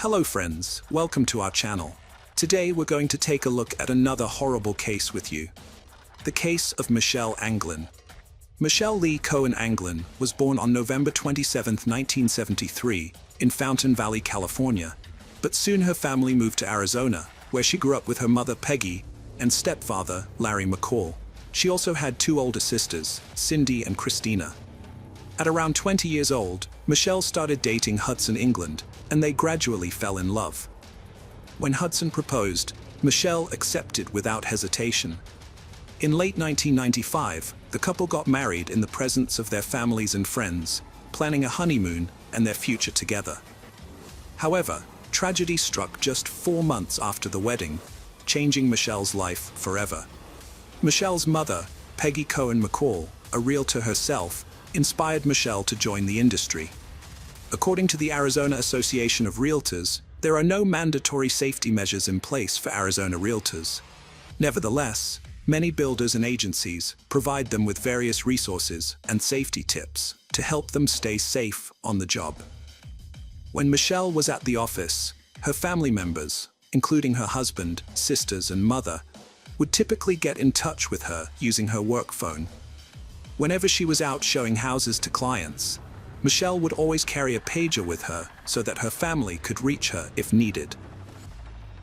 Hello friends, welcome to our channel. Today we're going to take a look at another horrible case with you. The case of Michelle Anglin. Michelle Lee Cohen Anglin was born on November 27, 1973, in Fountain Valley, California, but soon her family moved to Arizona, where she grew up with her mother Peggy and stepfather Larry McCall. She also had two older sisters, Cindy and Christina. At around 20 years old, Michelle started dating Hudson England, and they gradually fell in love. When Hudson proposed, Michelle accepted without hesitation. In late 1995, the couple got married in the presence of their families and friends, planning a honeymoon and their future together. However, tragedy struck just 4 months after the wedding, changing Michelle's life forever. Michelle's mother, Peggy Cohen McCall, a realtor herself, inspired Michelle to join the industry. According to the Arizona Association of Realtors, there are no mandatory safety measures in place for Arizona realtors. Nevertheless, many builders and agencies provide them with various resources and safety tips to help them stay safe on the job. When Michelle was at the office, her family members, including her husband, sisters, and mother, would typically get in touch with her using her work phone. Whenever she was out showing houses to clients, Michelle would always carry a pager with her so that her family could reach her if needed.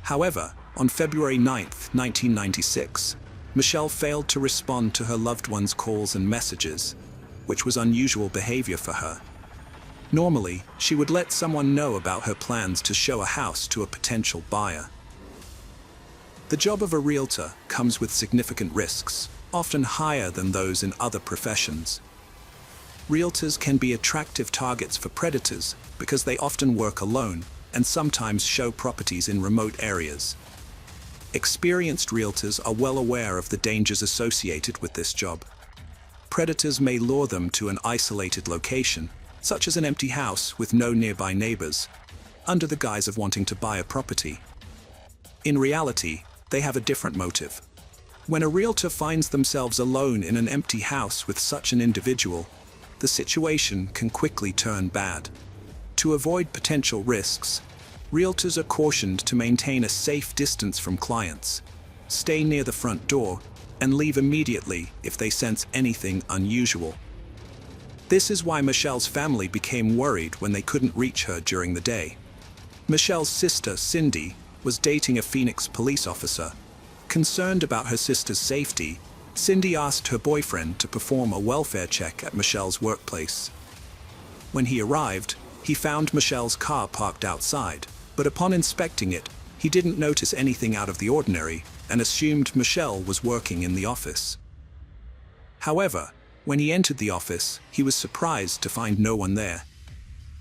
However, on February 9, 1996, Michelle failed to respond to her loved one's calls and messages, which was unusual behavior for her. Normally, she would let someone know about her plans to show a house to a potential buyer. The job of a realtor comes with significant risks, often higher than those in other professions. Realtors can be attractive targets for predators because they often work alone and sometimes show properties in remote areas. Experienced realtors are well aware of the dangers associated with this job. Predators may lure them to an isolated location, such as an empty house with no nearby neighbors, under the guise of wanting to buy a property. In reality, they have a different motive. When a realtor finds themselves alone in an empty house with such an individual, the situation can quickly turn bad. To avoid potential risks, realtors are cautioned to maintain a safe distance from clients, stay near the front door, and leave immediately if they sense anything unusual. This is why Michelle's family became worried when they couldn't reach her during the day. Michelle's sister, Cindy, was dating a Phoenix police officer. Concerned about her sister's safety, Cindy asked her boyfriend to perform a welfare check at Michelle's workplace. When he arrived, he found Michelle's car parked outside, but upon inspecting it, he didn't notice anything out of the ordinary and assumed Michelle was working in the office. However, when he entered the office, he was surprised to find no one there.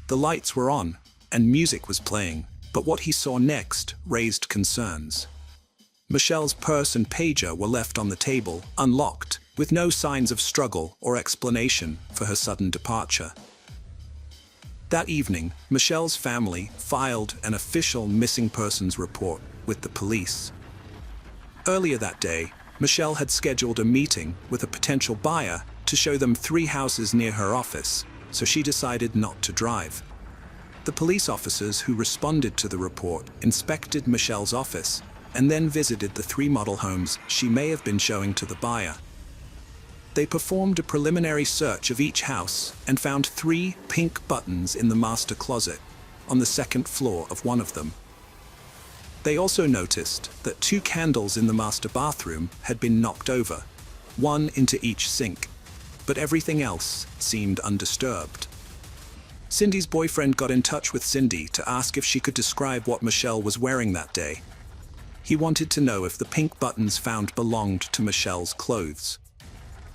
The lights were on, and music was playing, but what he saw next raised concerns. Michelle's purse and pager were left on the table, unlocked, with no signs of struggle or explanation for her sudden departure. That evening, Michelle's family filed an official missing persons report with the police. Earlier that day, Michelle had scheduled a meeting with a potential buyer to show them 3 houses near her office, so she decided not to drive. The police officers who responded to the report inspected Michelle's office and then visited the 3 model homes she may have been showing to the buyer. They performed a preliminary search of each house and found 3 pink buttons in the master closet, on the 2nd floor of one of them. They also noticed that 2 candles in the master bathroom had been knocked over, 1 into each sink, but everything else seemed undisturbed. Cindy's boyfriend got in touch with Cindy to ask if she could describe what Michelle was wearing that day. He wanted to know if the pink buttons found belonged to Michelle's clothes.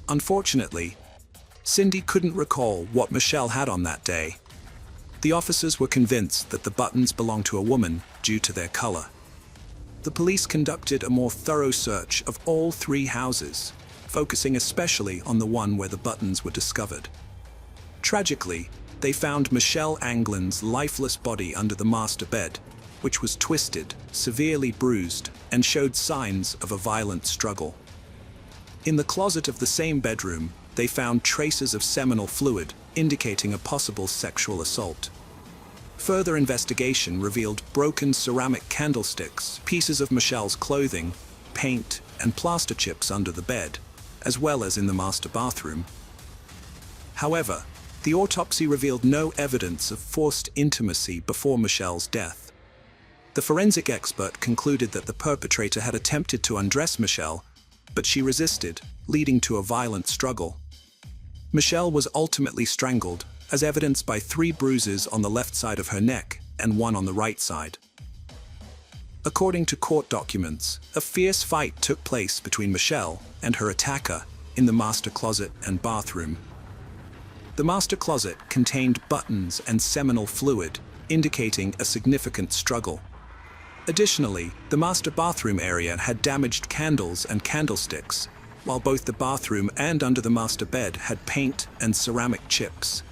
Unfortunately, Cindy couldn't recall what Michelle had on that day. The officers were convinced that the buttons belonged to a woman due to their color. The police conducted a more thorough search of all 3 houses, focusing especially on the one where the buttons were discovered. Tragically, they found Michelle Anglin's lifeless body under the master bed, which was twisted, severely bruised, and showed signs of a violent struggle. In the closet of the same bedroom, they found traces of seminal fluid, indicating a possible sexual assault. Further investigation revealed broken ceramic candlesticks, pieces of Michelle's clothing, paint, and plaster chips under the bed, as well as in the master bathroom. However, the autopsy revealed no evidence of forced intimacy before Michelle's death. The forensic expert concluded that the perpetrator had attempted to undress Michelle, but she resisted, leading to a violent struggle. Michelle was ultimately strangled, as evidenced by 3 bruises on the left side of her neck and 1 on the right side. According to court documents, a fierce fight took place between Michelle and her attacker in the master closet and bathroom. The master closet contained buttons and seminal fluid, indicating a significant struggle. Additionally, the master bathroom area had damaged candles and candlesticks, while both the bathroom and under the master bed had paint and ceramic chips.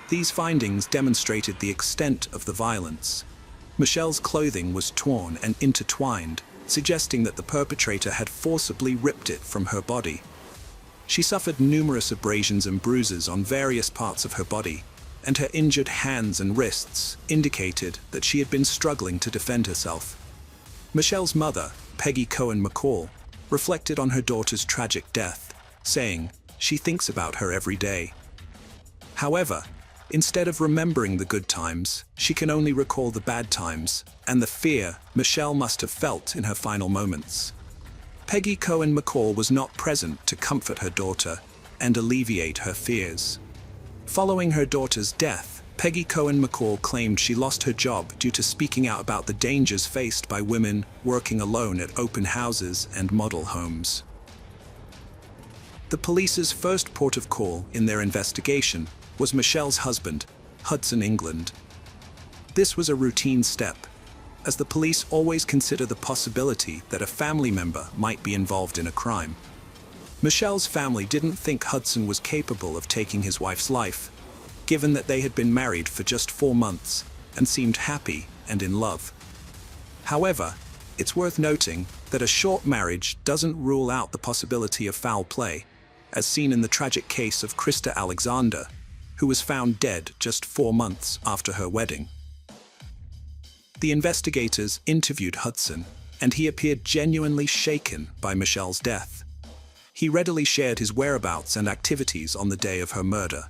These findings demonstrated the extent of the violence. Michelle's clothing was torn and intertwined, suggesting that the perpetrator had forcibly ripped it from her body. She suffered numerous abrasions and bruises on various parts of her body, and her injured hands and wrists indicated that she had been struggling to defend herself. Michelle's mother, Peggy Cohen McCall, reflected on her daughter's tragic death, saying, "She thinks about her every day." However, instead of remembering the good times, she can only recall the bad times and the fear Michelle must have felt in her final moments. Peggy Cohen McCall was not present to comfort her daughter and alleviate her fears. Following her daughter's death, Peggy Cohen McCall claimed she lost her job due to speaking out about the dangers faced by women working alone at open houses and model homes. The police's first port of call in their investigation was Michelle's husband, Hudson England. This was a routine step, as the police always consider the possibility that a family member might be involved in a crime. Michelle's family didn't think Hudson was capable of taking his wife's life, given that they had been married for just 4 months and seemed happy and in love. However, it's worth noting that a short marriage doesn't rule out the possibility of foul play, as seen in the tragic case of Krista Alexander, who was found dead just 4 months after her wedding. The investigators interviewed Hudson, and he appeared genuinely shaken by Michelle's death. He readily shared his whereabouts and activities on the day of her murder.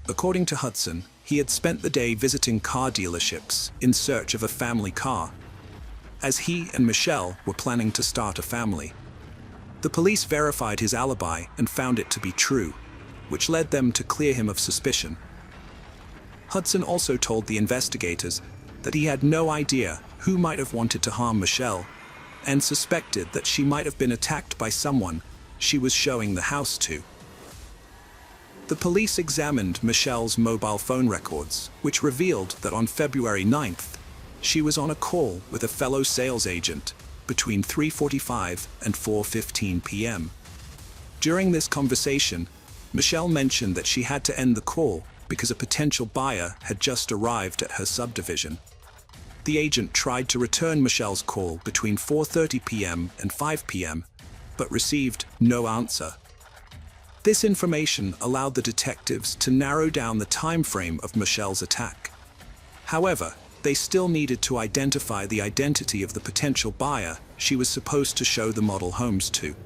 According to Hudson, he had spent the day visiting car dealerships in search of a family car, as he and Michelle were planning to start a family. The police verified his alibi and found it to be true, which led them to clear him of suspicion. Hudson also told the investigators that he had no idea who might have wanted to harm Michelle, and suspected that she might have been attacked by someone she was showing the house to. The police examined Michelle's mobile phone records, which revealed that on February 9th, she was on a call with a fellow sales agent between 3:45 and 4:15 p.m. During this conversation, Michelle mentioned that she had to end the call because a potential buyer had just arrived at her subdivision. The agent tried to return Michelle's call between 4:30 p.m. and 5 p.m., but received no answer. This information allowed the detectives to narrow down the time frame of Michelle's attack. However, they still needed to identify the identity of the potential buyer she was supposed to show the model homes to.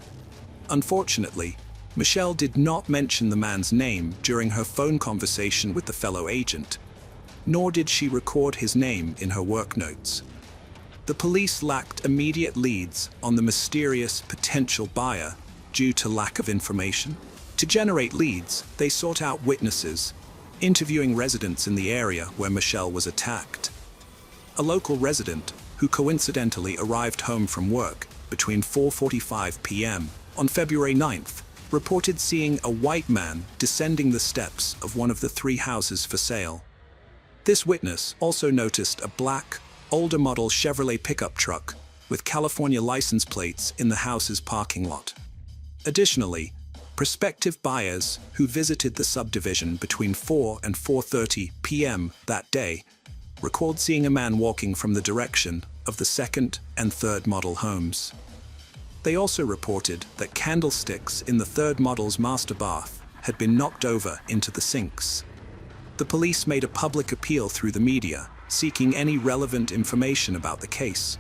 Unfortunately, Michelle did not mention the man's name during her phone conversation with the fellow agent, nor did she record his name in her work notes. The police lacked immediate leads on the mysterious potential buyer due to lack of information. To generate leads, they sought out witnesses, interviewing residents in the area where Michelle was attacked. A local resident, who coincidentally arrived home from work between 4:45 p.m. on February 9th, reported seeing a white man descending the steps of one of the 3 houses for sale. This witness also noticed a black, older model Chevrolet pickup truck with California license plates in the house's parking lot. Additionally, prospective buyers who visited the subdivision between 4 and 4:30 p.m. that day recalled seeing a man walking from the direction of the 2nd and 3rd model homes. They also reported that candlesticks in the 3rd model's master bath had been knocked over into the sinks. The police made a public appeal through the media, seeking any relevant information about the case.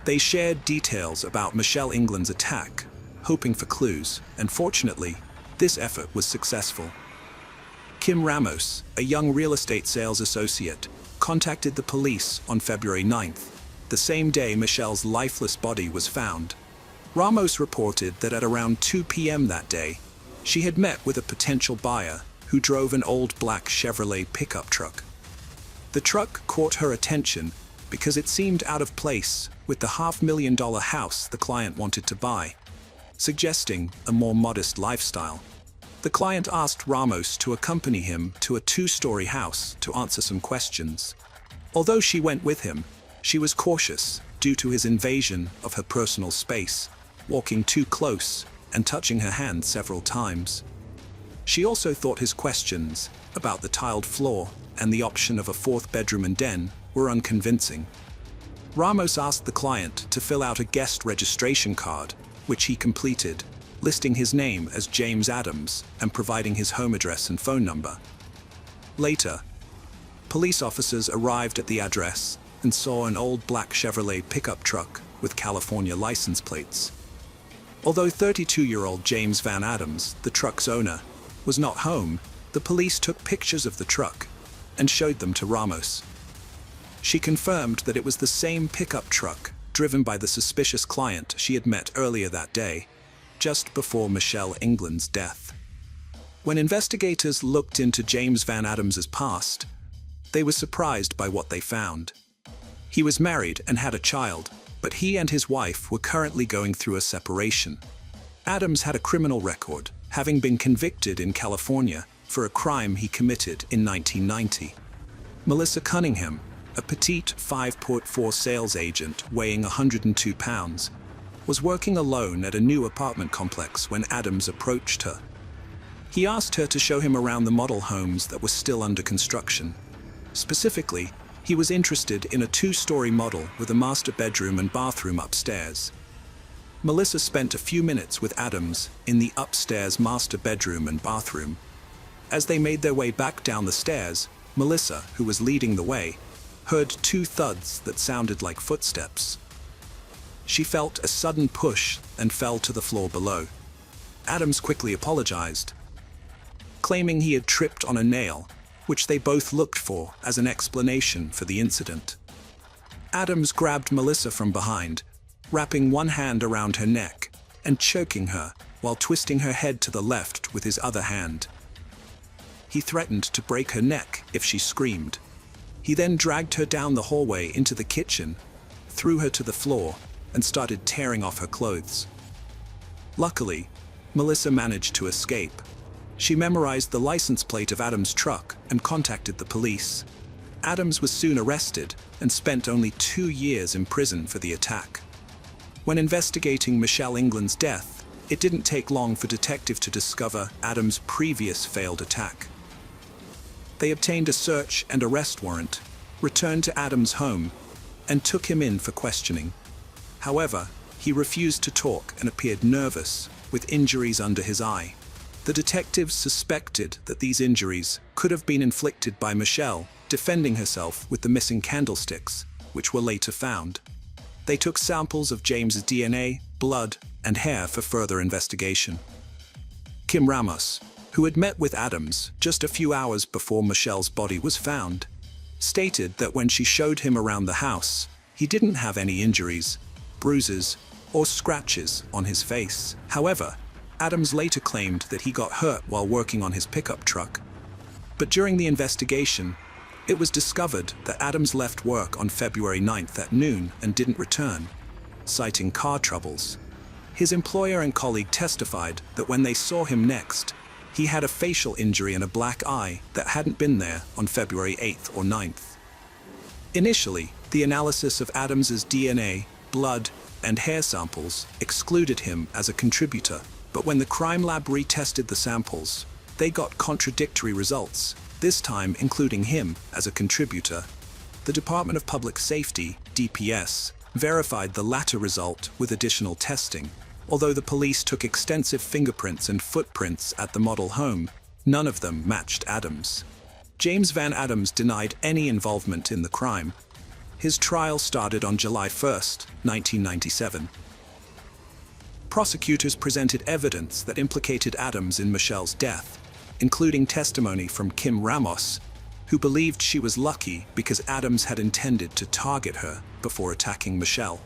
They shared details about Michelle England's attack, hoping for clues, and fortunately, this effort was successful. Kim Ramos, a young real estate sales associate, contacted the police on February 9th, the same day Michelle's lifeless body was found. Ramos reported that at around 2 p.m. that day, she had met with a potential buyer who drove an old black Chevrolet pickup truck. The truck caught her attention because it seemed out of place with the $500,000 house the client wanted to buy, suggesting a more modest lifestyle. The client asked Ramos to accompany him to a 2-story house to answer some questions. Although she went with him, she was cautious due to his invasion of her personal space, walking too close and touching her hand several times. She also thought his questions about the tiled floor and the option of a 4th bedroom and den were unconvincing. Ramos asked the client to fill out a guest registration card, which he completed, listing his name as James Adams and providing his home address and phone number. Later, police officers arrived at the address and saw an old black Chevrolet pickup truck with California license plates. Although 32-year-old James Van Adams, the truck's owner, was not home, the police took pictures of the truck and showed them to Ramos. She confirmed that it was the same pickup truck driven by the suspicious client she had met earlier that day, just before Michelle England's death. When investigators looked into James Van Adams's past, they were surprised by what they found. He was married and had a child, but he and his wife were currently going through a separation. Adams had a criminal record, having been convicted in California for a crime he committed in 1990. Melissa Cunningham, a petite 5'4" sales agent weighing 102 pounds, was working alone at a new apartment complex when Adams approached her. He asked her to show him around the model homes that were still under construction. Specifically, he was interested in a 2-story model with a master bedroom and bathroom upstairs. Melissa spent a few minutes with Adams in the upstairs master bedroom and bathroom. As they made their way back down the stairs, Melissa, who was leading the way, heard 2 thuds that sounded like footsteps. She felt a sudden push and fell to the floor below. Adams quickly apologized, claiming he had tripped on a nail, which they both looked for as an explanation for the incident. Adams grabbed Melissa from behind, wrapping one hand around her neck and choking her while twisting her head to the left with his other hand. He threatened to break her neck if she screamed. He then dragged her down the hallway into the kitchen, threw her to the floor, and started tearing off her clothes. Luckily, Melissa managed to escape. She memorized the license plate of Adams' truck and contacted the police. Adams was soon arrested and spent only 2 years in prison for the attack. When investigating Michelle England's death, it didn't take long for detectives to discover Adams' previous failed attack. They obtained a search and arrest warrant, returned to Adams' home, and took him in for questioning. However, he refused to talk and appeared nervous, with injuries under his eye. The detectives suspected that these injuries could have been inflicted by Michelle defending herself with the missing candlesticks, which were later found. They took samples of James's DNA, blood, and hair for further investigation. Kim Ramos, who had met with Adams just a few hours before Michelle's body was found, stated that when she showed him around the house, he didn't have any injuries, bruises, or scratches on his face. However, Adams later claimed that he got hurt while working on his pickup truck. But during the investigation, it was discovered that Adams left work on February 9th at noon and didn't return, citing car troubles. His employer and colleague testified that when they saw him next, he had a facial injury and a black eye that hadn't been there on February 8th or 9th. Initially, the analysis of Adams's DNA, blood, and hair samples excluded him as a contributor, but when the crime lab retested the samples, they got contradictory results, this time including him as a contributor. The Department of Public Safety, DPS, verified the latter result with additional testing. Although the police took extensive fingerprints and footprints at the model home, none of them matched Adams. James Van Adams denied any involvement in the crime. His trial started on July 1, 1997. Prosecutors presented evidence that implicated Adams in Michelle's death, including testimony from Kim Ramos, who believed she was lucky because Adams had intended to target her before attacking Michelle.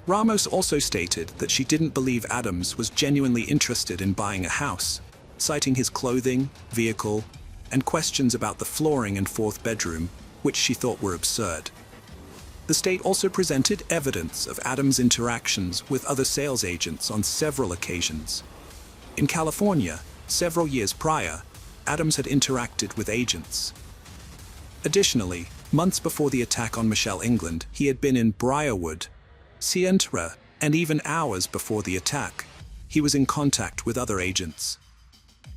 Ramos also stated that she didn't believe Adams was genuinely interested in buying a house, citing his clothing, vehicle, and questions about the flooring and fourth bedroom, which she thought were absurd. The state also presented evidence of Adams' interactions with other sales agents on several occasions. In California, several years prior, Adams had interacted with agents. Additionally, months before the attack on Hudson England, he had been in Briarwood, Sientra, and even hours before the attack, he was in contact with other agents.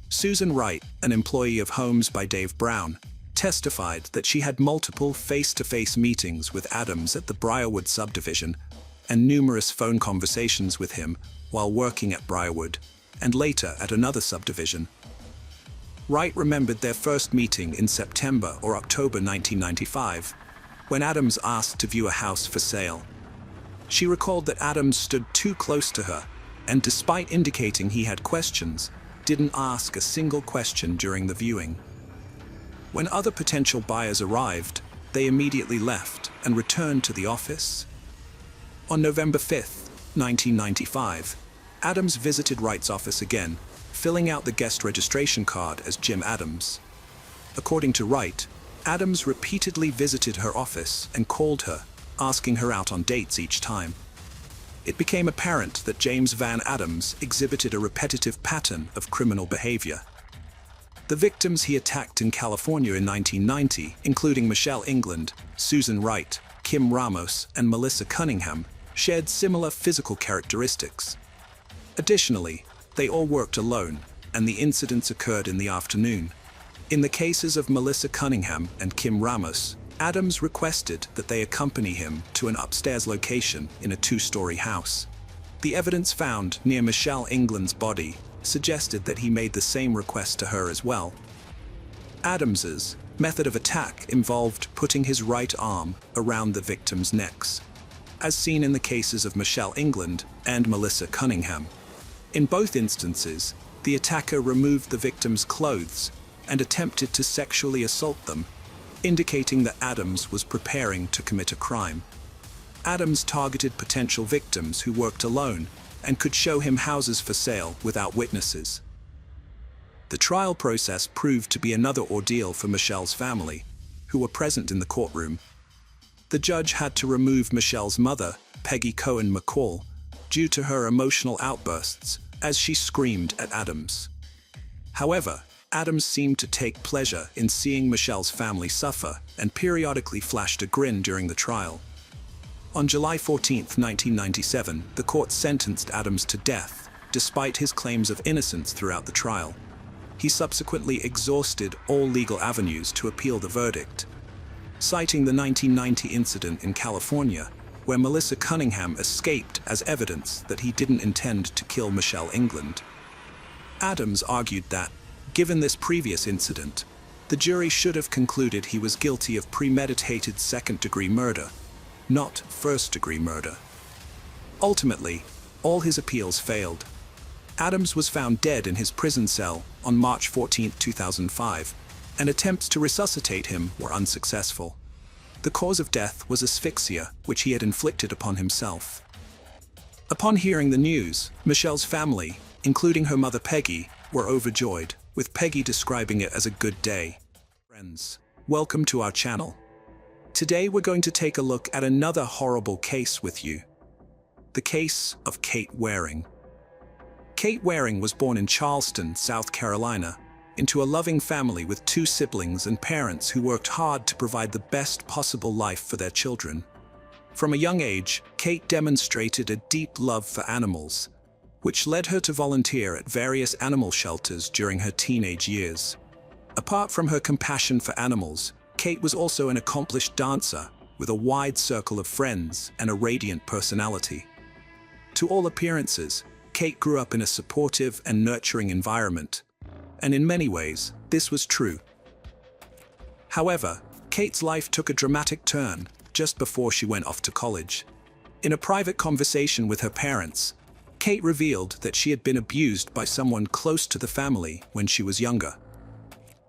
Susan Wright, an employee of Homes by Dave Brown, testified that she had multiple face-to-face meetings with Adams at the Briarwood subdivision and numerous phone conversations with him while working at Briarwood and later at another subdivision. Wright remembered their first meeting in September or October 1995, when Adams asked to view a house for sale. She recalled that Adams stood too close to her and, despite indicating he had questions, didn't ask a single question during the viewing. When other potential buyers arrived, they immediately left and returned to the office. On November 5, 1995, Adams visited Wright's office again, filling out the guest registration card as Jim Adams. According to Wright, Adams repeatedly visited her office and called her, asking her out on dates each time. It became apparent that James Van Adams exhibited a repetitive pattern of criminal behavior. The victims he attacked in California in 1990, including Hudson England, Susan Wright, Kim Ramos, and Melissa Cunningham, shared similar physical characteristics. Additionally, they all worked alone, and the incidents occurred in the afternoon. In the cases of Melissa Cunningham and Kim Ramos, Adams requested that they accompany him to an upstairs location in a two-story house. The evidence found near Hudson England's body suggested that he made the same request to her as well. Adams's method of attack involved putting his right arm around the victims' necks, as seen in the cases of Hudson England and Melissa Cunningham. In both instances, the attacker removed the victims' clothes and attempted to sexually assault them, indicating that Adams was preparing to commit a crime. Adams targeted potential victims who worked alone and could show him houses for sale without witnesses. The trial process proved to be another ordeal for Michelle's family, who were present in the courtroom. The judge had to remove Michelle's mother, Peggy Cohen McCall, due to her emotional outbursts as she screamed at Adams. However, Adams seemed to take pleasure in seeing Michelle's family suffer and periodically flashed a grin during the trial. On July 14, 1997, the court sentenced Adams to death, despite his claims of innocence throughout the trial. He subsequently exhausted all legal avenues to appeal the verdict, citing the 1990 incident in California, where Melissa Cunningham escaped as evidence that he didn't intend to kill Hudson England. Adams argued that, given this previous incident, the jury should have concluded he was guilty of premeditated second-degree murder, not first-degree murder. Ultimately, all his appeals failed. Adams was found dead in his prison cell on March 14, 2005, and attempts to resuscitate him were unsuccessful. The cause of death was asphyxia, which he had inflicted upon himself. Upon hearing the news, Michelle's family, including her mother Peggy, were overjoyed, with Peggy describing it as a good day. Friends, welcome to our channel. Today we're going to take a look at another horrible case with you. The case of Kate Waring. Kate Waring was born in Charleston, South Carolina, into a loving family with two siblings and parents who worked hard to provide the best possible life for their children. From a young age, Kate demonstrated a deep love for animals, which led her to volunteer at various animal shelters during her teenage years. Apart from her compassion for animals, Kate was also an accomplished dancer with a wide circle of friends and a radiant personality. To all appearances, Kate grew up in a supportive and nurturing environment, and in many ways, this was true. However, Kate's life took a dramatic turn just before she went off to college. In a private conversation with her parents, Kate revealed that she had been abused by someone close to the family when she was younger.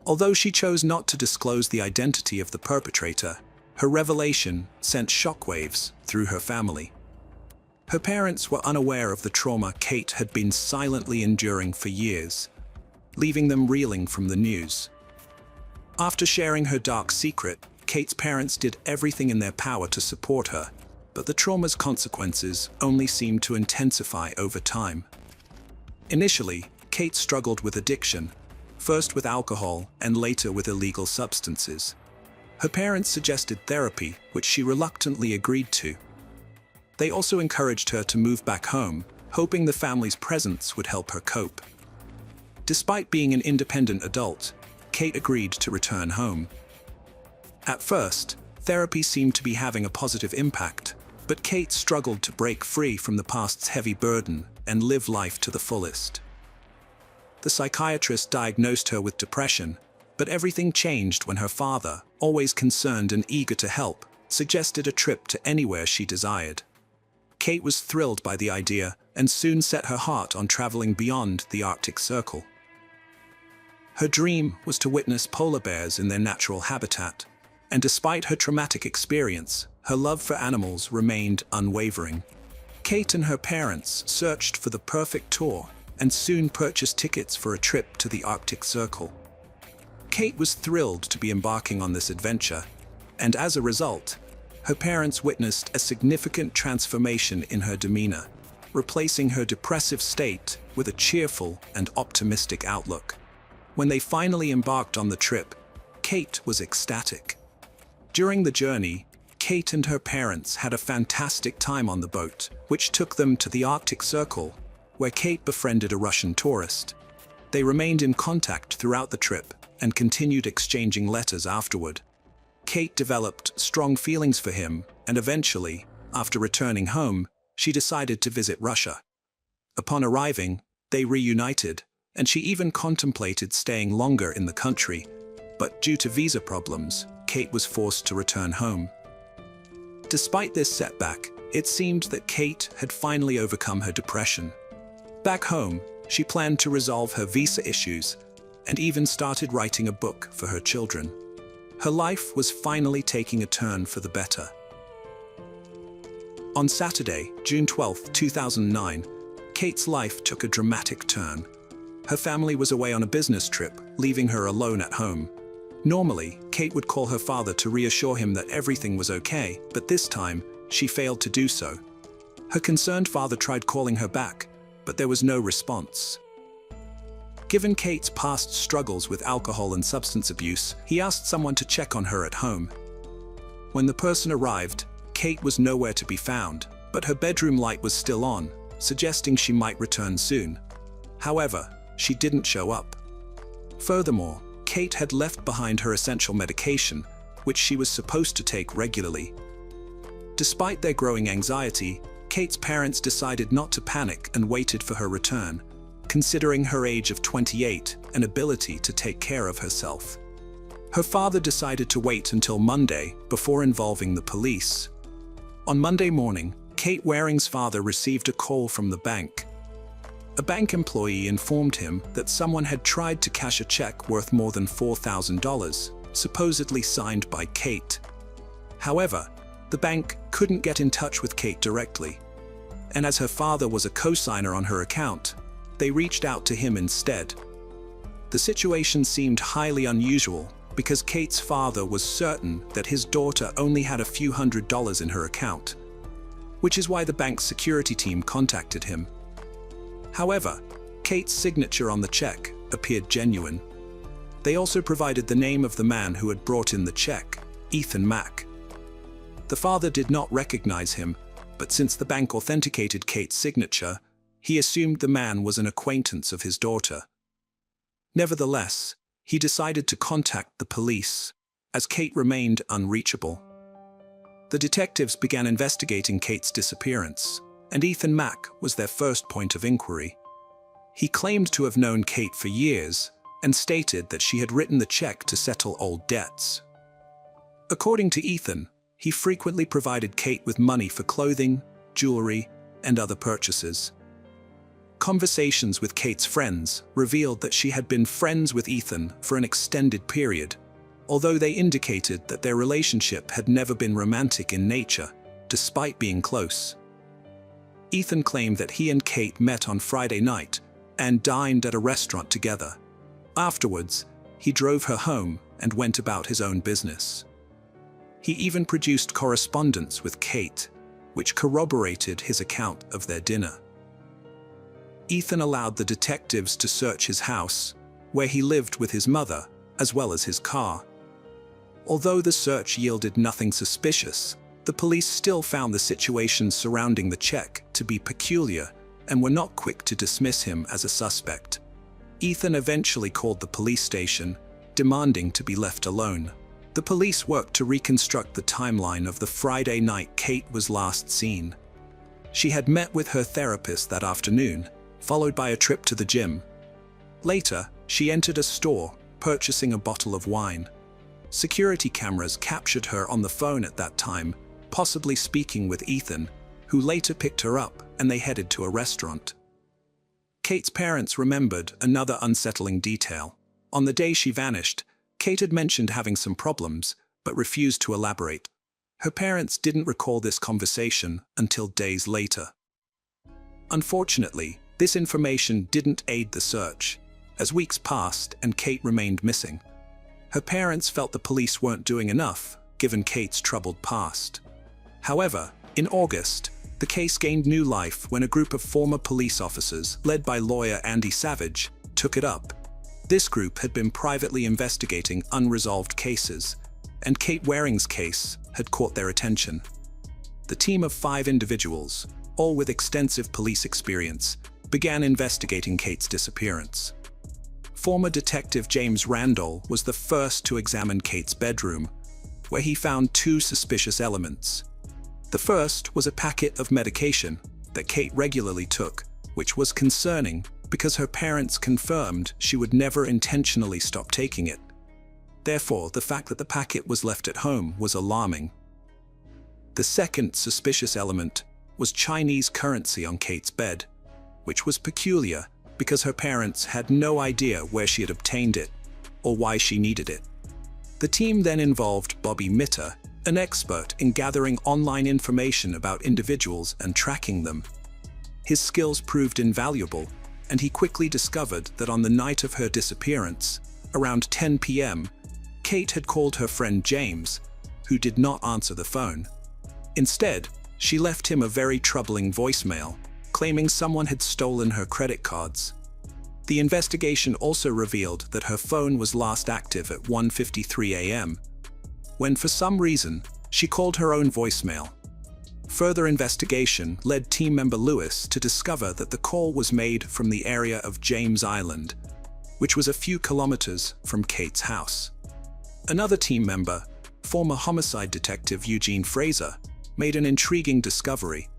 Although she chose not to disclose the identity of the perpetrator, her revelation sent shockwaves through her family. Her parents were unaware of the trauma Kate had been silently enduring for years, leaving them reeling from the news. After sharing her dark secret, Kate's parents did everything in their power to support her, but the trauma's consequences only seemed to intensify over time. Initially, Kate struggled with addiction, first with alcohol and later with illegal substances. Her parents suggested therapy, which she reluctantly agreed to. They also encouraged her to move back home, hoping the family's presence would help her cope. Despite being an independent adult, Kate agreed to return home. At first, therapy seemed to be having a positive impact, but Kate struggled to break free from the past's heavy burden and live life to the fullest. The psychiatrist diagnosed her with depression, but everything changed when her father, always concerned and eager to help, suggested a trip to anywhere she desired. Kate was thrilled by the idea and soon set her heart on traveling beyond the Arctic Circle. Her dream was to witness polar bears in their natural habitat, and despite her traumatic experience, her love for animals remained unwavering. Kate and her parents searched for the perfect tour and soon purchased tickets for a trip to the Arctic Circle. Kate was thrilled to be embarking on this adventure, and as a result, her parents witnessed a significant transformation in her demeanor, replacing her depressive state with a cheerful and optimistic outlook. When they finally embarked on the trip, Kate was ecstatic. During the journey, Kate and her parents had a fantastic time on the boat, which took them to the Arctic Circle, where Kate befriended a Russian tourist. They remained in contact throughout the trip and continued exchanging letters afterward. Kate developed strong feelings for him, and eventually, after returning home, she decided to visit Russia. Upon arriving, they reunited, and she even contemplated staying longer in the country, but due to visa problems, Kate was forced to return home. Despite this setback, it seemed that Kate had finally overcome her depression. Back home, she planned to resolve her visa issues and even started writing a book for her children. Her life was finally taking a turn for the better. On Saturday, June 12, 2009, Kate's life took a dramatic turn. Her family was away on a business trip, leaving her alone at home. Normally, Kate would call her father to reassure him that everything was okay, but this time, she failed to do so. Her concerned father tried calling her back, but there was no response. Given Kate's past struggles with alcohol and substance abuse, he asked someone to check on her at home. When the person arrived, Kate was nowhere to be found, but her bedroom light was still on, suggesting she might return soon. However, she didn't show up. Furthermore, Kate had left behind her essential medication, which she was supposed to take regularly. Despite their growing anxiety, Kate's parents decided not to panic and waited for her return, considering her age of 28 and ability to take care of herself. Her father decided to wait until Monday before involving the police. On Monday morning, Kate Waring's father received a call from the bank. A bank employee informed him that someone had tried to cash a check worth more than $4,000, supposedly signed by Kate. However, the bank couldn't get in touch with Kate directly, and as her father was a co-signer on her account, they reached out to him instead. The situation seemed highly unusual because Kate's father was certain that his daughter only had a few $100s in her account, which is why the bank's security team contacted him. However, Kate's signature on the check appeared genuine. They also provided the name of the man who had brought in the check, Ethan Mack. The father did not recognize him, but since the bank authenticated Kate's signature, he assumed the man was an acquaintance of his daughter. Nevertheless, he decided to contact the police, as Kate remained unreachable. The detectives began investigating Kate's disappearance, and Ethan Mack was their first point of inquiry. He claimed to have known Kate for years and stated that she had written the check to settle old debts, According to Ethan, he frequently provided Kate with money for clothing, jewelry, and other purchases. Conversations with Kate's friends revealed that she had been friends with Ethan for an extended period, although they indicated that their relationship had never been romantic in nature, despite being close. Ethan claimed that he and Kate met on Friday night and dined at a restaurant together. Afterwards, he drove her home and went about his own business. He even produced correspondence with Kate, which corroborated his account of their dinner. Ethan allowed the detectives to search his house, where he lived with his mother, as well as his car. Although the search yielded nothing suspicious, the police still found the situation surrounding the check to be peculiar and were not quick to dismiss him as a suspect. Ethan eventually called the police station, demanding to be left alone. The police worked to reconstruct the timeline of the Friday night Kate was last seen. She had met with her therapist that afternoon, followed by a trip to the gym. Later, she entered a store, purchasing a bottle of wine. Security cameras captured her on the phone at that time, possibly speaking with Ethan, who later picked her up and they headed to a restaurant. Kate's parents remembered another unsettling detail. On the day she vanished, Kate had mentioned having some problems, but refused to elaborate. Her parents didn't recall this conversation until days later. Unfortunately, this information didn't aid the search, as weeks passed and Kate remained missing. Her parents felt the police weren't doing enough, given Kate's troubled past. However, in August, the case gained new life when a group of former police officers, led by lawyer Andy Savage, took it up. This group had been privately investigating unresolved cases, and Kate Waring's case had caught their attention. The team of 5 individuals, all with extensive police experience, began investigating Kate's disappearance. Former detective James Randall was the first to examine Kate's bedroom, where he found 2 suspicious elements. The first was a packet of medication that Kate regularly took, which was concerning because her parents confirmed she would never intentionally stop taking it. Therefore, the fact that the packet was left at home was alarming. The second suspicious element was Chinese currency on Kate's bed, which was peculiar because her parents had no idea where she had obtained it or why she needed it. The team then involved Bobby Mitter, an expert in gathering online information about individuals and tracking them. His skills proved invaluable, and he quickly discovered that on the night of her disappearance, around 10 p.m., Kate had called her friend James, who did not answer the phone. Instead, she left him a very troubling voicemail, claiming someone had stolen her credit cards. The investigation also revealed that her phone was last active at 1:53 a.m., when for some reason, she called her own voicemail. Further investigation led team member Lewis to discover that the call was made from the area of James Island, which was a few kilometers from Kate's house. Another team member, former homicide detective Eugene Fraser, made an intriguing discovery.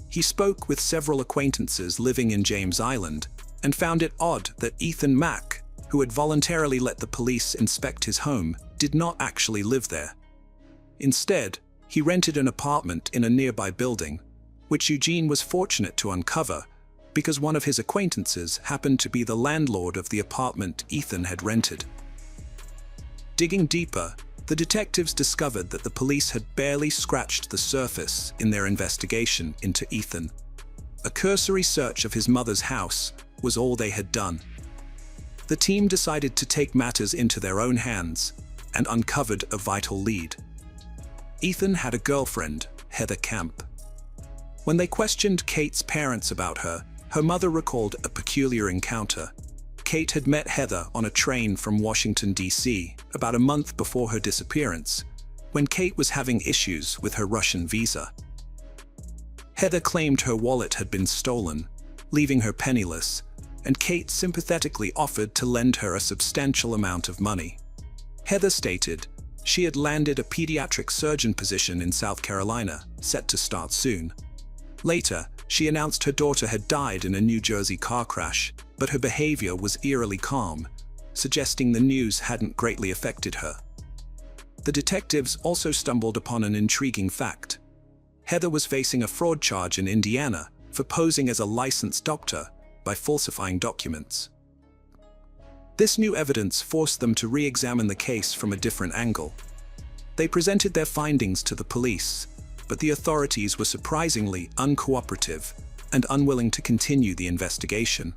He spoke with several acquaintances living in James Island and found it odd that Ethan Mack, who had voluntarily let the police inspect his home, did not actually live there. Instead, he rented an apartment in a nearby building, which Eugene was fortunate to uncover because one of his acquaintances happened to be the landlord of the apartment Ethan had rented. Digging deeper, the detectives discovered that the police had barely scratched the surface in their investigation into Ethan. A cursory search of his mother's house was all they had done. The team decided to take matters into their own hands and uncovered a vital lead. Ethan had a girlfriend, Heather Camp. When they questioned Kate's parents about her, her mother recalled a peculiar encounter. Kate had met Heather on a train from Washington, D.C. about a month before her disappearance, when Kate was having issues with her Russian visa. Heather claimed her wallet had been stolen, leaving her penniless, and Kate sympathetically offered to lend her a substantial amount of money. Heather stated she had landed a pediatric surgeon position in South Carolina, set to start soon. Later, she announced her daughter had died in a New Jersey car crash, but her behavior was eerily calm, suggesting the news hadn't greatly affected her. the detectives also stumbled upon an intriguing fact. Heather was facing a fraud charge in Indiana for posing as a licensed doctor by falsifying documents. This new evidence forced them to re-examine the case from a different angle. They presented their findings to the police, but the authorities were surprisingly uncooperative and unwilling to continue the investigation.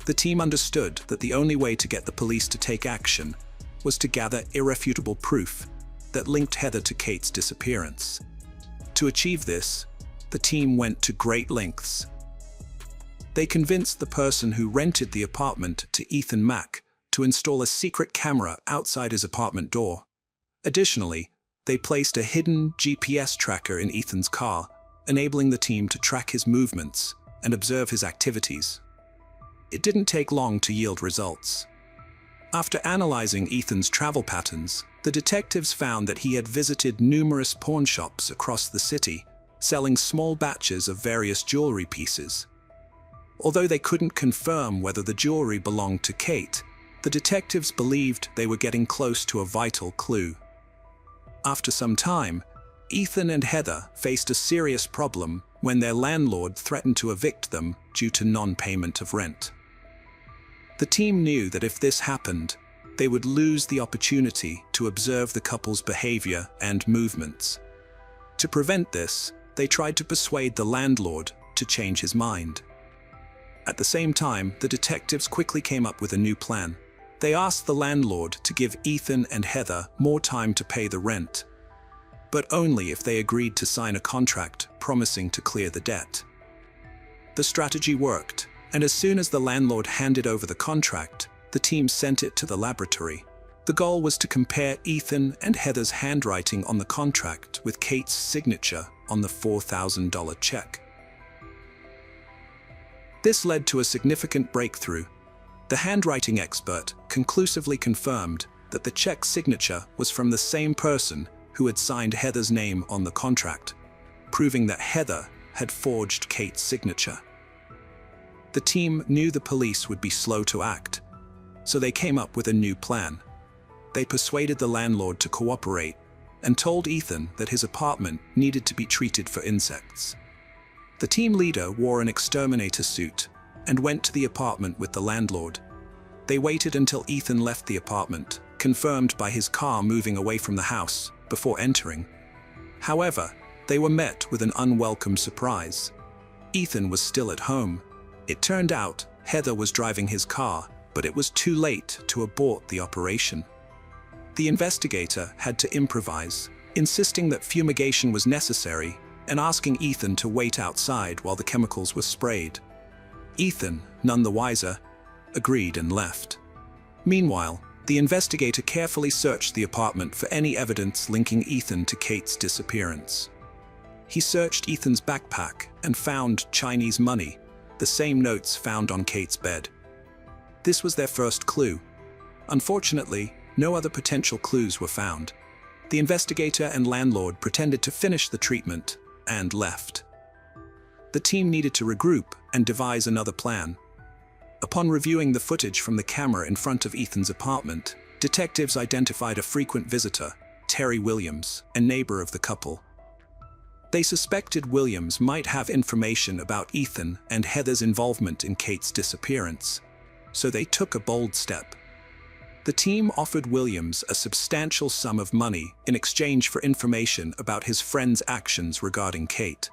The team understood that the only way to get the police to take action was to gather irrefutable proof that linked Heather to Kate's disappearance. To achieve this, the team went to great lengths. They convinced the person who rented the apartment to Ethan Mack to install a secret camera outside his apartment door. Additionally, they placed a hidden GPS tracker in Ethan's car, enabling the team to track his movements and observe his activities. It didn't take long to yield results. After analyzing Ethan's travel patterns, the detectives found that he had visited numerous pawn shops across the city, selling small batches of various jewelry pieces. Although they couldn't confirm whether the jewelry belonged to Kate, the detectives believed they were getting close to a vital clue. After some time, Ethan and Heather faced a serious problem when their landlord threatened to evict them due to non-payment of rent. The team knew that if this happened, they would lose the opportunity to observe the couple's behavior and movements. To prevent this, they tried to persuade the landlord to change his mind. At the same time, the detectives quickly came up with a new plan. They asked the landlord to give Ethan and Heather more time to pay the rent, but only if they agreed to sign a contract promising to clear the debt. The strategy worked, and as soon as the landlord handed over the contract, the team sent it to the laboratory. The goal was to compare Ethan and Heather's handwriting on the contract with Kate's signature on the $4,000 check. This led to a significant breakthrough. The handwriting expert conclusively confirmed that the check signature was from the same person who had signed Heather's name on the contract, proving that Heather had forged Kate's signature. The team knew the police would be slow to act, so they came up with a new plan. They persuaded the landlord to cooperate and told Ethan that his apartment needed to be treated for insects. The team leader wore an exterminator suit and went to the apartment with the landlord. They waited until Ethan left the apartment, confirmed by his car moving away from the house, before entering. However, they were met with an unwelcome surprise. Ethan was still at home. It turned out Heather was driving his car, but it was too late to abort the operation. The investigator had to improvise, insisting that fumigation was necessary and asking Ethan to wait outside while the chemicals were sprayed. Ethan, none the wiser, agreed and left. Meanwhile, the investigator carefully searched the apartment for any evidence linking Ethan to Kate's disappearance. He searched Ethan's backpack and found Chinese money, the same notes found on Kate's bed. This was their first clue. Unfortunately, no other potential clues were found. The investigator and landlord pretended to finish the treatment and left. The team needed to regroup and devise another plan. Upon reviewing the footage from the camera in front of Ethan's apartment, detectives identified a frequent visitor, Terry Williams, a neighbor of the couple. They suspected Williams might have information about Ethan and Heather's involvement in Kate's disappearance, so they took a bold step. The team offered Williams a substantial sum of money in exchange for information about his friend's actions regarding Kate.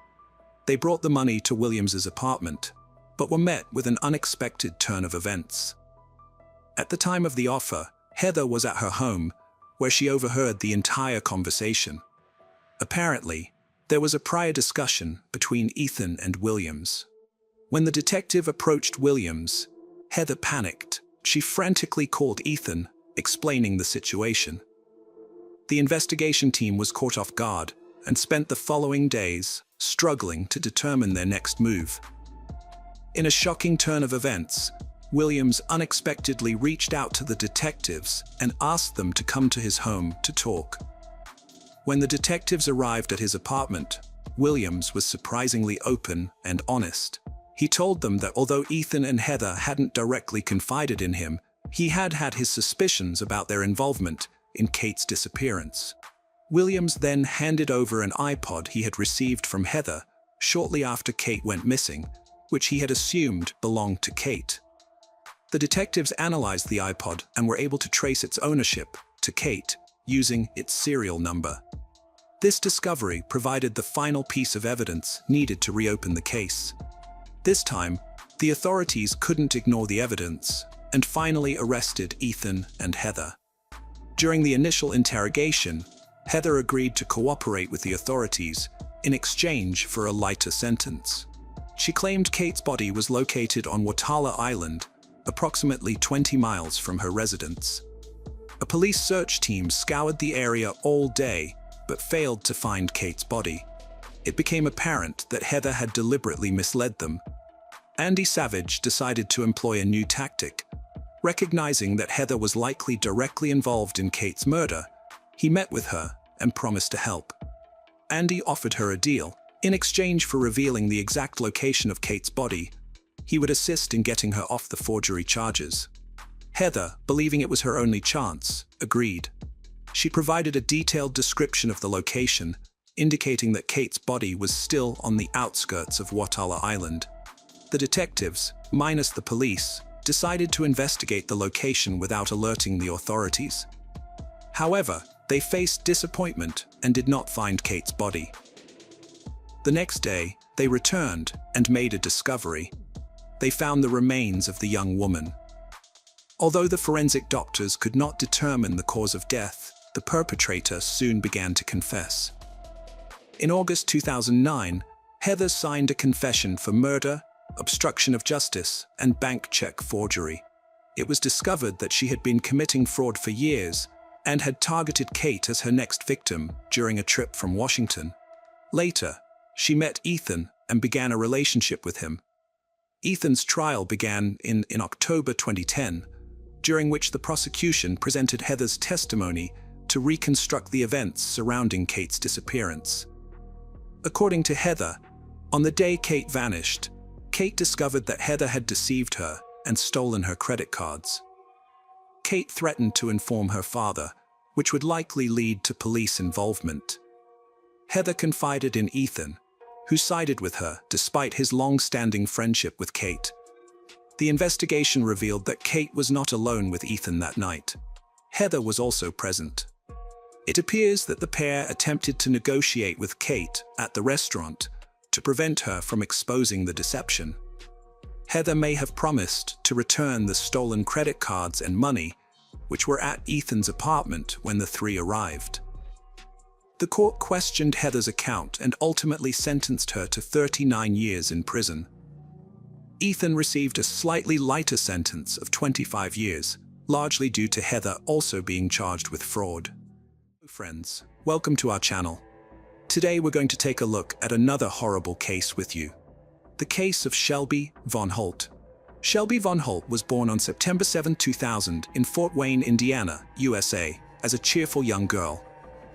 They brought the money to Williams's apartment, but were met with an unexpected turn of events. At the time of the offer, Heather was at her home, where she overheard the entire conversation. Apparently, there was a prior discussion between Ethan and Williams. When the detective approached Williams, Heather panicked. She frantically called Ethan, explaining the situation. The investigation team was caught off guard and spent the following days struggling to determine their next move. In a shocking turn of events, Williams unexpectedly reached out to the detectives and asked them to come to his home to talk. When the detectives arrived at his apartment, Williams was surprisingly open and honest. He told them that although Ethan and Heather hadn't directly confided in him, he had had his suspicions about their involvement in Kate's disappearance. Williams then handed over an iPod he had received from Heather shortly after Kate went missing, which he had assumed belonged to Kate. The detectives analyzed the iPod and were able to trace its ownership to Kate using its serial number. This discovery provided the final piece of evidence needed to reopen the case. This time, the authorities couldn't ignore the evidence and finally arrested Ethan and Heather. During the initial interrogation, Heather agreed to cooperate with the authorities in exchange for a lighter sentence. She claimed Kate's body was located on Watala Island, approximately 20 miles from her residence. A police search team scoured the area all day, but failed to find Kate's body. It became apparent that Heather had deliberately misled them. Andy Savage decided to employ a new tactic. Recognizing that Heather was likely directly involved in Kate's murder, he met with her and promised to help. Andy offered her a deal. In exchange for revealing the exact location of Kate's body, he would assist in getting her off the forgery charges. Heather, believing it was her only chance, agreed. She provided a detailed description of the location, indicating that Kate's body was still on the outskirts of Watala Island. The detectives, minus the police, decided to investigate the location without alerting the authorities. However, they faced disappointment and did not find Kate's body. The next day, they returned and made a discovery. They found the remains of the young woman. Although the forensic doctors could not determine the cause of death, the perpetrator soon began to confess. In August 2009, Heather signed a confession for murder, obstruction of justice, and bank check forgery. It was discovered that she had been committing fraud for years and had targeted Kate as her next victim during a trip from Washington. Later, she met Ethan and began a relationship with him. Ethan's trial began in October 2010, during which the prosecution presented Heather's testimony to reconstruct the events surrounding Kate's disappearance. According to Heather, on the day Kate vanished, Kate discovered that Heather had deceived her and stolen her credit cards. Kate threatened to inform her father, which would likely lead to police involvement. Heather confided in Ethan, who sided with her despite his long-standing friendship with Kate. The investigation revealed that Kate was not alone with Ethan that night. Heather was also present. It appears that the pair attempted to negotiate with Kate at the restaurant to prevent her from exposing the deception. Heather may have promised to return the stolen credit cards and money, which were at Ethan's apartment when the three arrived. The court questioned Heather's account and ultimately sentenced her to 39 years in prison. Ethan received a slightly lighter sentence of 25 years, largely due to Heather also being charged with fraud. Hello friends, welcome to our channel. Today we're going to take a look at another horrible case with you. The case of Shelby Von Holt. Shelby Von Holt was born on September 7, 2000 in Fort Wayne, Indiana, USA, as a cheerful young girl.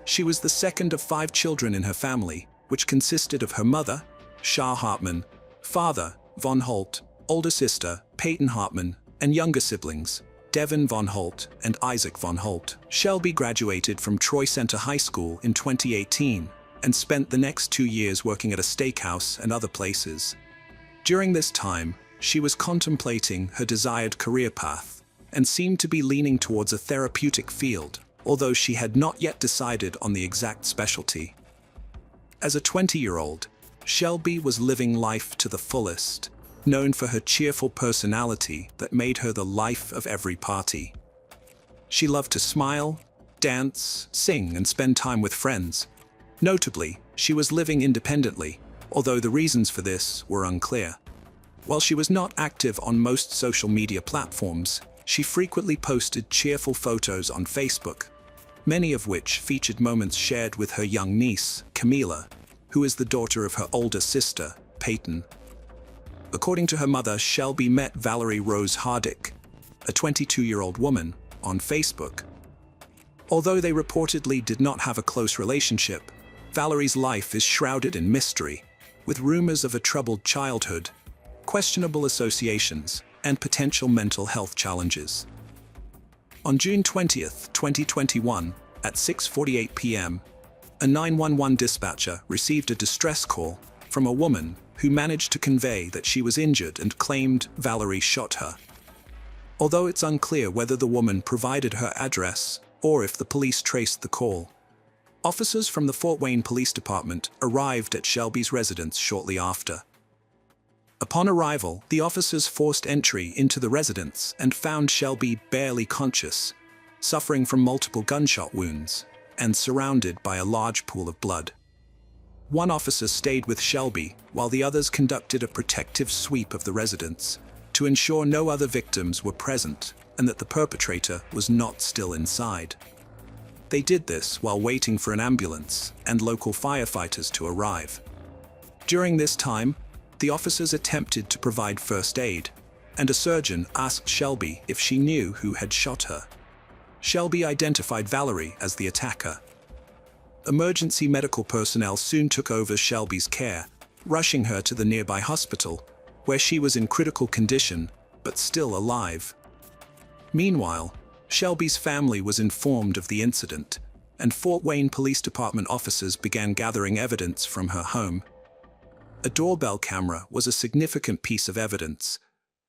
She was the second of 5 children in her family, which consisted of her mother, Shah Hartman, father, Von Holt, older sister, Peyton Hartman, and younger siblings, Devin Von Holt and Isaac Von Holt. Shelby graduated from Troy Center High School in 2018 and spent the next 2 years working at a steakhouse and other places. During this time, she was contemplating her desired career path and seemed to be leaning towards a therapeutic field, although she had not yet decided on the exact specialty. As a 20-year-old, Shelby was living life to the fullest, known for her cheerful personality that made her the life of every party. She loved to smile, dance, sing, and spend time with friends. Notably, she was living independently, although the reasons for this were unclear. While she was not active on most social media platforms, she frequently posted cheerful photos on Facebook, many of which featured moments shared with her young niece, Camila, who is the daughter of her older sister, Peyton. According to her mother, Shelby met Valerie Rose Hardick, a 22-year-old woman, on Facebook. Although they reportedly did not have a close relationship, Valerie's life is shrouded in mystery, with rumors of a troubled childhood, questionable associations, and potential mental health challenges. On June 20th, 2021, at 6:48 p.m., a 911 dispatcher received a distress call from a woman who managed to convey that she was injured and claimed Valerie shot her. Although it's unclear whether the woman provided her address or if the police traced the call, officers from the Fort Wayne Police Department arrived at Shelby's residence shortly after. Upon arrival, the officers forced entry into the residence and found Shelby barely conscious, suffering from multiple gunshot wounds, and surrounded by a large pool of blood. One officer stayed with Shelby while the others conducted a protective sweep of the residence to ensure no other victims were present and that the perpetrator was not still inside. They did this while waiting for an ambulance and local firefighters to arrive. During this time, the officers attempted to provide first aid, and a surgeon asked Shelby if she knew who had shot her. Shelby identified Valerie as the attacker. Emergency medical personnel soon took over Shelby's care, rushing her to the nearby hospital, where she was in critical condition, but still alive. Meanwhile, Shelby's family was informed of the incident, and Fort Wayne Police Department officers began gathering evidence from her home. A doorbell camera was a significant piece of evidence,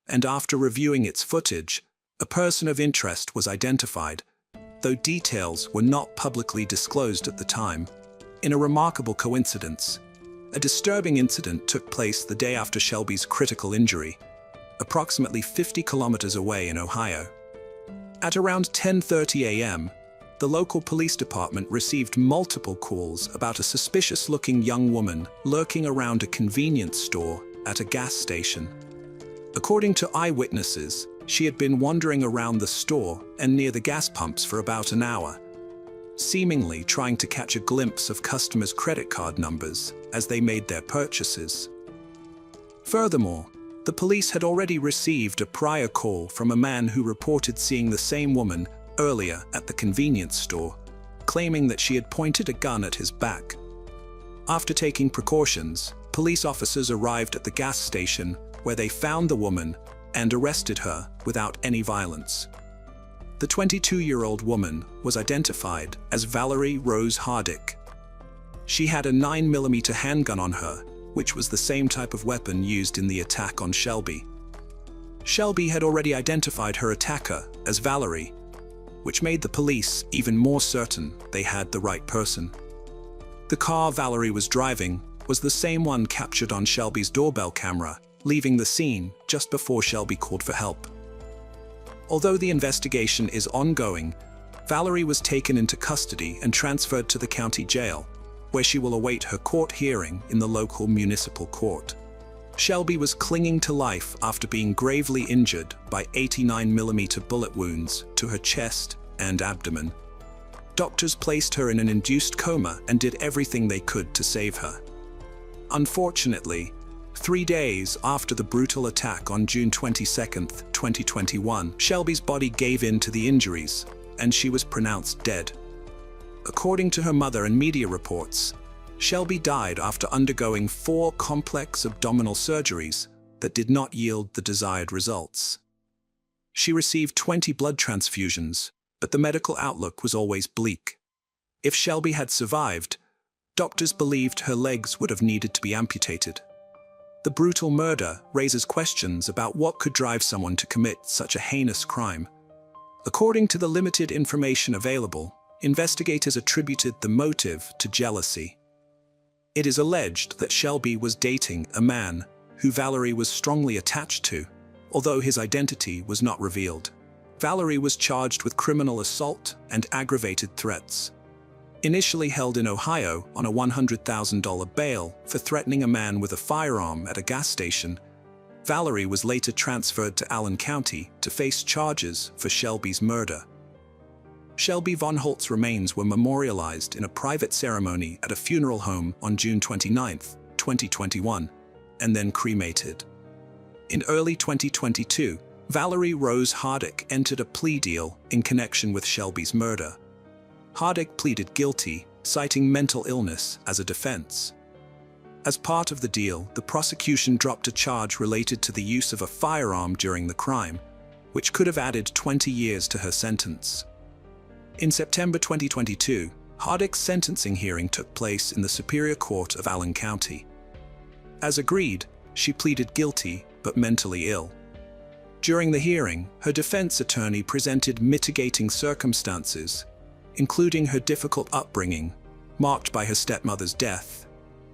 and after reviewing its footage, a person of interest was identified, though details were not publicly disclosed at the time. In a remarkable coincidence, a disturbing incident took place the day after Shelby's critical injury, approximately 50 kilometers away in Ohio. At around 10:30 a.m., the local police department received multiple calls about a suspicious-looking young woman lurking around a convenience store at a gas station. According to eyewitnesses, she had been wandering around the store and near the gas pumps for about an hour, seemingly trying to catch a glimpse of customers' credit card numbers as they made their purchases. Furthermore, the police had already received a prior call from a man who reported seeing the same woman earlier at the convenience store, claiming that she had pointed a gun at his back. After taking precautions, police officers arrived at the gas station where they found the woman and arrested her without any violence. The 22-year-old woman was identified as Valerie Rose Hardick. She had a 9mm handgun on her, which was the same type of weapon used in the attack on Shelby. Shelby had already identified her attacker as Valerie, which made the police even more certain they had the right person. The car Valerie was driving was the same one captured on Shelby's doorbell camera, leaving the scene just before Shelby called for help. Although the investigation is ongoing, Valerie was taken into custody and transferred to the county jail, where she will await her court hearing in the local municipal court. Shelby was clinging to life after being gravely injured by 89mm bullet wounds to her chest and abdomen. Doctors placed her in an induced coma and did everything they could to save her. Unfortunately, 3 days after the brutal attack on June 22, 2021, Shelby's body gave in to the injuries, and she was pronounced dead. According to her mother and media reports, Shelby died after undergoing 4 complex abdominal surgeries that did not yield the desired results. She received 20 blood transfusions, but the medical outlook was always bleak. If Shelby had survived, doctors believed her legs would have needed to be amputated. The brutal murder raises questions about what could drive someone to commit such a heinous crime. According to the limited information available, investigators attributed the motive to jealousy. It is alleged that Shelby was dating a man who Valerie was strongly attached to, although his identity was not revealed. Valerie was charged with criminal assault and aggravated threats. Initially held in Ohio on a $100,000 bail for threatening a man with a firearm at a gas station, Valerie was later transferred to Allen County to face charges for Shelby's murder. Shelby Von Holt's remains were memorialized in a private ceremony at a funeral home on June 29, 2021, and then cremated. In early 2022, Valerie Rose Hardick entered a plea deal in connection with Shelby's murder. Hardick pleaded guilty, citing mental illness as a defense. As part of the deal, the prosecution dropped a charge related to the use of a firearm during the crime, which could have added 20 years to her sentence. In September 2022, Hardick's sentencing hearing took place in the Superior Court of Allen County. As agreed, she pleaded guilty but mentally ill. During the hearing, her defense attorney presented mitigating circumstances, including her difficult upbringing, marked by her stepmother's death,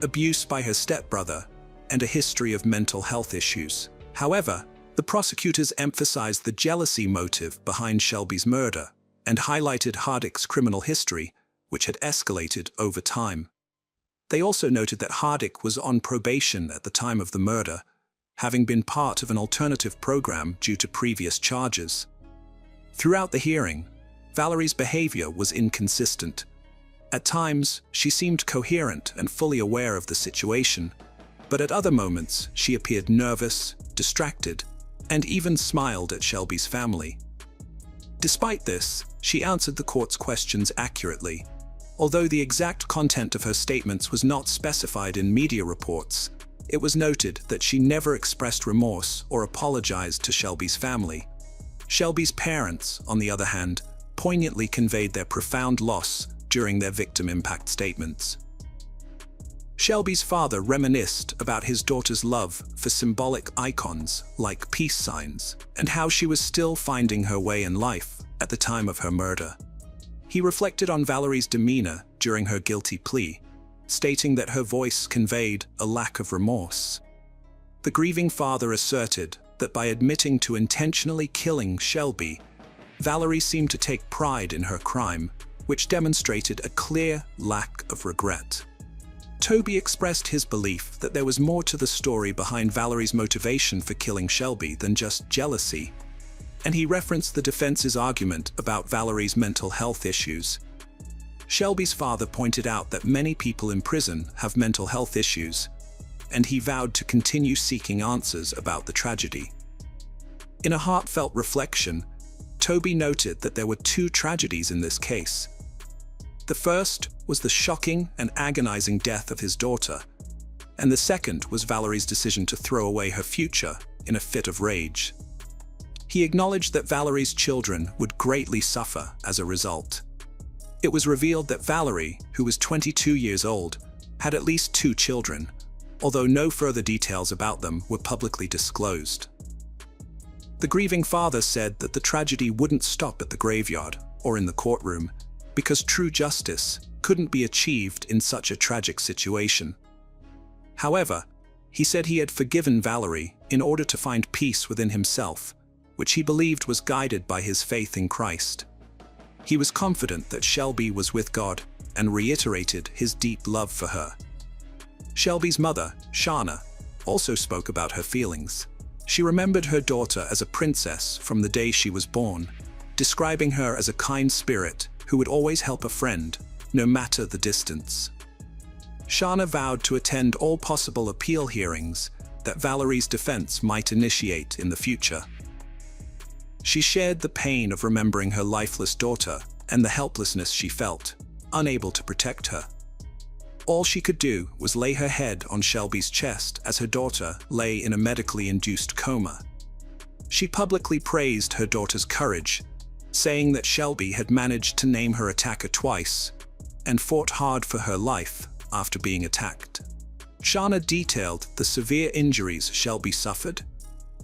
abuse by her stepbrother, and a history of mental health issues. However, the prosecutors emphasized the jealousy motive behind Shelby's murder and highlighted Hardick's criminal history, which had escalated over time. They also noted that Hardick was on probation at the time of the murder, having been part of an alternative program due to previous charges. Throughout the hearing, Valerie's behavior was inconsistent. At times, she seemed coherent and fully aware of the situation, but at other moments, she appeared nervous, distracted, and even smiled at Shelby's family. Despite this, she answered the court's questions accurately. Although the exact content of her statements was not specified in media reports, it was noted that she never expressed remorse or apologized to Shelby's family. Shelby's parents, on the other hand, poignantly conveyed their profound loss during their victim impact statements. Shelby's father reminisced about his daughter's love for symbolic icons like peace signs and how she was still finding her way in life at the time of her murder. He reflected on Valerie's demeanor during her guilty plea, stating that her voice conveyed a lack of remorse. The grieving father asserted that by admitting to intentionally killing Shelby, Valerie seemed to take pride in her crime, which demonstrated a clear lack of regret. Toby expressed his belief that there was more to the story behind Valerie's motivation for killing Shelby than just jealousy, and he referenced the defense's argument about Valerie's mental health issues. Shelby's father pointed out that many people in prison have mental health issues, and he vowed to continue seeking answers about the tragedy. In a heartfelt reflection, Toby noted that there were two tragedies in this case. The first was the shocking and agonizing death of his daughter, and the second was Valerie's decision to throw away her future in a fit of rage. He acknowledged that Valerie's children would greatly suffer as a result. It was revealed that Valerie, who was 22 years old, had at least 2 children, although no further details about them were publicly disclosed. The grieving father said that the tragedy wouldn't stop at the graveyard or in the courtroom, because true justice couldn't be achieved in such a tragic situation. However, he said he had forgiven Valerie in order to find peace within himself, which he believed was guided by his faith in Christ. He was confident that Shelby was with God and reiterated his deep love for her. Shelby's mother, Shauna, also spoke about her feelings. She remembered her daughter as a princess from the day she was born, describing her as a kind spirit who would always help a friend, no matter the distance. Shauna vowed to attend all possible appeal hearings that Valerie's defense might initiate in the future. She shared the pain of remembering her lifeless daughter and the helplessness she felt, unable to protect her. All she could do was lay her head on Shelby's chest as her daughter lay in a medically induced coma. She publicly praised her daughter's courage, saying that Shelby had managed to name her attacker twice and fought hard for her life after being attacked. Shauna detailed the severe injuries Shelby suffered,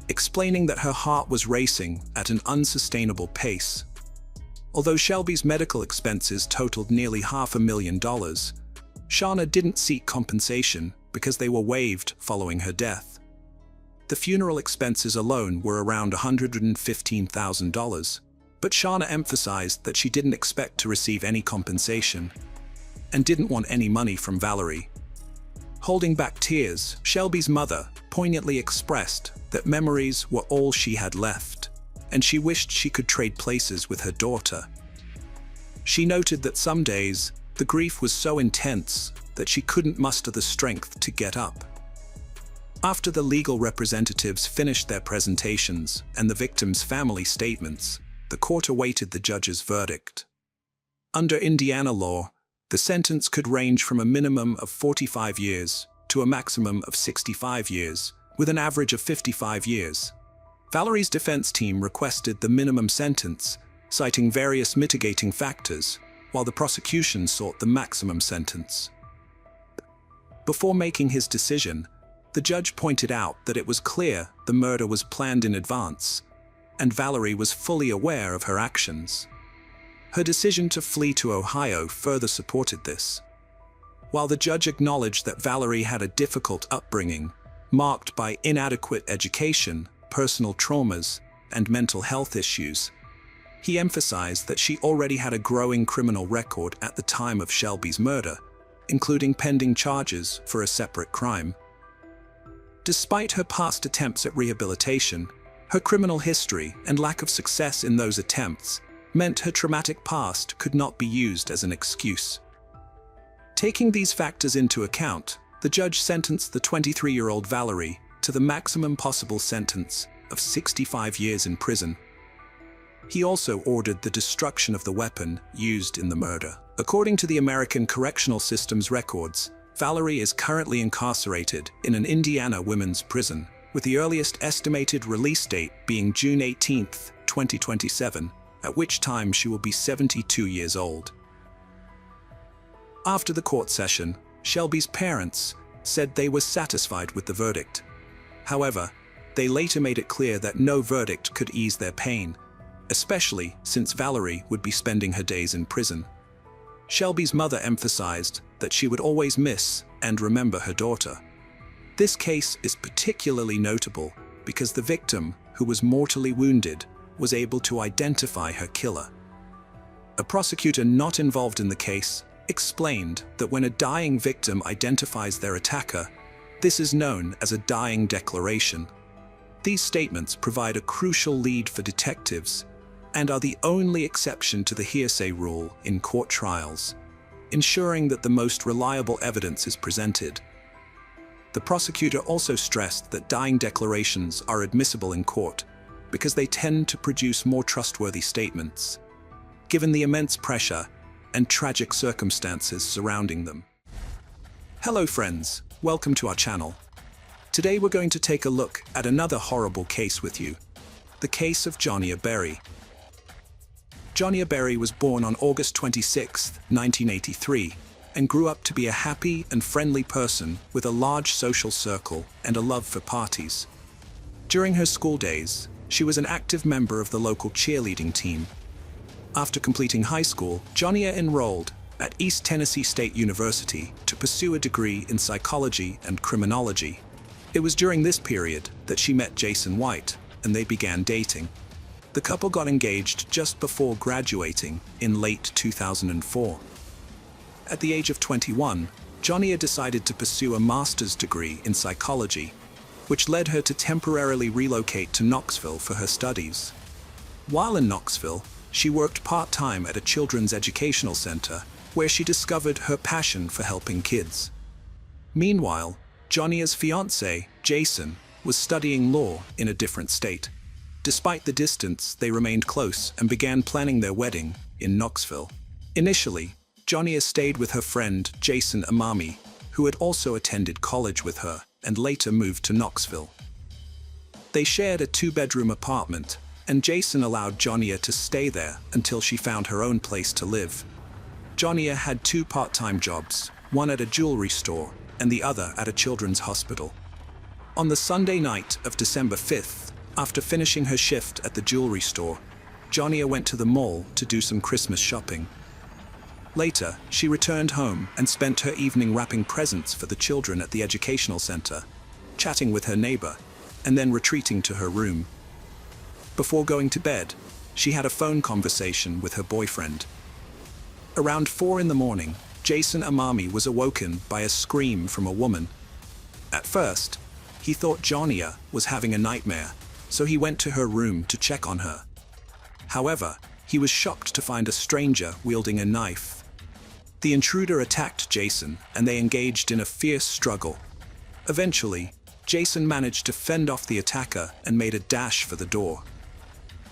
explaining that her heart was racing at an unsustainable pace. Although Shelby's medical expenses totaled nearly $500,000, Shauna didn't seek compensation because they were waived following her death. The funeral expenses alone were around $115,000, but Shauna emphasized that she didn't expect to receive any compensation and didn't want any money from Valerie. Holding back tears, Shelby's mother poignantly expressed that memories were all she had left, and she wished she could trade places with her daughter. She noted that some days, the grief was so intense that she couldn't muster the strength to get up. After the legal representatives finished their presentations and the victim's family statements, the court awaited the judge's verdict. Under Indiana law, the sentence could range from a minimum of 45 years to a maximum of 65 years, with an average of 55 years. Valerie's defense team requested the minimum sentence, citing various mitigating factors, while the prosecution sought the maximum sentence. Before making his decision, the judge pointed out that it was clear the murder was planned in advance, and Valerie was fully aware of her actions. Her decision to flee to Ohio further supported this. While the judge acknowledged that Valerie had a difficult upbringing, marked by inadequate education, personal traumas, and mental health issues, he emphasized that she already had a growing criminal record at the time of Shelby's murder, including pending charges for a separate crime. Despite her past attempts at rehabilitation, her criminal history and lack of success in those attempts meant her traumatic past could not be used as an excuse. Taking these factors into account, the judge sentenced the 23-year-old Valerie to the maximum possible sentence of 65 years in prison. He also ordered the destruction of the weapon used in the murder. According to the American Correctional System's records, Valerie is currently incarcerated in an Indiana women's prison, with the earliest estimated release date being June 18, 2027, at which time she will be 72 years old. After the court session, Shelby's parents said they were satisfied with the verdict. However, they later made it clear that no verdict could ease their pain, especially since Valerie would be spending her days in prison. Shelby's mother emphasized that she would always miss and remember her daughter. This case is particularly notable because the victim, who was mortally wounded, was able to identify her killer. A prosecutor not involved in the case explained that when a dying victim identifies their attacker, this is known as a dying declaration. These statements provide a crucial lead for detectives and are the only exception to the hearsay rule in court trials, ensuring that the most reliable evidence is presented. The prosecutor also stressed that dying declarations are admissible in court because they tend to produce more trustworthy statements, given the immense pressure and tragic circumstances surrounding them. Hello friends, welcome to our channel. Today we're going to take a look at another horrible case with you, the case of Johnny Berry. Johnny Berry was born on August 26, 1983, and grew up to be a happy and friendly person with a large social circle and a love for parties. During her school days, she was an active member of the local cheerleading team. After completing high school, Johnny enrolled at East Tennessee State University to pursue a degree in psychology and criminology. It was during this period that she met Jason White, and they began dating. The couple got engaged just before graduating in late 2004. At the age of 21, Johnny decided to pursue a master's degree in psychology, which led her to temporarily relocate to Knoxville for her studies. While in Knoxville, she worked part-time at a children's educational center, where she discovered her passion for helping kids. Meanwhile, Johnny's fiancé, Jason, was studying law in a different state. Despite the distance, they remained close and began planning their wedding in Knoxville. Initially, Johnny stayed with her friend Jason Amami, who had also attended college with her and later moved to Knoxville. They shared a 2-bedroom apartment, and Jason allowed Johnny to stay there until she found her own place to live. Johnny had 2 part-time jobs, one at a jewelry store and the other at a children's hospital. On the Sunday night of December 5th, after finishing her shift at the jewelry store, Johnny went to the mall to do some Christmas shopping. Later, she returned home and spent her evening wrapping presents for the children at the educational center, chatting with her neighbor, and then retreating to her room. Before going to bed, she had a phone conversation with her boyfriend. Around 4 in the morning, Jason Amami was awoken by a scream from a woman. At first, he thought Johnny was having a nightmare, so he went to her room to check on her. However, he was shocked to find a stranger wielding a knife. The intruder attacked Jason, and they engaged in a fierce struggle. Eventually, Jason managed to fend off the attacker and made a dash for the door.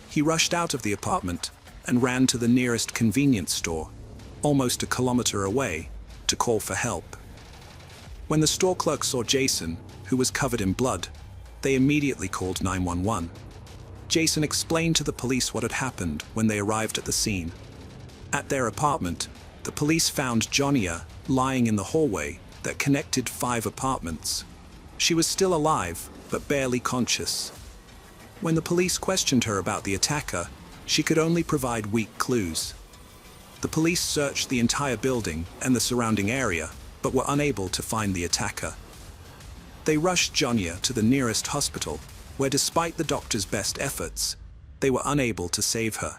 He rushed out of the apartment and ran to the nearest convenience store, almost a kilometer away, to call for help. When the store clerk saw Jason, who was covered in blood, they immediately called 911. Jason explained to the police what had happened when they arrived at the scene. At their apartment, the police found Jonia lying in the hallway that connected 5 apartments. She was still alive, but barely conscious. When the police questioned her about the attacker, she could only provide weak clues. The police searched the entire building and the surrounding area, but were unable to find the attacker. They rushed Jonia to the nearest hospital, where despite the doctor's best efforts, they were unable to save her.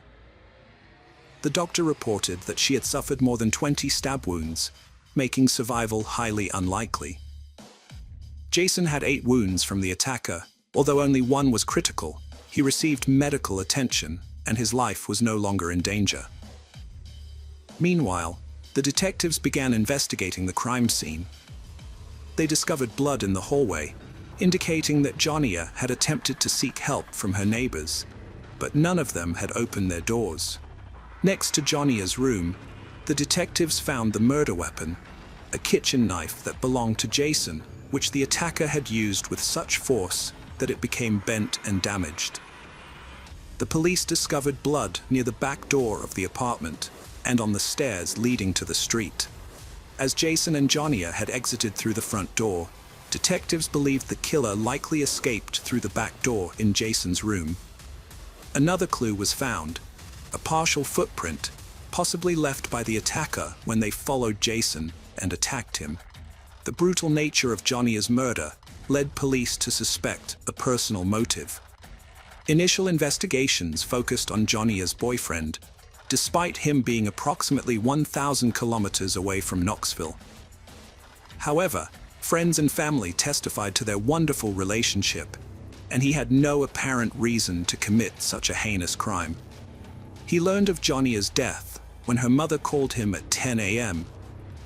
The doctor reported that she had suffered more than 20 stab wounds, making survival highly unlikely. Jason had 8 wounds from the attacker. Although only 1 was critical, he received medical attention and his life was no longer in danger. Meanwhile, the detectives began investigating the crime scene. They discovered blood in the hallway, indicating that Jonia had attempted to seek help from her neighbors, but none of them had opened their doors. Next to Jonia's room, the detectives found the murder weapon, a kitchen knife that belonged to Jason, which the attacker had used with such force that it became bent and damaged. The police discovered blood near the back door of the apartment and on the stairs leading to the street. As Jason and Jonia had exited through the front door, detectives believed the killer likely escaped through the back door in Jason's room. Another clue was found, a partial footprint, possibly left by the attacker when they followed Jason and attacked him. The brutal nature of Jonia's murder led police to suspect a personal motive. Initial investigations focused on Jonia's boyfriend, despite him being approximately 1,000 kilometers away from Knoxville. However, friends and family testified to their wonderful relationship, and he had no apparent reason to commit such a heinous crime. He learned of Jonia's death when her mother called him at 10 a.m.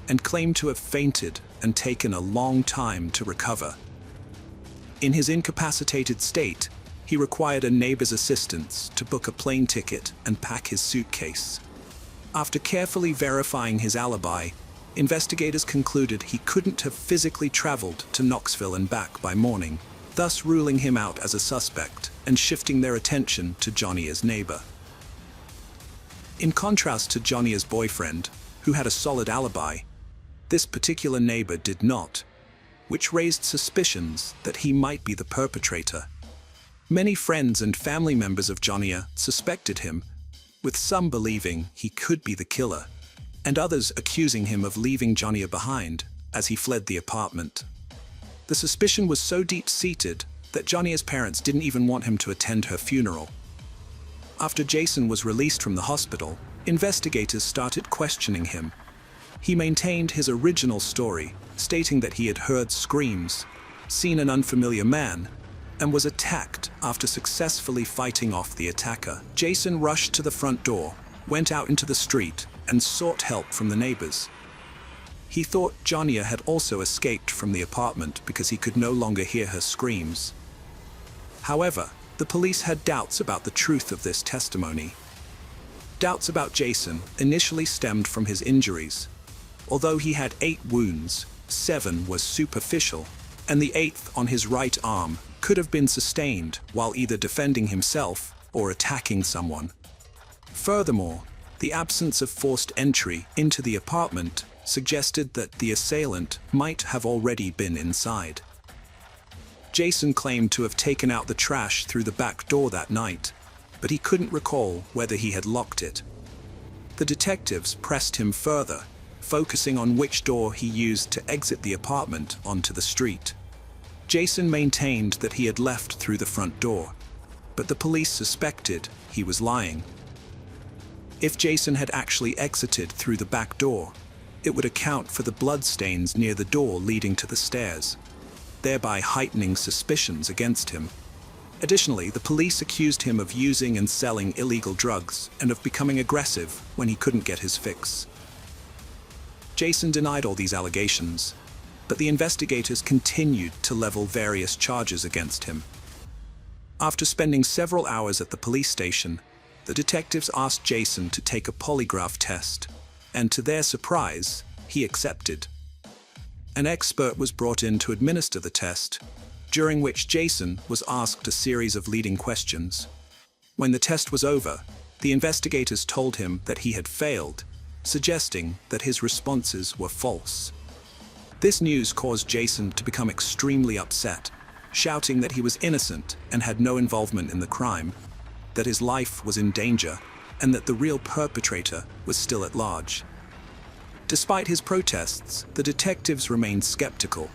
and claimed to have fainted and taken a long time to recover. In his incapacitated state, he required a neighbor's assistance to book a plane ticket and pack his suitcase. After carefully verifying his alibi, investigators concluded he couldn't have physically traveled to Knoxville and back by morning, thus ruling him out as a suspect and shifting their attention to Jonia's neighbor. In contrast to Jonia's boyfriend, who had a solid alibi, this particular neighbor did not, which raised suspicions that he might be the perpetrator. Many friends and family members of Jonia suspected him, with some believing he could be the killer, and others accusing him of leaving Jonia behind as he fled the apartment. The suspicion was so deep-seated that Jonia's parents didn't even want him to attend her funeral. After Jason was released from the hospital, investigators started questioning him. He maintained his original story, stating that he had heard screams, seen an unfamiliar man, and was attacked after successfully fighting off the attacker. Jason rushed to the front door, went out into the street, and sought help from the neighbors. He thought Jonia had also escaped from the apartment because he could no longer hear her screams. However, the police had doubts about the truth of this testimony. Doubts about Jason initially stemmed from his injuries. Although he had 8 wounds, 7 were superficial, and the 8th on his right arm could have been sustained while either defending himself or attacking someone. Furthermore, the absence of forced entry into the apartment suggested that the assailant might have already been inside. Jason claimed to have taken out the trash through the back door that night, but he couldn't recall whether he had locked it. The detectives pressed him further, focusing on which door he used to exit the apartment onto the street. Jason maintained that he had left through the front door, but the police suspected he was lying. If Jason had actually exited through the back door, it would account for the bloodstains near the door leading to the stairs, thereby heightening suspicions against him. Additionally, the police accused him of using and selling illegal drugs and of becoming aggressive when he couldn't get his fix. Jason denied all these allegations, but the investigators continued to level various charges against him. After spending several hours at the police station, the detectives asked Jason to take a polygraph test, and to their surprise, he accepted. An expert was brought in to administer the test, during which Jason was asked a series of leading questions. When the test was over, the investigators told him that he had failed, suggesting that his responses were false. This news caused Jason to become extremely upset, shouting that he was innocent and had no involvement in the crime, that his life was in danger, and that the real perpetrator was still at large. Despite his protests, the detectives remained skeptical.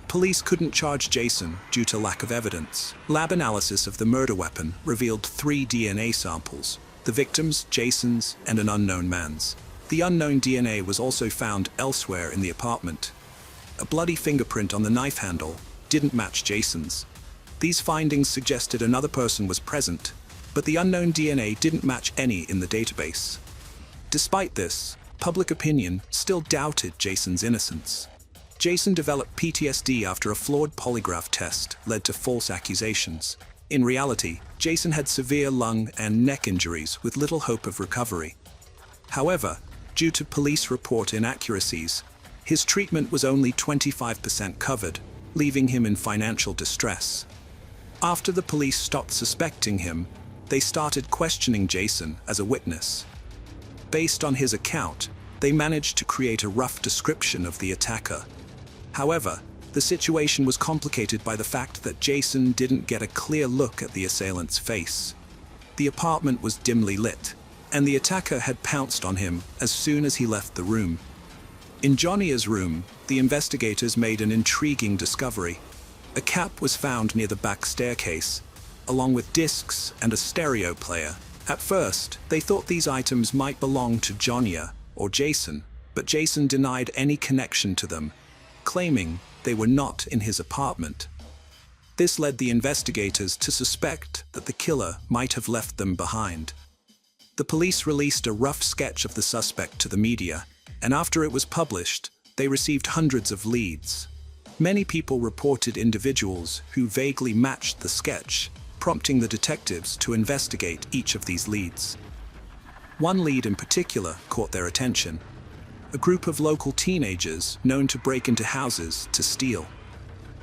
Police couldn't charge Jason due to lack of evidence. Lab analysis of the murder weapon revealed 3 DNA samples: the victim's, Jason's, and an unknown man's. The unknown DNA was also found elsewhere in the apartment. A bloody fingerprint on the knife handle didn't match Jason's. These findings suggested another person was present, but the unknown DNA didn't match any in the database. Despite this, public opinion still doubted Jason's innocence. Jason developed PTSD after a flawed polygraph test led to false accusations. In reality, Jason had severe lung and neck injuries with little hope of recovery. However, due to police report inaccuracies, his treatment was only 25% covered, leaving him in financial distress. After the police stopped suspecting him, they started questioning Jason as a witness. Based on his account, they managed to create a rough description of the attacker. However, the situation was complicated by the fact that Jason didn't get a clear look at the assailant's face. The apartment was dimly lit, and the attacker had pounced on him as soon as he left the room. In Jonia's room, the investigators made an intriguing discovery. A cap was found near the back staircase, along with discs and a stereo player. At first, they thought these items might belong to Jonia or Jason, but Jason denied any connection to them, claiming they were not in his apartment. This led the investigators to suspect that the killer might have left them behind. The police released a rough sketch of the suspect to the media, and after it was published, they received hundreds of leads. Many people reported individuals who vaguely matched the sketch, prompting the detectives to investigate each of these leads. One lead in particular caught their attention: a group of local teenagers known to break into houses to steal.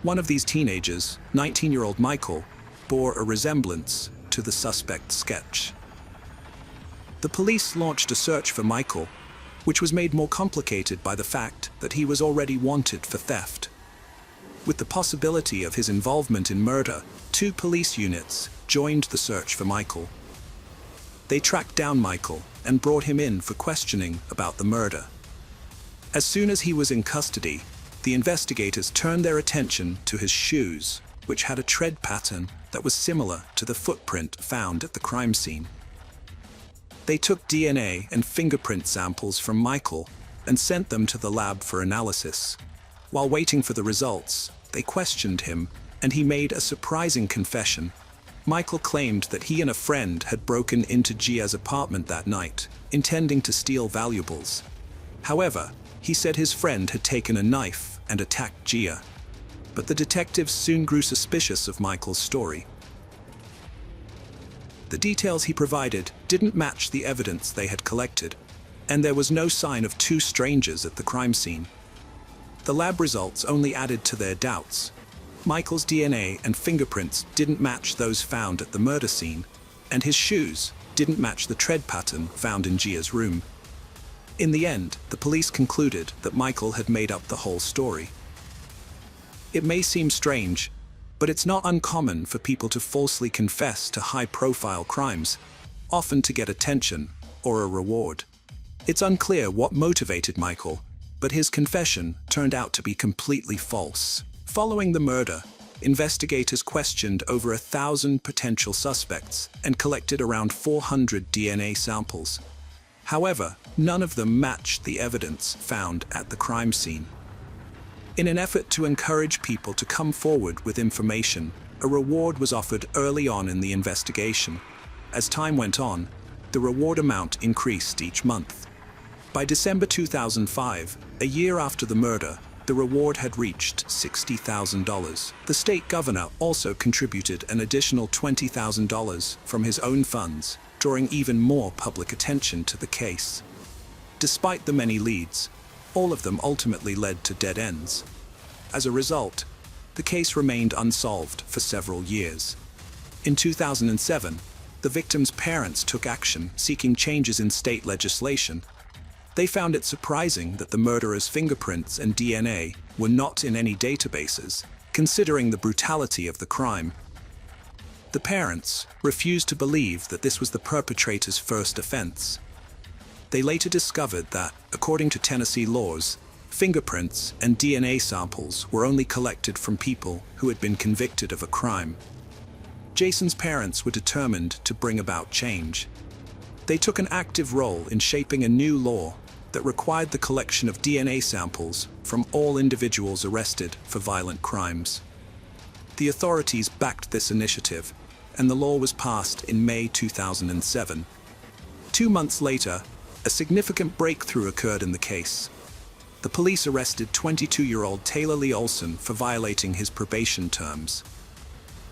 One of these teenagers, 19-year-old Michael, bore a resemblance to the suspect's sketch. The police launched a search for Michael, which was made more complicated by the fact that he was already wanted for theft. With the possibility of his involvement in murder, 2 police units joined the search for Michael. They tracked down Michael and brought him in for questioning about the murder. As soon as he was in custody, the investigators turned their attention to his shoes, which had a tread pattern that was similar to the footprint found at the crime scene. They took DNA and fingerprint samples from Michael and sent them to the lab for analysis. While waiting for the results, they questioned him, and he made a surprising confession. Michael claimed that he and a friend had broken into Gia's apartment that night, intending to steal valuables. However, he said his friend had taken a knife and attacked Gia. But the detectives soon grew suspicious of Michael's story. The details he provided didn't match the evidence they had collected, and there was no sign of 2 strangers at the crime scene. The lab results only added to their doubts. Michael's DNA and fingerprints didn't match those found at the murder scene, and his shoes didn't match the tread pattern found in Gia's room. In the end, the police concluded that Michael had made up the whole story. It may seem strange, but it's not uncommon for people to falsely confess to high-profile crimes, often to get attention or a reward. It's unclear what motivated Michael, but his confession turned out to be completely false. Following the murder, investigators questioned over 1,000 potential suspects and collected around 400 DNA samples. However, none of them matched the evidence found at the crime scene. In an effort to encourage people to come forward with information, a reward was offered early on in the investigation. As time went on, the reward amount increased each month. By December 2005, a year after the murder, the reward had reached $60,000. The state governor also contributed an additional $20,000 from his own funds, drawing even more public attention to the case. Despite the many leads, all of them ultimately led to dead ends. As a result, the case remained unsolved for several years. In 2007, the victim's parents took action, seeking changes in state legislation. They found it surprising that the murderer's fingerprints and DNA were not in any databases, considering the brutality of the crime. The parents refused to believe that this was the perpetrator's first offense. They later discovered that, according to Tennessee laws, fingerprints and DNA samples were only collected from people who had been convicted of a crime. Jason's parents were determined to bring about change. They took an active role in shaping a new law that required the collection of DNA samples from all individuals arrested for violent crimes. The authorities backed this initiative, and the law was passed in May 2007. 2 months later, a significant breakthrough occurred in the case. The police arrested 22-year-old Taylor Lee Olson for violating his probation terms.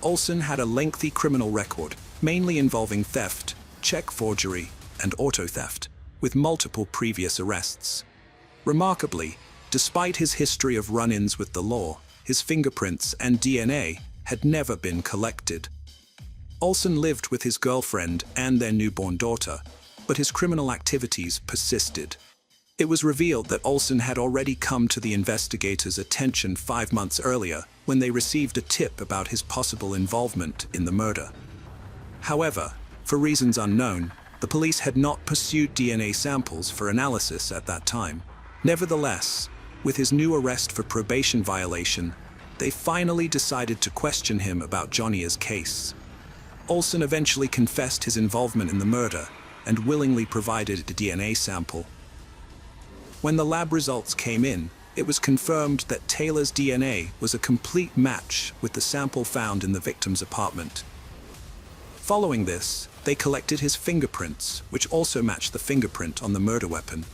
Olson had a lengthy criminal record, mainly involving theft, check forgery, and auto theft, with multiple previous arrests. Remarkably, despite his history of run-ins with the law, his fingerprints and DNA had never been collected. Olson lived with his girlfriend and their newborn daughter, but his criminal activities persisted. It was revealed that Olson had already come to the investigators' attention 5 months earlier when they received a tip about his possible involvement in the murder. However, for reasons unknown, the police had not pursued DNA samples for analysis at that time. Nevertheless, with his new arrest for probation violation, they finally decided to question him about Johnny's case. Olson eventually confessed his involvement in the murder and willingly provided a DNA sample. When the lab results came in, it was confirmed that Taylor's DNA was a complete match with the sample found in the victim's apartment. Following this, they collected his fingerprints, which also matched the fingerprint on the murder weapon.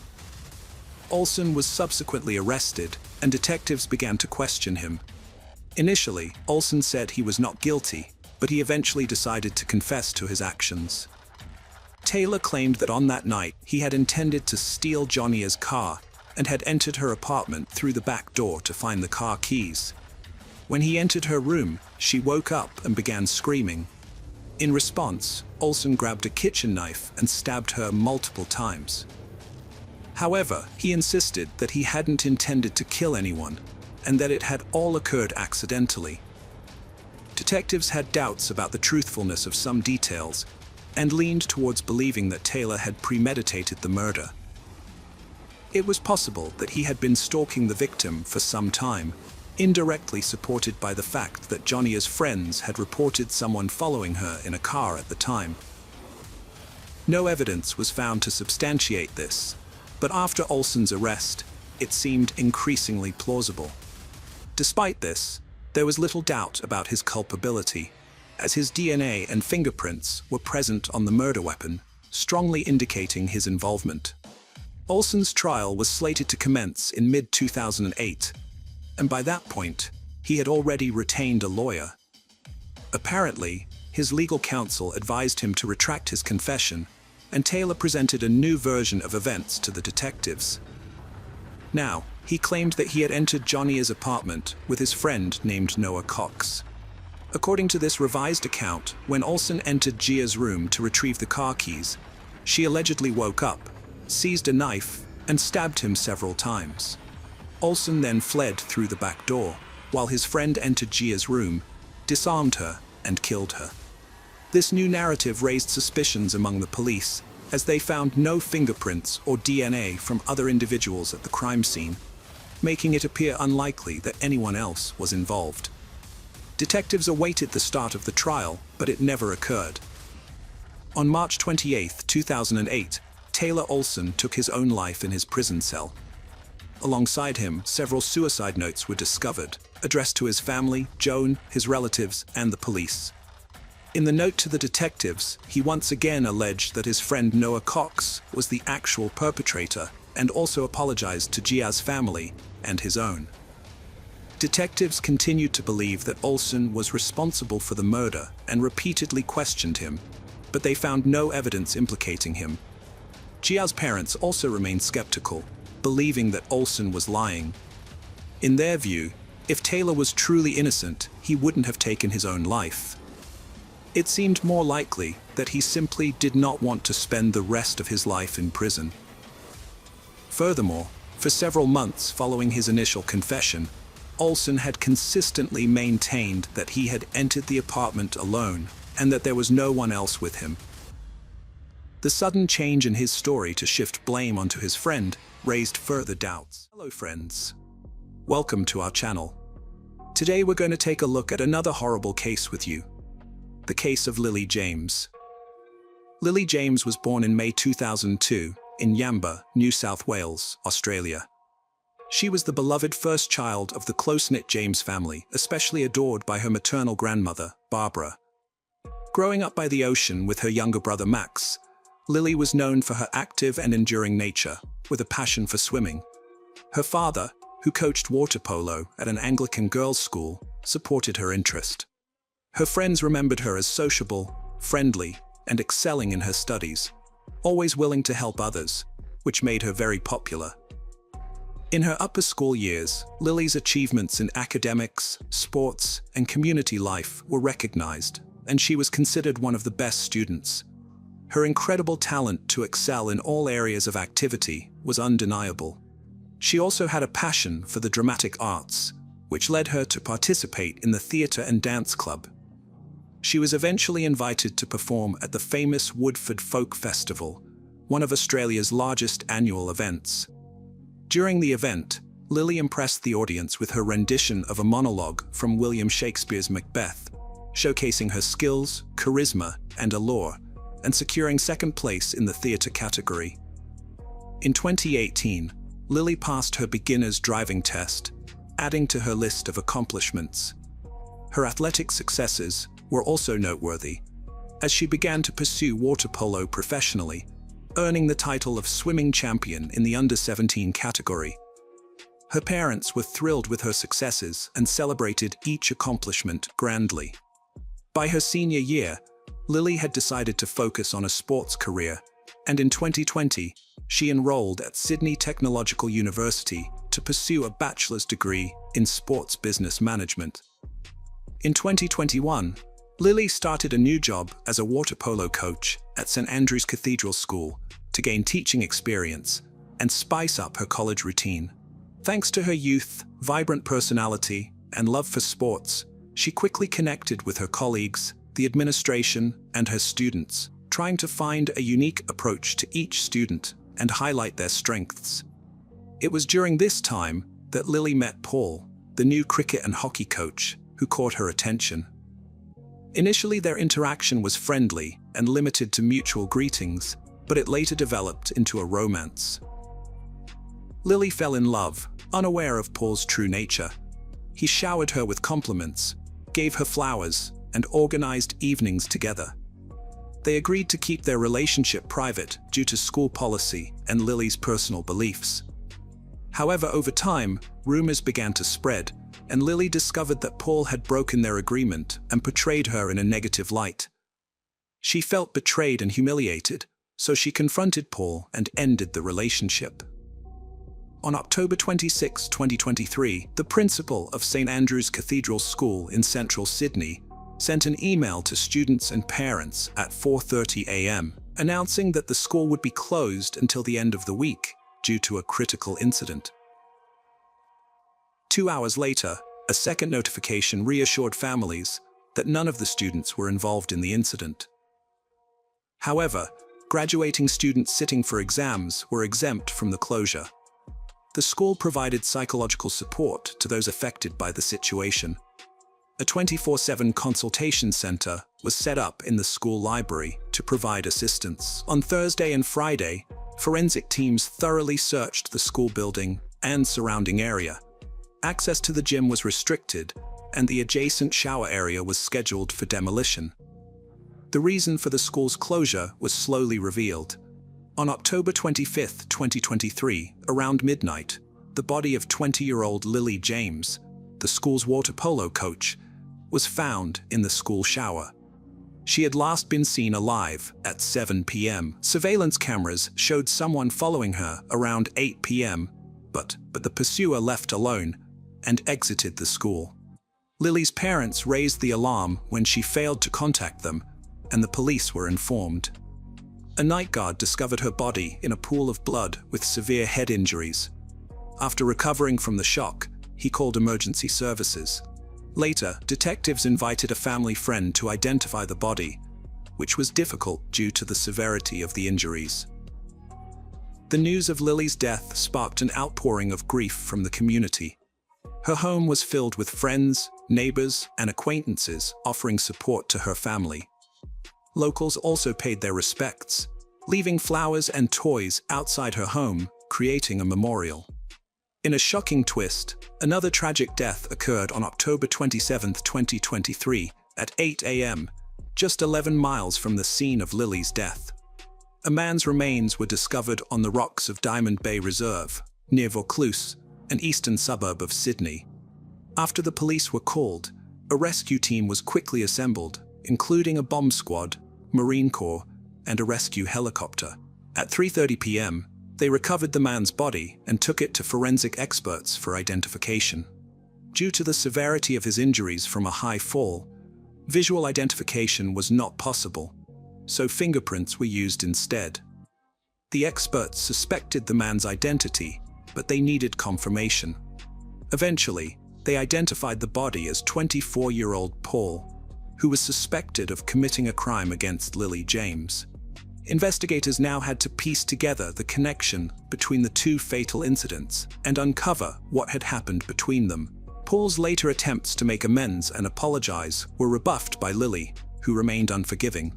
Olson was subsequently arrested, and detectives began to question him. Initially, Olson said he was not guilty, but he eventually decided to confess to his actions. Taylor claimed that on that night he had intended to steal Johnny's car and had entered her apartment through the back door to find the car keys. When he entered her room, she woke up and began screaming. In response, Olson grabbed a kitchen knife and stabbed her multiple times. However, he insisted that he hadn't intended to kill anyone and that it had all occurred accidentally. Detectives had doubts about the truthfulness of some details and leaned towards believing that Taylor had premeditated the murder. It was possible that he had been stalking the victim for some time, indirectly supported by the fact that Johnny's friends had reported someone following her in a car at the time. No evidence was found to substantiate this, but after Olson's arrest, it seemed increasingly plausible. Despite this, there was little doubt about his culpability, as his DNA and fingerprints were present on the murder weapon, strongly indicating his involvement. Olson's trial was slated to commence in mid-2008, and by that point, he had already retained a lawyer. Apparently, his legal counsel advised him to retract his confession, and Taylor presented a new version of events to the detectives. Now, he claimed that he had entered Johnny's apartment with his friend named Noah Cox. According to this revised account, when Olson entered Gia's room to retrieve the car keys, she allegedly woke up, seized a knife, and stabbed him several times. Olson then fled through the back door, while his friend entered Gia's room, disarmed her, and killed her. This new narrative raised suspicions among the police, as they found no fingerprints or DNA from other individuals at the crime scene, making it appear unlikely that anyone else was involved. Detectives awaited the start of the trial, but it never occurred. On March 28, 2008, Taylor Olson took his own life in his prison cell. Alongside him, several suicide notes were discovered, addressed to his family, Joan, his relatives, and the police. In the note to the detectives, he once again alleged that his friend Noah Cox was the actual perpetrator and also apologized to Gia's family and his own. Detectives continued to believe that Olson was responsible for the murder and repeatedly questioned him, but they found no evidence implicating him. Gia's parents also remained skeptical, believing that Olson was lying. In their view, if Taylor was truly innocent, he wouldn't have taken his own life. It seemed more likely that he simply did not want to spend the rest of his life in prison. Furthermore, for several months following his initial confession, Olson had consistently maintained that he had entered the apartment alone and that there was no one else with him. The sudden change in his story to shift blame onto his friend raised further doubts. Hello friends. Welcome to our channel. Today we're going to take a look at another horrible case with you. The case of Lily James. Lily James was born in May 2002 in Yamba, New South Wales, Australia. She was the beloved first child of the close-knit James family, especially adored by her maternal grandmother, Barbara. Growing up by the ocean with her younger brother Max, Lily was known for her active and enduring nature, with a passion for swimming. Her father, who coached water polo at an Anglican girls' school, supported her interest. Her friends remembered her as sociable, friendly, and excelling in her studies, always willing to help others, which made her very popular. In her upper school years, Lily's achievements in academics, sports, and community life were recognized, and she was considered one of the best students. Her incredible talent to excel in all areas of activity was undeniable. She also had a passion for the dramatic arts, which led her to participate in the theatre and dance club. She was eventually invited to perform at the famous Woodford Folk Festival, one of Australia's largest annual events. During the event, Lily impressed the audience with her rendition of a monologue from William Shakespeare's Macbeth, showcasing her skills, charisma, and allure, and securing second place in the theatre category. In 2018, Lily passed her beginner's driving test, adding to her list of accomplishments. Her athletic successes were also noteworthy, as she began to pursue water polo professionally, earning the title of swimming champion in the under-17 category. Her parents were thrilled with her successes and celebrated each accomplishment grandly. By her senior year, Lily had decided to focus on a sports career, and in 2020, she enrolled at Sydney Technological University to pursue a bachelor's degree in sports business management. In 2021, Lily started a new job as a water polo coach at St Andrew's Cathedral School to gain teaching experience and spice up her college routine. Thanks to her youth, vibrant personality, and love for sports, she quickly connected with her colleagues, the administration, and her students, trying to find a unique approach to each student and highlight their strengths. It was during this time that Lily met Paul, the new cricket and hockey coach, who caught her attention. Initially, their interaction was friendly and limited to mutual greetings, but it later developed into a romance. Lily fell in love, unaware of Paul's true nature. He showered her with compliments, gave her flowers, and organized evenings together. They agreed to keep their relationship private due to school policy and Lily's personal beliefs. However, over time, rumors began to spread, and Lily discovered that Paul had broken their agreement and portrayed her in a negative light. She felt betrayed and humiliated, so she confronted Paul and ended the relationship. On October 26, 2023, the principal of St Andrew's Cathedral School in central Sydney sent an email to students and parents at 4:30 a.m. announcing that the school would be closed until the end of the week due to a critical incident. 2 hours later, a second notification reassured families that none of the students were involved in the incident. However, graduating students sitting for exams were exempt from the closure. The school provided psychological support to those affected by the situation. A 24/7 consultation center was set up in the school library to provide assistance. On Thursday and Friday, forensic teams thoroughly searched the school building and surrounding area. Access to the gym was restricted, and the adjacent shower area was scheduled for demolition. The reason for the school's closure was slowly revealed. On October 25, 2023, around midnight, the body of 20-year-old Lily James, the school's water polo coach, was found in the school shower. She had last been seen alive at 7 p.m. Surveillance cameras showed someone following her around 8 p.m., but the pursuer left alone and exited the school. Lily's parents raised the alarm when she failed to contact them, and the police were informed. A night guard discovered her body in a pool of blood with severe head injuries. After recovering from the shock, he called emergency services. Later, detectives invited a family friend to identify the body, which was difficult due to the severity of the injuries. The news of Lily's death sparked an outpouring of grief from the community. Her home was filled with friends, neighbors, and acquaintances offering support to her family. Locals also paid their respects, leaving flowers and toys outside her home, creating a memorial. In a shocking twist, another tragic death occurred on October 27, 2023, at 8 a.m., just 11 miles from the scene of Lily's death. A man's remains were discovered on the rocks of Diamond Bay Reserve, near Vaucluse, an eastern suburb of Sydney. After the police were called, a rescue team was quickly assembled, including a bomb squad, Marine Corps, and a rescue helicopter. At 3:30 p.m., they recovered the man's body and took it to forensic experts for identification. Due to the severity of his injuries from a high fall, visual identification was not possible, so fingerprints were used instead. The experts suspected the man's identity, but they needed confirmation. Eventually, they identified the body as 24-year-old Paul, who was suspected of committing a crime against Lily James. Investigators now had to piece together the connection between the two fatal incidents and uncover what had happened between them. Paul's later attempts to make amends and apologize were rebuffed by Lily, who remained unforgiving.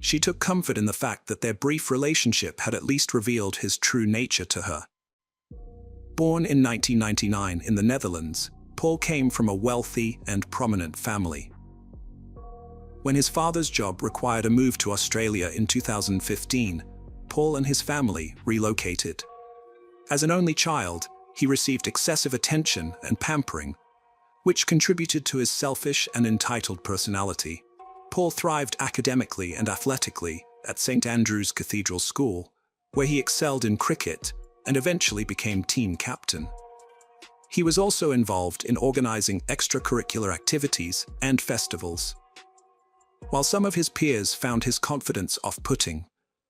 She took comfort in the fact that their brief relationship had at least revealed his true nature to her. Born in 1999 in the Netherlands, Paul came from a wealthy and prominent family. When his father's job required a move to Australia in 2015, Paul and his family relocated. As an only child, he received excessive attention and pampering, which contributed to his selfish and entitled personality. Paul thrived academically and athletically at St. Andrew's Cathedral School, where he excelled in cricket and eventually became team captain. He was also involved in organizing extracurricular activities and festivals. While some of his peers found his confidence off-putting,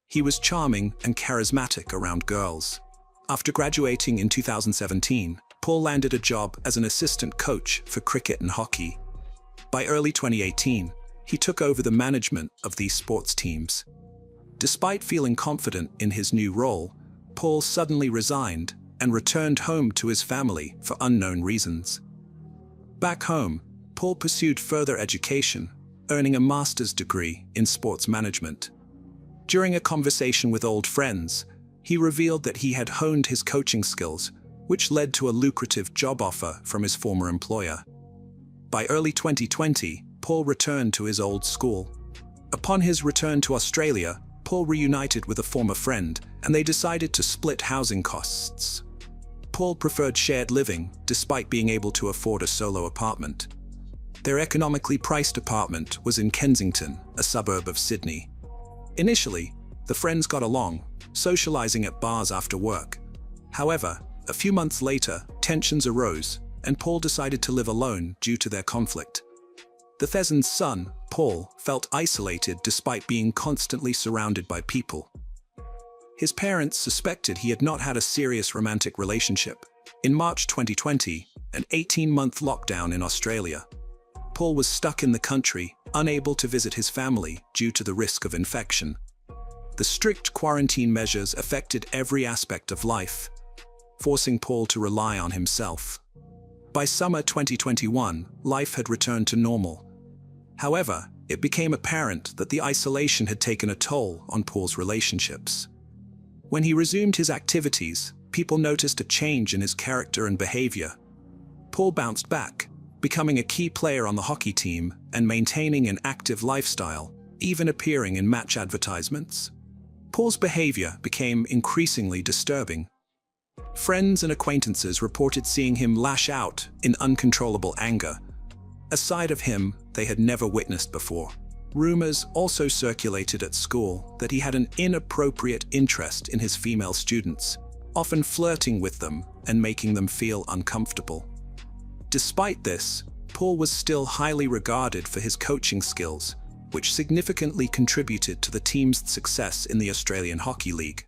he was charming and charismatic around girls. After graduating in 2017, Paul landed a job as an assistant coach for cricket and hockey. By early 2018, he took over the management of these sports teams. Despite feeling confident in his new role, Paul suddenly resigned and returned home to his family for unknown reasons. Back home, Paul pursued further education, earning a master's degree in sports management. During a conversation with old friends, he revealed that he had honed his coaching skills, which led to a lucrative job offer from his former employer. By early 2020, Paul returned to his old school. Upon his return to Australia, Paul reunited with a former friend, and they decided to split housing costs. Paul preferred shared living, despite being able to afford a solo apartment. Their economically priced apartment was in Kensington, a suburb of Sydney. Initially, the friends got along, socializing at bars after work. However, a few months later, tensions arose, and Paul decided to live alone due to their conflict. The Theson's son, Paul, felt isolated despite being constantly surrounded by people. His parents suspected he had not had a serious romantic relationship. In March 2020, an 18-month lockdown in Australia. Paul was stuck in the country, unable to visit his family due to the risk of infection. The strict quarantine measures affected every aspect of life, forcing Paul to rely on himself. By summer 2021, life had returned to normal. However, it became apparent that the isolation had taken a toll on Paul's relationships. When he resumed his activities, people noticed a change in his character and behavior. Paul bounced back, becoming a key player on the hockey team and maintaining an active lifestyle, even appearing in match advertisements. Paul's behavior became increasingly disturbing. Friends and acquaintances reported seeing him lash out in uncontrollable anger, a side of him they had never witnessed before. Rumors also circulated at school that he had an inappropriate interest in his female students, often flirting with them and making them feel uncomfortable. Despite this, Paul was still highly regarded for his coaching skills, which significantly contributed to the team's success in the Australian Hockey League.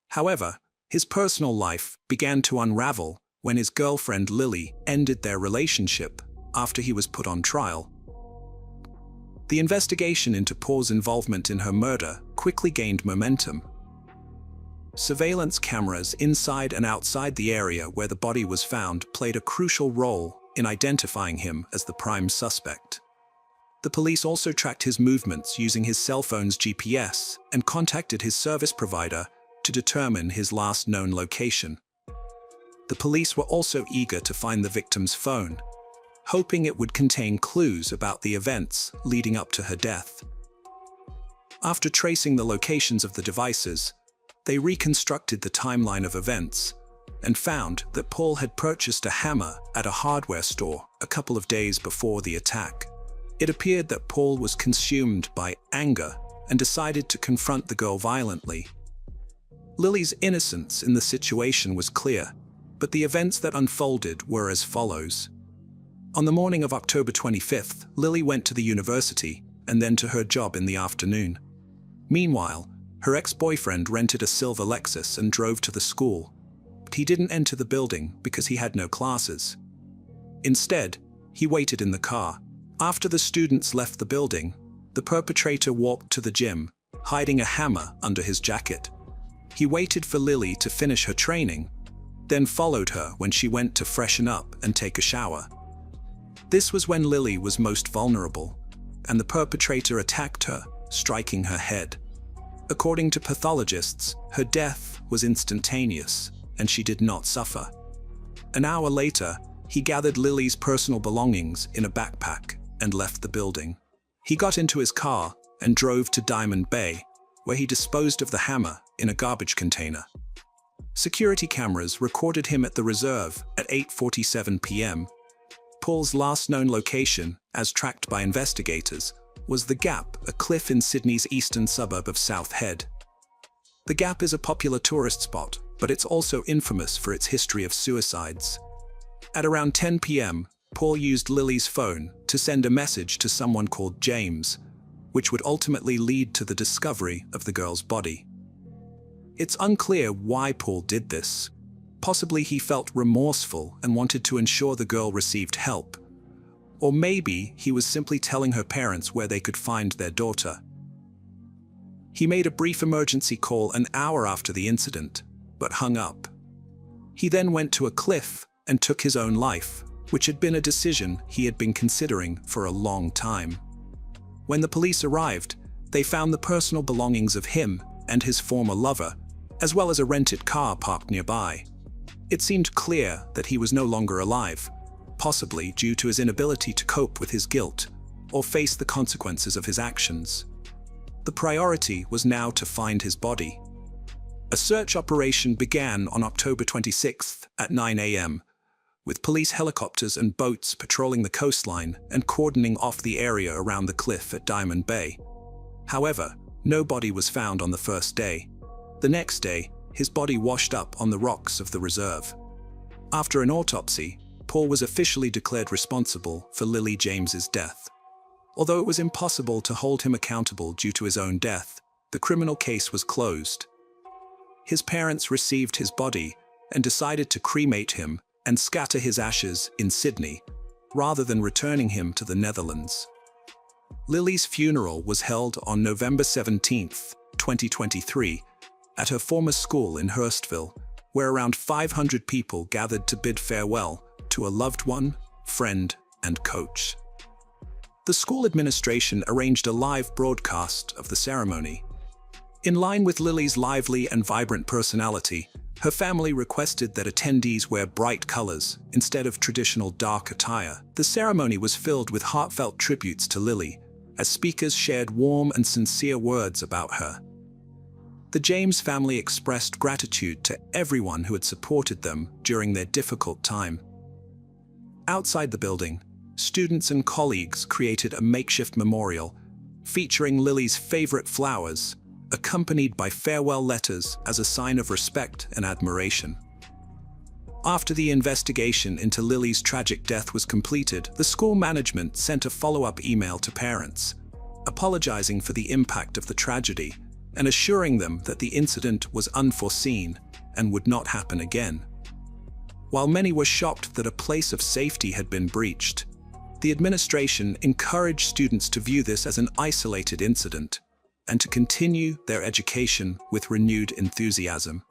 However, his personal life began to unravel when his girlfriend Lily ended their relationship after he was put on trial. The investigation into Paul's involvement in her murder quickly gained momentum. Surveillance cameras inside and outside the area where the body was found played a crucial role in identifying him as the prime suspect. The police also tracked his movements using his cell phone's GPS and contacted his service provider to determine his last known location. The police were also eager to find the victim's phone, hoping it would contain clues about the events leading up to her death. After tracing the locations of the devices, they reconstructed the timeline of events and found that Paul had purchased a hammer at a hardware store a couple of days before the attack. It appeared that Paul was consumed by anger and decided to confront the girl violently. Lily's innocence in the situation was clear, but the events that unfolded were as follows. On the morning of October 25th, Lily went to the university and then to her job in the afternoon. Meanwhile, her ex-boyfriend rented a silver Lexus and drove to the school, but he didn't enter the building because he had no classes. Instead, he waited in the car. After the students left the building, the perpetrator walked to the gym, hiding a hammer under his jacket. He waited for Lily to finish her training, then followed her when she went to freshen up and take a shower. This was when Lily was most vulnerable, and the perpetrator attacked her, striking her head. According to pathologists, her death was instantaneous, and she did not suffer. An hour later, he gathered Lily's personal belongings in a backpack and left the building. He got into his car and drove to Diamond Bay, where he disposed of the hammer in a garbage container. Security cameras recorded him at the reserve at 8:47 p.m. Paul's last known location, as tracked by investigators, was The Gap, a cliff in Sydney's eastern suburb of South Head. The Gap is a popular tourist spot, but it's also infamous for its history of suicides. At around 10 p.m., Paul used Lily's phone to send a message to someone called James, which would ultimately lead to the discovery of the girl's body. It's unclear why Paul did this. Possibly he felt remorseful and wanted to ensure the girl received help. Or maybe he was simply telling her parents where they could find their daughter. He made a brief emergency call an hour after the incident, but hung up. He then went to a cliff and took his own life, which had been a decision he had been considering for a long time. When the police arrived, they found the personal belongings of him and his former lover, as well as a rented car parked nearby. It seemed clear that he was no longer alive, possibly due to his inability to cope with his guilt or face the consequences of his actions. The priority was now to find his body. A search operation began on October 26th at 9 a.m., with police helicopters and boats patrolling the coastline and cordoning off the area around the cliff at Diamond Bay. However, no body was found on the first day. The next day, his body washed up on the rocks of the reserve. After an autopsy, Paul was officially declared responsible for Lily James's death. Although it was impossible to hold him accountable due to his own death, the criminal case was closed. His parents received his body and decided to cremate him and scatter his ashes in Sydney, rather than returning him to the Netherlands. Lily's funeral was held on November 17, 2023, at her former school in Hurstville, where around 500 people gathered to bid farewell to a loved one, friend, and coach. The school administration arranged a live broadcast of the ceremony. In line with Lily's lively and vibrant personality, her family requested that attendees wear bright colors instead of traditional dark attire. The ceremony was filled with heartfelt tributes to Lily, as speakers shared warm and sincere words about her. The James family expressed gratitude to everyone who had supported them during their difficult time. Outside the building, students and colleagues created a makeshift memorial featuring Lily's favorite flowers, accompanied by farewell letters as a sign of respect and admiration. After the investigation into Lily's tragic death was completed, the school management sent a follow-up email to parents, apologizing for the impact of the tragedy and assuring them that the incident was unforeseen and would not happen again. While many were shocked that a place of safety had been breached, the administration encouraged students to view this as an isolated incident and to continue their education with renewed enthusiasm.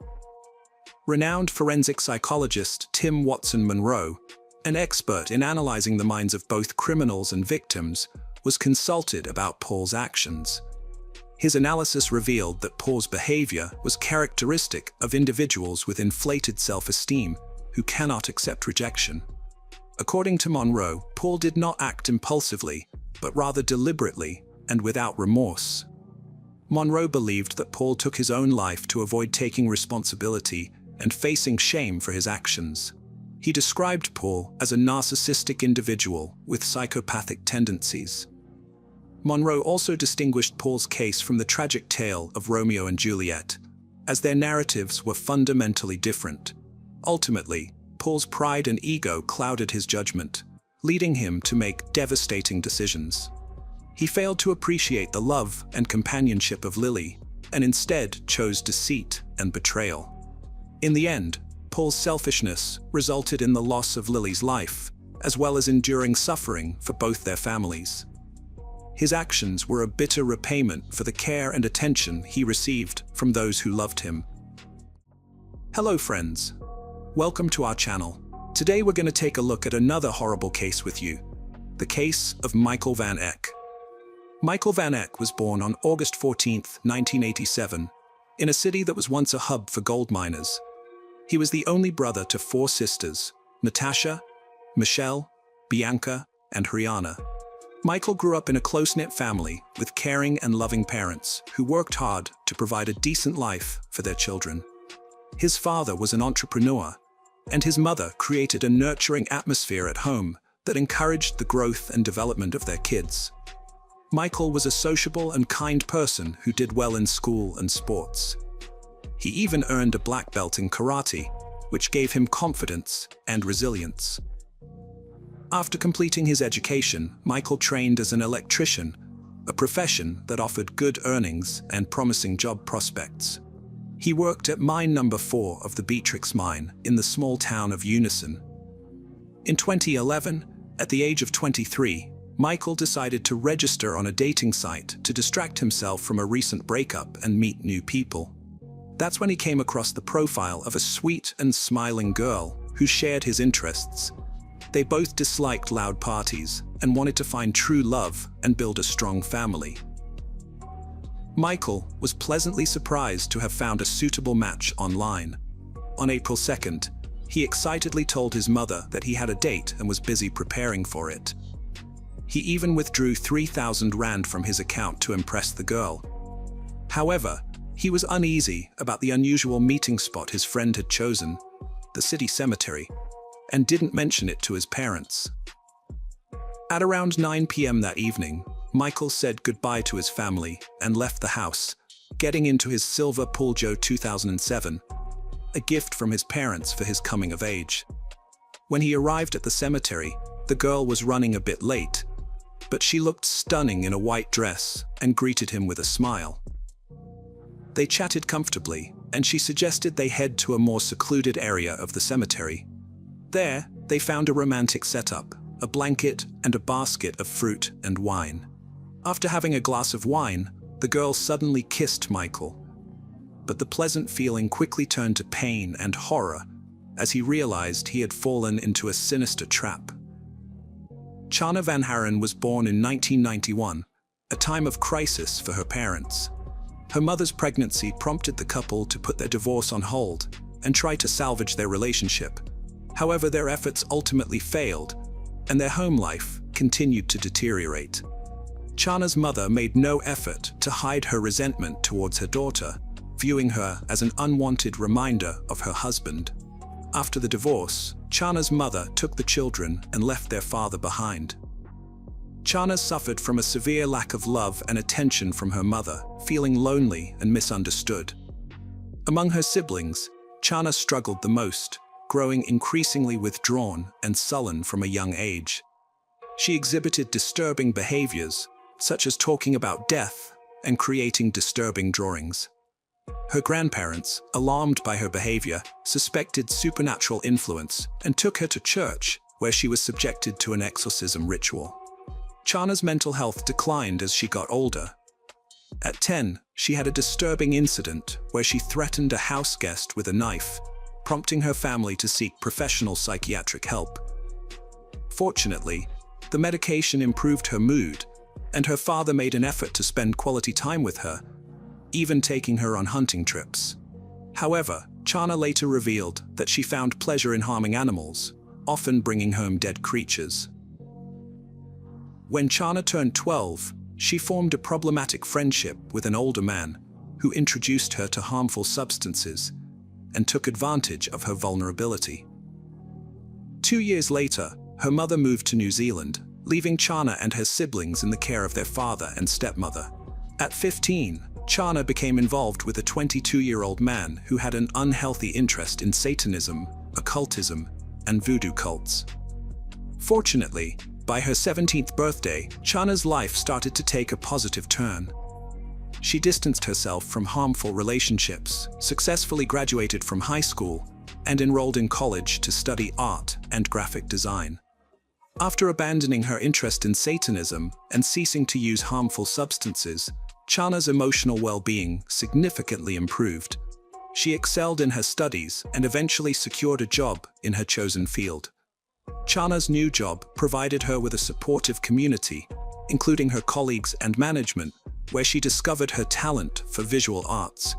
Renowned forensic psychologist Tim Watson Monroe, an expert in analyzing the minds of both criminals and victims, was consulted about Paul's actions. His analysis revealed that Paul's behavior was characteristic of individuals with inflated self-esteem who cannot accept rejection. According to Monroe, Paul did not act impulsively, but rather deliberately and without remorse. Monroe believed that Paul took his own life to avoid taking responsibility and facing shame for his actions. He described Paul as a narcissistic individual with psychopathic tendencies. Monroe also distinguished Paul's case from the tragic tale of Romeo and Juliet, as their narratives were fundamentally different. Ultimately, Paul's pride and ego clouded his judgment, leading him to make devastating decisions. He failed to appreciate the love and companionship of Lily, and instead chose deceit and betrayal. In the end, Paul's selfishness resulted in the loss of Lily's life, as well as enduring suffering for both their families. His actions were a bitter repayment for the care and attention he received from those who loved him. Hello friends, welcome to our channel. Today we're going to take a look at another horrible case with you, the case of Michael Van Eck. Michael Van Eck was born on August 14, 1987, in a city that was once a hub for gold miners. He was the only brother to 4 sisters, Natasha, Michelle, Bianca, and Rihanna. Michael grew up in a close-knit family with caring and loving parents who worked hard to provide a decent life for their children. His father was an entrepreneur, and his mother created a nurturing atmosphere at home that encouraged the growth and development of their kids. Michael was a sociable and kind person who did well in school and sports. He even earned a black belt in karate, which gave him confidence and resilience. After completing his education, Michael trained as an electrician, a profession that offered good earnings and promising job prospects. He worked at mine number 4 of the Beatrix mine in the small town of Unison. In 2011, at the age of 23, Michael decided to register on a dating site to distract himself from a recent breakup and meet new people. That's when he came across the profile of a sweet and smiling girl who shared his interests. They both disliked loud parties and wanted to find true love and build a strong family. Michael was pleasantly surprised to have found a suitable match online. On April 2nd, he excitedly told his mother that he had a date and was busy preparing for it. He even withdrew 3,000 rand from his account to impress the girl. However, he was uneasy about the unusual meeting spot his friend had chosen, the city cemetery, and didn't mention it to his parents. At around 9 p.m. that evening, Michael said goodbye to his family and left the house, getting into his silver Peugeot 2007, a gift from his parents for his coming of age. When he arrived at the cemetery, the girl was running a bit late, but she looked stunning in a white dress and greeted him with a smile. They chatted comfortably, and she suggested they head to a more secluded area of the cemetery. There, they found a romantic setup, a blanket and a basket of fruit and wine. After having a glass of wine, the girl suddenly kissed Michael. But the pleasant feeling quickly turned to pain and horror as he realized he had fallen into a sinister trap. Chana Van Haren was born in 1991, a time of crisis for her parents. Her mother's pregnancy prompted the couple to put their divorce on hold and try to salvage their relationship. However, their efforts ultimately failed, and their home life continued to deteriorate. Chana's mother made no effort to hide her resentment towards her daughter, viewing her as an unwanted reminder of her husband. After the divorce, Chana's mother took the children and left their father behind. Chana suffered from a severe lack of love and attention from her mother, feeling lonely and misunderstood. Among her siblings, Chana struggled the most, growing increasingly withdrawn and sullen from a young age. She exhibited disturbing behaviors, such as talking about death and creating disturbing drawings. Her grandparents, alarmed by her behavior, suspected supernatural influence and took her to church, where she was subjected to an exorcism ritual. Chana's mental health declined as she got older. At 10, she had a disturbing incident where she threatened a house guest with a knife, prompting her family to seek professional psychiatric help. Fortunately, the medication improved her mood, and her father made an effort to spend quality time with her, even taking her on hunting trips. However, Chana later revealed that she found pleasure in harming animals, often bringing home dead creatures. When Chana turned 12, she formed a problematic friendship with an older man who introduced her to harmful substances and took advantage of her vulnerability. 2 years later, her mother moved to New Zealand, leaving Chana and her siblings in the care of their father and stepmother. At 15, Chana became involved with a 22-year-old man who had an unhealthy interest in Satanism, occultism, and voodoo cults. Fortunately, by her 17th birthday, Chana's life started to take a positive turn. She distanced herself from harmful relationships, successfully graduated from high school, and enrolled in college to study art and graphic design. After abandoning her interest in Satanism and ceasing to use harmful substances, Chana's emotional well-being significantly improved. She excelled in her studies and eventually secured a job in her chosen field. Chana's new job provided her with a supportive community, including her colleagues and management, where she discovered her talent for visual arts,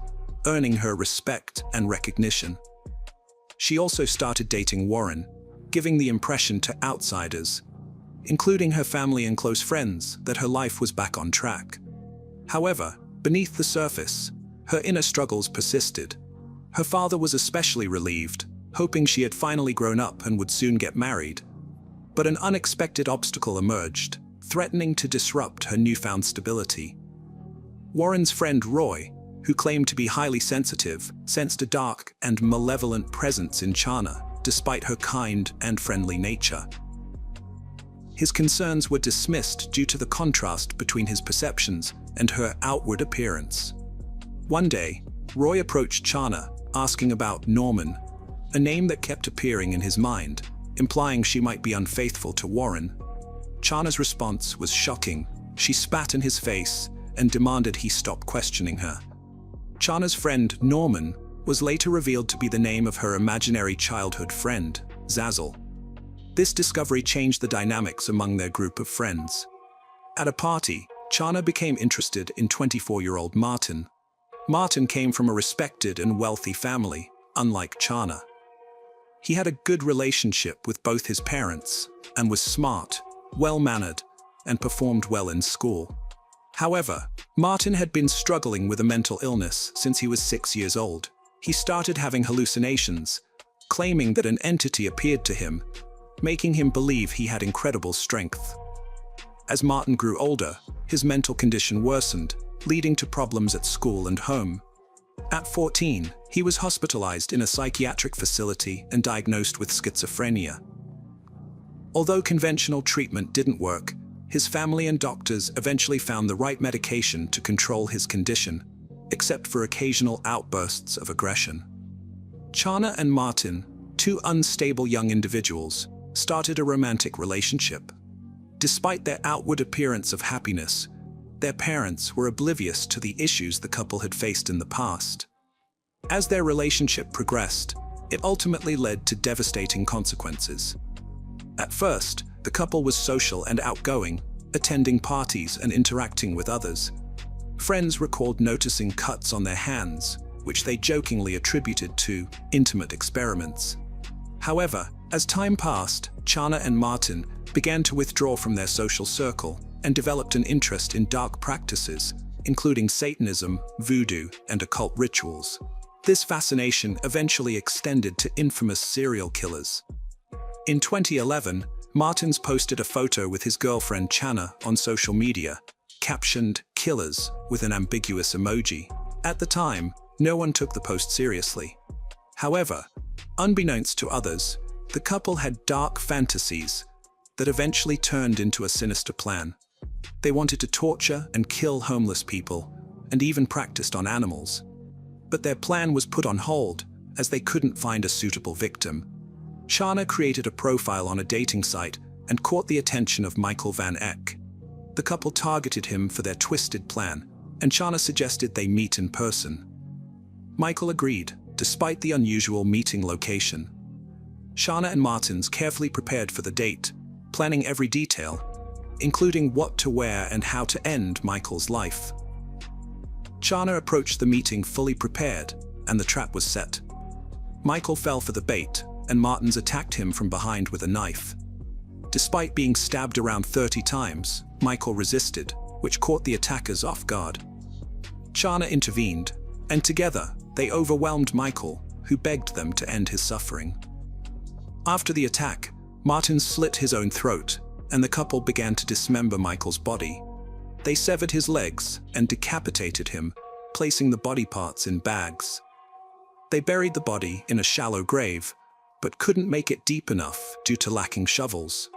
earning her respect and recognition. She also started dating Warren, giving the impression to outsiders, including her family and close friends, that her life was back on track. However, beneath the surface, her inner struggles persisted. Her father was especially relieved, hoping she had finally grown up and would soon get married. But an unexpected obstacle emerged, threatening to disrupt her newfound stability. Warren's friend Roy, who claimed to be highly sensitive, sensed a dark and malevolent presence in Chana, despite her kind and friendly nature. His concerns were dismissed due to the contrast between his perceptions and her outward appearance. One day, Roy approached Chana, asking about Norman, a name that kept appearing in his mind, implying she might be unfaithful to Warren. Chana's response was shocking. She spat in his face and demanded he stop questioning her. Chana's friend, Norman, was later revealed to be the name of her imaginary childhood friend, Zazzle. This discovery changed the dynamics among their group of friends. At a party, Chana became interested in 24-year-old Martin. Martin came from a respected and wealthy family, unlike Chana. He had a good relationship with both his parents and was smart, well-mannered, and performed well in school. However, Martin had been struggling with a mental illness since he was 6 years old. He started having hallucinations, claiming that an entity appeared to him, making him believe he had incredible strength. As Martin grew older, his mental condition worsened, leading to problems at school and home. At 14, he was hospitalized in a psychiatric facility and diagnosed with schizophrenia. Although conventional treatment didn't work, his family and doctors eventually found the right medication to control his condition, except for occasional outbursts of aggression. Chana and Martin, two unstable young individuals, started a romantic relationship. Despite their outward appearance of happiness, their parents were oblivious to the issues the couple had faced in the past. As their relationship progressed, it ultimately led to devastating consequences. At first, the couple was social and outgoing, attending parties and interacting with others. Friends recalled noticing cuts on their hands, which they jokingly attributed to intimate experiments. However, as time passed, Chana and Martin began to withdraw from their social circle and developed an interest in dark practices, including Satanism, voodoo, and occult rituals. This fascination eventually extended to infamous serial killers. In 2011, Martins posted a photo with his girlfriend Chana on social media, captioned "Killers" with an ambiguous emoji. At the time, no one took the post seriously. However, Unbeknownst to others, the couple had dark fantasies that eventually turned into a sinister plan. They wanted to torture and kill homeless people, and even practiced on animals. But their plan was put on hold as they couldn't find a suitable victim. Shana created a profile on a dating site and caught the attention of Michael Van Eck. The couple targeted him for their twisted plan, and Shana suggested they meet in person. Michael agreed, despite the unusual meeting location. Shana and Martins carefully prepared for the date, planning every detail, including what to wear and how to end Michael's life. Shana approached the meeting fully prepared, and the trap was set. Michael fell for the bait, and Martins attacked him from behind with a knife. Despite being stabbed around 30 times, Michael resisted, which caught the attackers off guard. Shana intervened, and together they overwhelmed Michael, who begged them to end his suffering. After the attack, Martins slit his own throat, and the couple began to dismember Michael's body. They severed his legs and decapitated him, placing the body parts in bags. They buried the body in a shallow grave, but couldn't make it deep enough due to lacking shovels.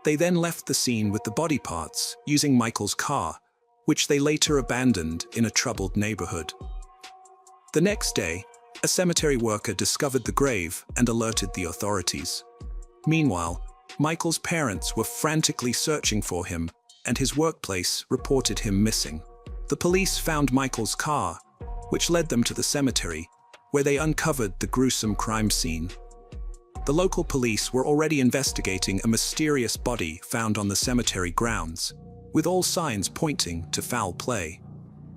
They then left the scene with the body parts using Michael's car, which they later abandoned in a troubled neighborhood. The next day, a cemetery worker discovered the grave and alerted the authorities. Meanwhile, Michael's parents were frantically searching for him, and his workplace reported him missing. The police found Michael's car, which led them to the cemetery, where they uncovered the gruesome crime scene. The local police were already investigating a mysterious body found on the cemetery grounds, with all signs pointing to foul play.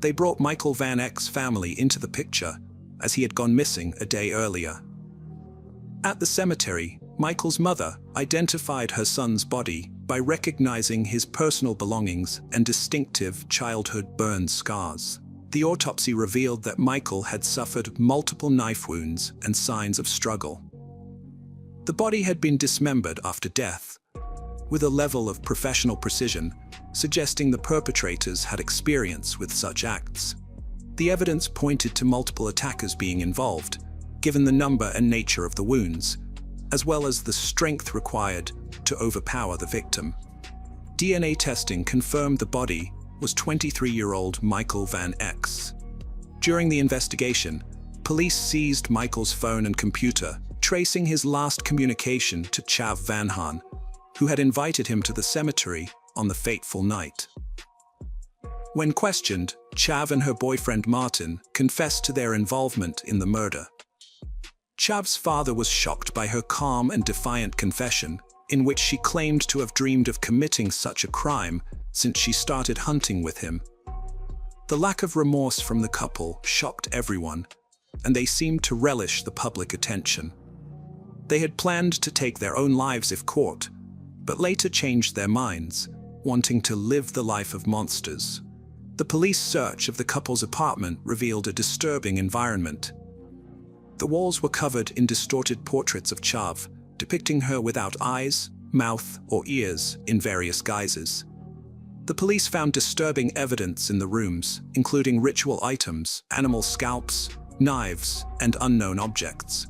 They brought Michael Van Eck's family into the picture, as he had gone missing a day earlier. At the cemetery, Michael's mother identified her son's body by recognizing his personal belongings and distinctive childhood burn scars. The autopsy revealed that Michael had suffered multiple knife wounds and signs of struggle. The body had been dismembered after death, with a level of professional precision suggesting the perpetrators had experience with such acts. The evidence pointed to multiple attackers being involved, given the number and nature of the wounds, as well as the strength required to overpower the victim. DNA testing confirmed the body was 23-year-old Michael Van Eck. During the investigation, police seized Michael's phone and computer, tracing his last communication to Chav Van Haan, who had invited him to the cemetery on the fateful night. When questioned, Chav and her boyfriend Martin confessed to their involvement in the murder. Chav's father was shocked by her calm and defiant confession, in which she claimed to have dreamed of committing such a crime since she started hunting with him. The lack of remorse from the couple shocked everyone, and they seemed to relish the public attention. They had planned to take their own lives if caught, but later changed their minds, wanting to live the life of monsters. The police search of the couple's apartment revealed a disturbing environment. The walls were covered in distorted portraits of Chav, depicting her without eyes, mouth, or ears in various guises. The police found disturbing evidence in the rooms, including ritual items, animal scalps, knives, and unknown objects.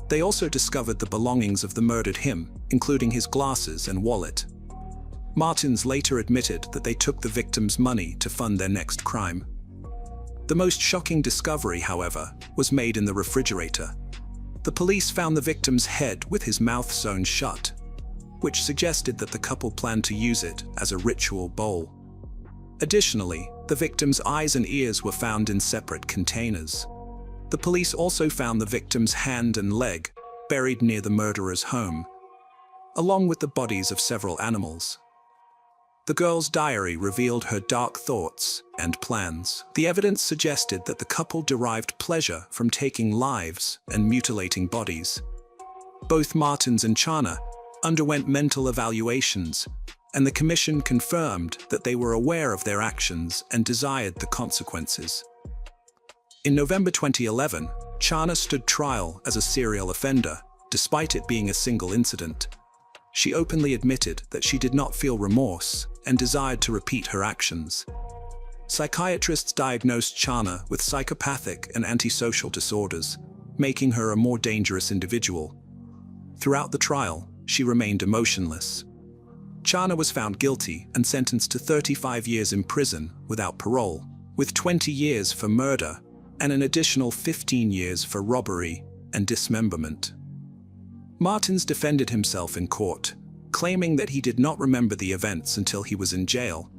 They also discovered the belongings of the murdered him, including his glasses and wallet. Martins later admitted that they took the victim's money to fund their next crime. The most shocking discovery, however, was made in the refrigerator. The police found the victim's head with his mouth sewn shut, which suggested that the couple planned to use it as a ritual bowl. Additionally, the victim's eyes and ears were found in separate containers. The police also found the victim's hand and leg buried near the murderer's home, along with the bodies of several animals. The girl's diary revealed her dark thoughts and plans. The evidence suggested that the couple derived pleasure from taking lives and mutilating bodies. Both Martins and Chana underwent mental evaluations, and the commission confirmed that they were aware of their actions and desired the consequences. In November 2011, Chana stood trial as a serial offender, despite it being a single incident. She openly admitted that she did not feel remorse and desired to repeat her actions. Psychiatrists diagnosed Chana with psychopathic and antisocial disorders, making her a more dangerous individual. Throughout the trial, she remained emotionless. Chana was found guilty and sentenced to 35 years in prison without parole, with 20 years for murder and an additional 15 years for robbery and dismemberment. Martins defended himself in court, claiming that he did not remember the events until he was in jail.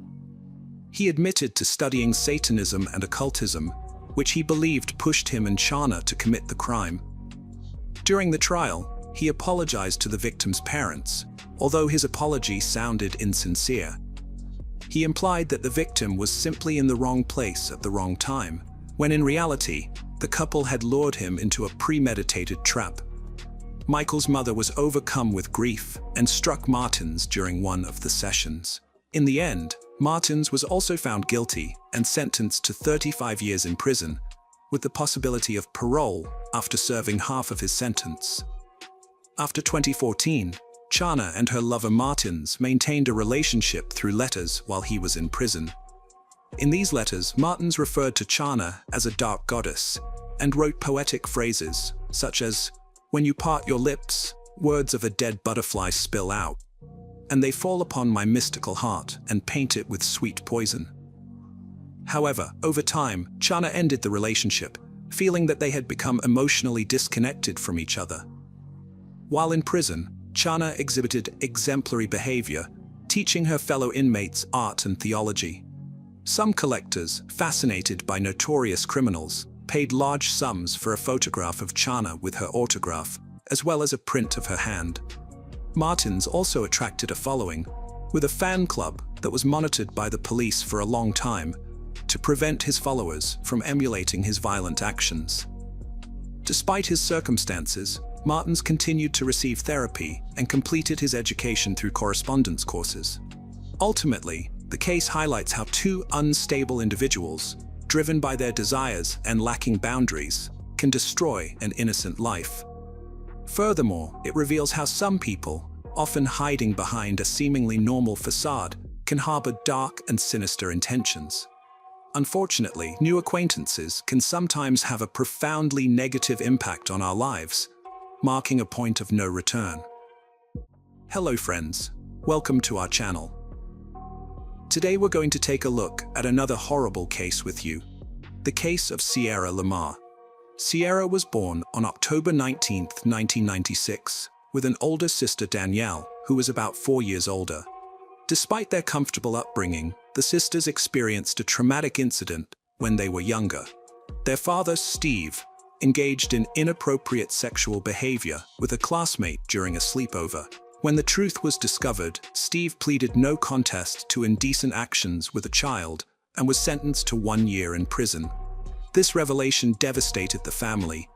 He admitted to studying Satanism and occultism, which he believed pushed him and Chana to commit the crime. During the trial, he apologized to the victim's parents, although his apology sounded insincere. He implied that the victim was simply in the wrong place at the wrong time, when in reality, the couple had lured him into a premeditated trap. Michael's mother was overcome with grief and struck Martins during one of the sessions. In the end, Martins was also found guilty and sentenced to 35 years in prison, with the possibility of parole after serving half of his sentence. After 2014, Chana and her lover Martins maintained a relationship through letters while he was in prison. In these letters, Martins referred to Chana as a dark goddess and wrote poetic phrases such as, "When you part your lips, words of a dead butterfly spill out, and they fall upon my mystical heart and paint it with sweet poison." However, over time, Chana ended the relationship, feeling that they had become emotionally disconnected from each other. While in prison, Chana exhibited exemplary behavior, teaching her fellow inmates art and theology. Some collectors, fascinated by notorious criminals, paid large sums for a photograph of Chana with her autograph, as well as a print of her hand. Martins also attracted a following, with a fan club that was monitored by the police for a long time to prevent his followers from emulating his violent actions. Despite his circumstances, Martins continued to receive therapy and completed his education through correspondence courses. Ultimately, the case highlights how two unstable individuals, driven by their desires and lacking boundaries, can destroy an innocent life. Furthermore, it reveals how some people, often hiding behind a seemingly normal facade, can harbor dark and sinister intentions. Unfortunately, new acquaintances can sometimes have a profoundly negative impact on our lives, marking a point of no return. Hello friends, welcome to our channel. Today we're going to take a look at another horrible case with you, the case of Sierra Lamar. Sierra was born on October 19, 1996, with an older sister Danielle, who was about 4 years older. Despite their comfortable upbringing, the sisters experienced a traumatic incident when they were younger. Their father, Steve, engaged in inappropriate sexual behavior with a classmate during a sleepover. When the truth was discovered, Steve pleaded no contest to indecent actions with a child and was sentenced to 1 year in prison. This revelation devastated the family,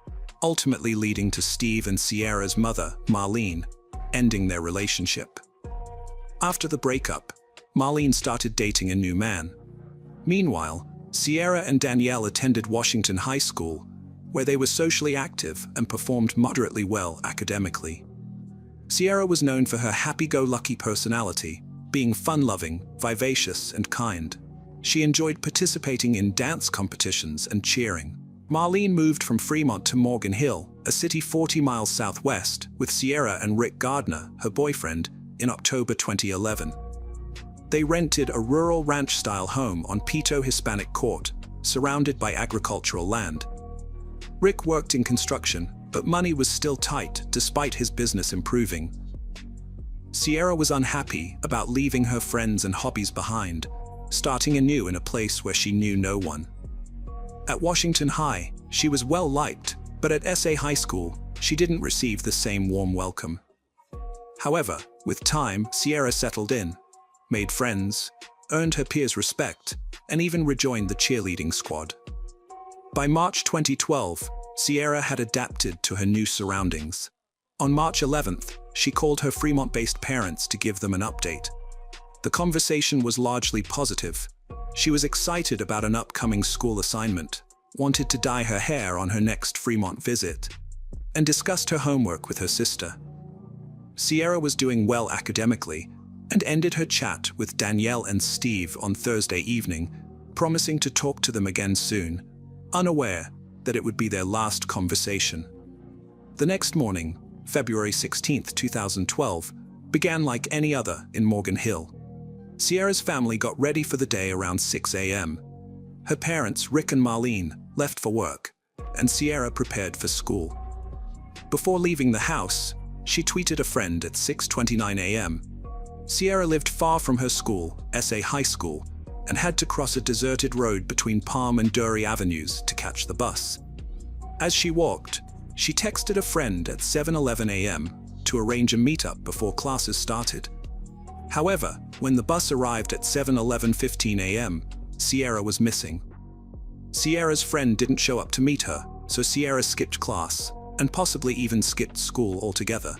ultimately leading to Steve and Sierra's mother, Marlene, ending their relationship. After the breakup, Marlene started dating a new man. Meanwhile, Sierra and Danielle attended Washington High School, where they were socially active and performed moderately well academically. Sierra was known for her happy-go-lucky personality, being fun-loving, vivacious, and kind. She enjoyed participating in dance competitions and cheering. Marlene moved from Fremont to Morgan Hill, a city 40 miles southwest, with Sierra and Rick Gardner, her boyfriend, in October 2011. They rented a rural ranch-style home on Pito Hispanic Court, surrounded by agricultural land. Rick worked in construction, but money was still tight despite his business improving. Sierra was unhappy about leaving her friends and hobbies behind, starting anew in a place where she knew no one. At Washington High, she was well-liked, but at SA High School, she didn't receive the same warm welcome. However, with time, Sierra settled in, made friends, earned her peers' respect, and even rejoined the cheerleading squad. By March 2012, Sierra had adapted to her new surroundings. On March 11th, she called her Fremont-based parents to give them an update. The conversation was largely positive. She was excited about an upcoming school assignment, wanted to dye her hair on her next Fremont visit, and discussed her homework with her sister. Sierra was doing well academically and ended her chat with Danielle and Steve on Thursday evening, promising to talk to them again soon, unaware that it would be their last conversation. The next morning, February 16, 2012, began like any other in Morgan Hill. Sierra's family got ready for the day around 6 a.m. Her parents, Rick and Marlene, left for work, and Sierra prepared for school. Before leaving the house, she tweeted a friend at 6:29 a.m. Sierra lived far from her school, SA High School, and had to cross a deserted road between Palm and Dury Avenues to catch the bus. As she walked, she texted a friend at 7:11 a.m. to arrange a meetup before classes started. However, when the bus arrived at 7:15 a.m., Sierra was missing. Sierra's friend didn't show up to meet her, so Sierra skipped class, and possibly even skipped school altogether.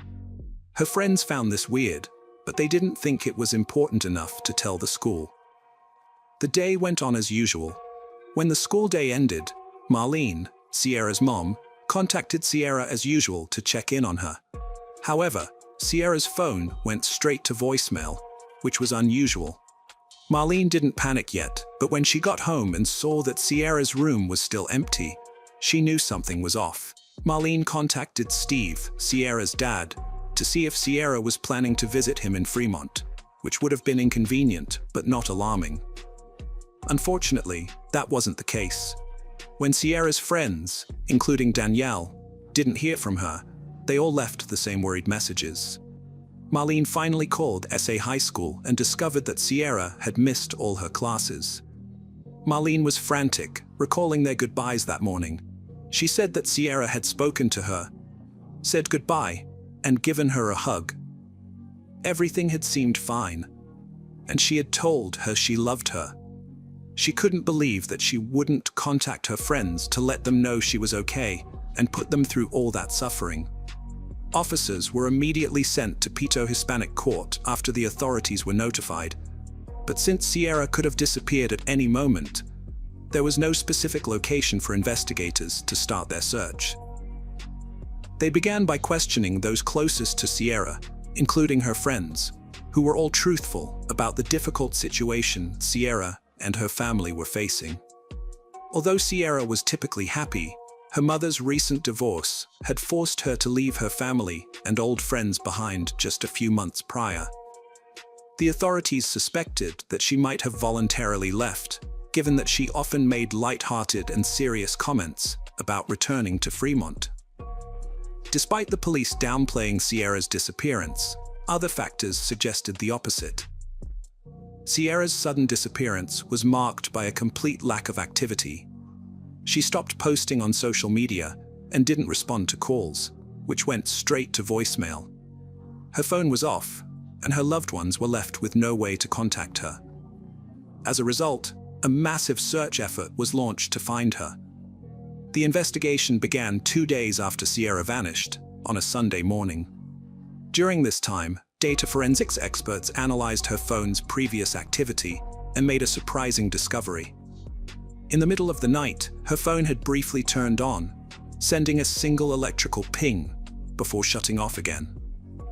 Her friends found this weird, but they didn't think it was important enough to tell the school. The day went on as usual. When the school day ended, Marlene, Sierra's mom, contacted Sierra as usual to check in on her. However, Sierra's phone went straight to voicemail, which was unusual. Marlene didn't panic yet, but when she got home and saw that Sierra's room was still empty, she knew something was off. Marlene contacted Steve, Sierra's dad, to see if Sierra was planning to visit him in Fremont, which would have been inconvenient but not alarming. Unfortunately, that wasn't the case. When Sierra's friends, including Danielle, didn't hear from her, they all left the same worried messages. Marlene finally called SA High School and discovered that Sierra had missed all her classes. Marlene was frantic, recalling their goodbyes that morning. She said that Sierra had spoken to her, said goodbye, and given her a hug. Everything had seemed fine, and she had told her she loved her. She couldn't believe that she wouldn't contact her friends to let them know she was okay and put them through all that suffering. Officers were immediately sent to Pito Hispanic Court after the authorities were notified, but since Sierra could have disappeared at any moment, there was no specific location for investigators to start their search. They began by questioning those closest to Sierra, including her friends, who were all truthful about the difficult situation Sierra and her family were facing. Although Sierra was typically happy, her mother's recent divorce had forced her to leave her family and old friends behind just a few months prior. The authorities suspected that she might have voluntarily left, given that she often made light-hearted and serious comments about returning to Fremont. Despite the police downplaying Sierra's disappearance, other factors suggested the opposite. Sierra's sudden disappearance was marked by a complete lack of activity. She stopped posting on social media and didn't respond to calls, which went straight to voicemail. Her phone was off, and her loved ones were left with no way to contact her. As a result, a massive search effort was launched to find her. The investigation began 2 days after Sierra vanished, on a Sunday morning. During this time, data forensics experts analyzed her phone's previous activity and made a surprising discovery. In the middle of the night, her phone had briefly turned on, sending a single electrical ping before shutting off again.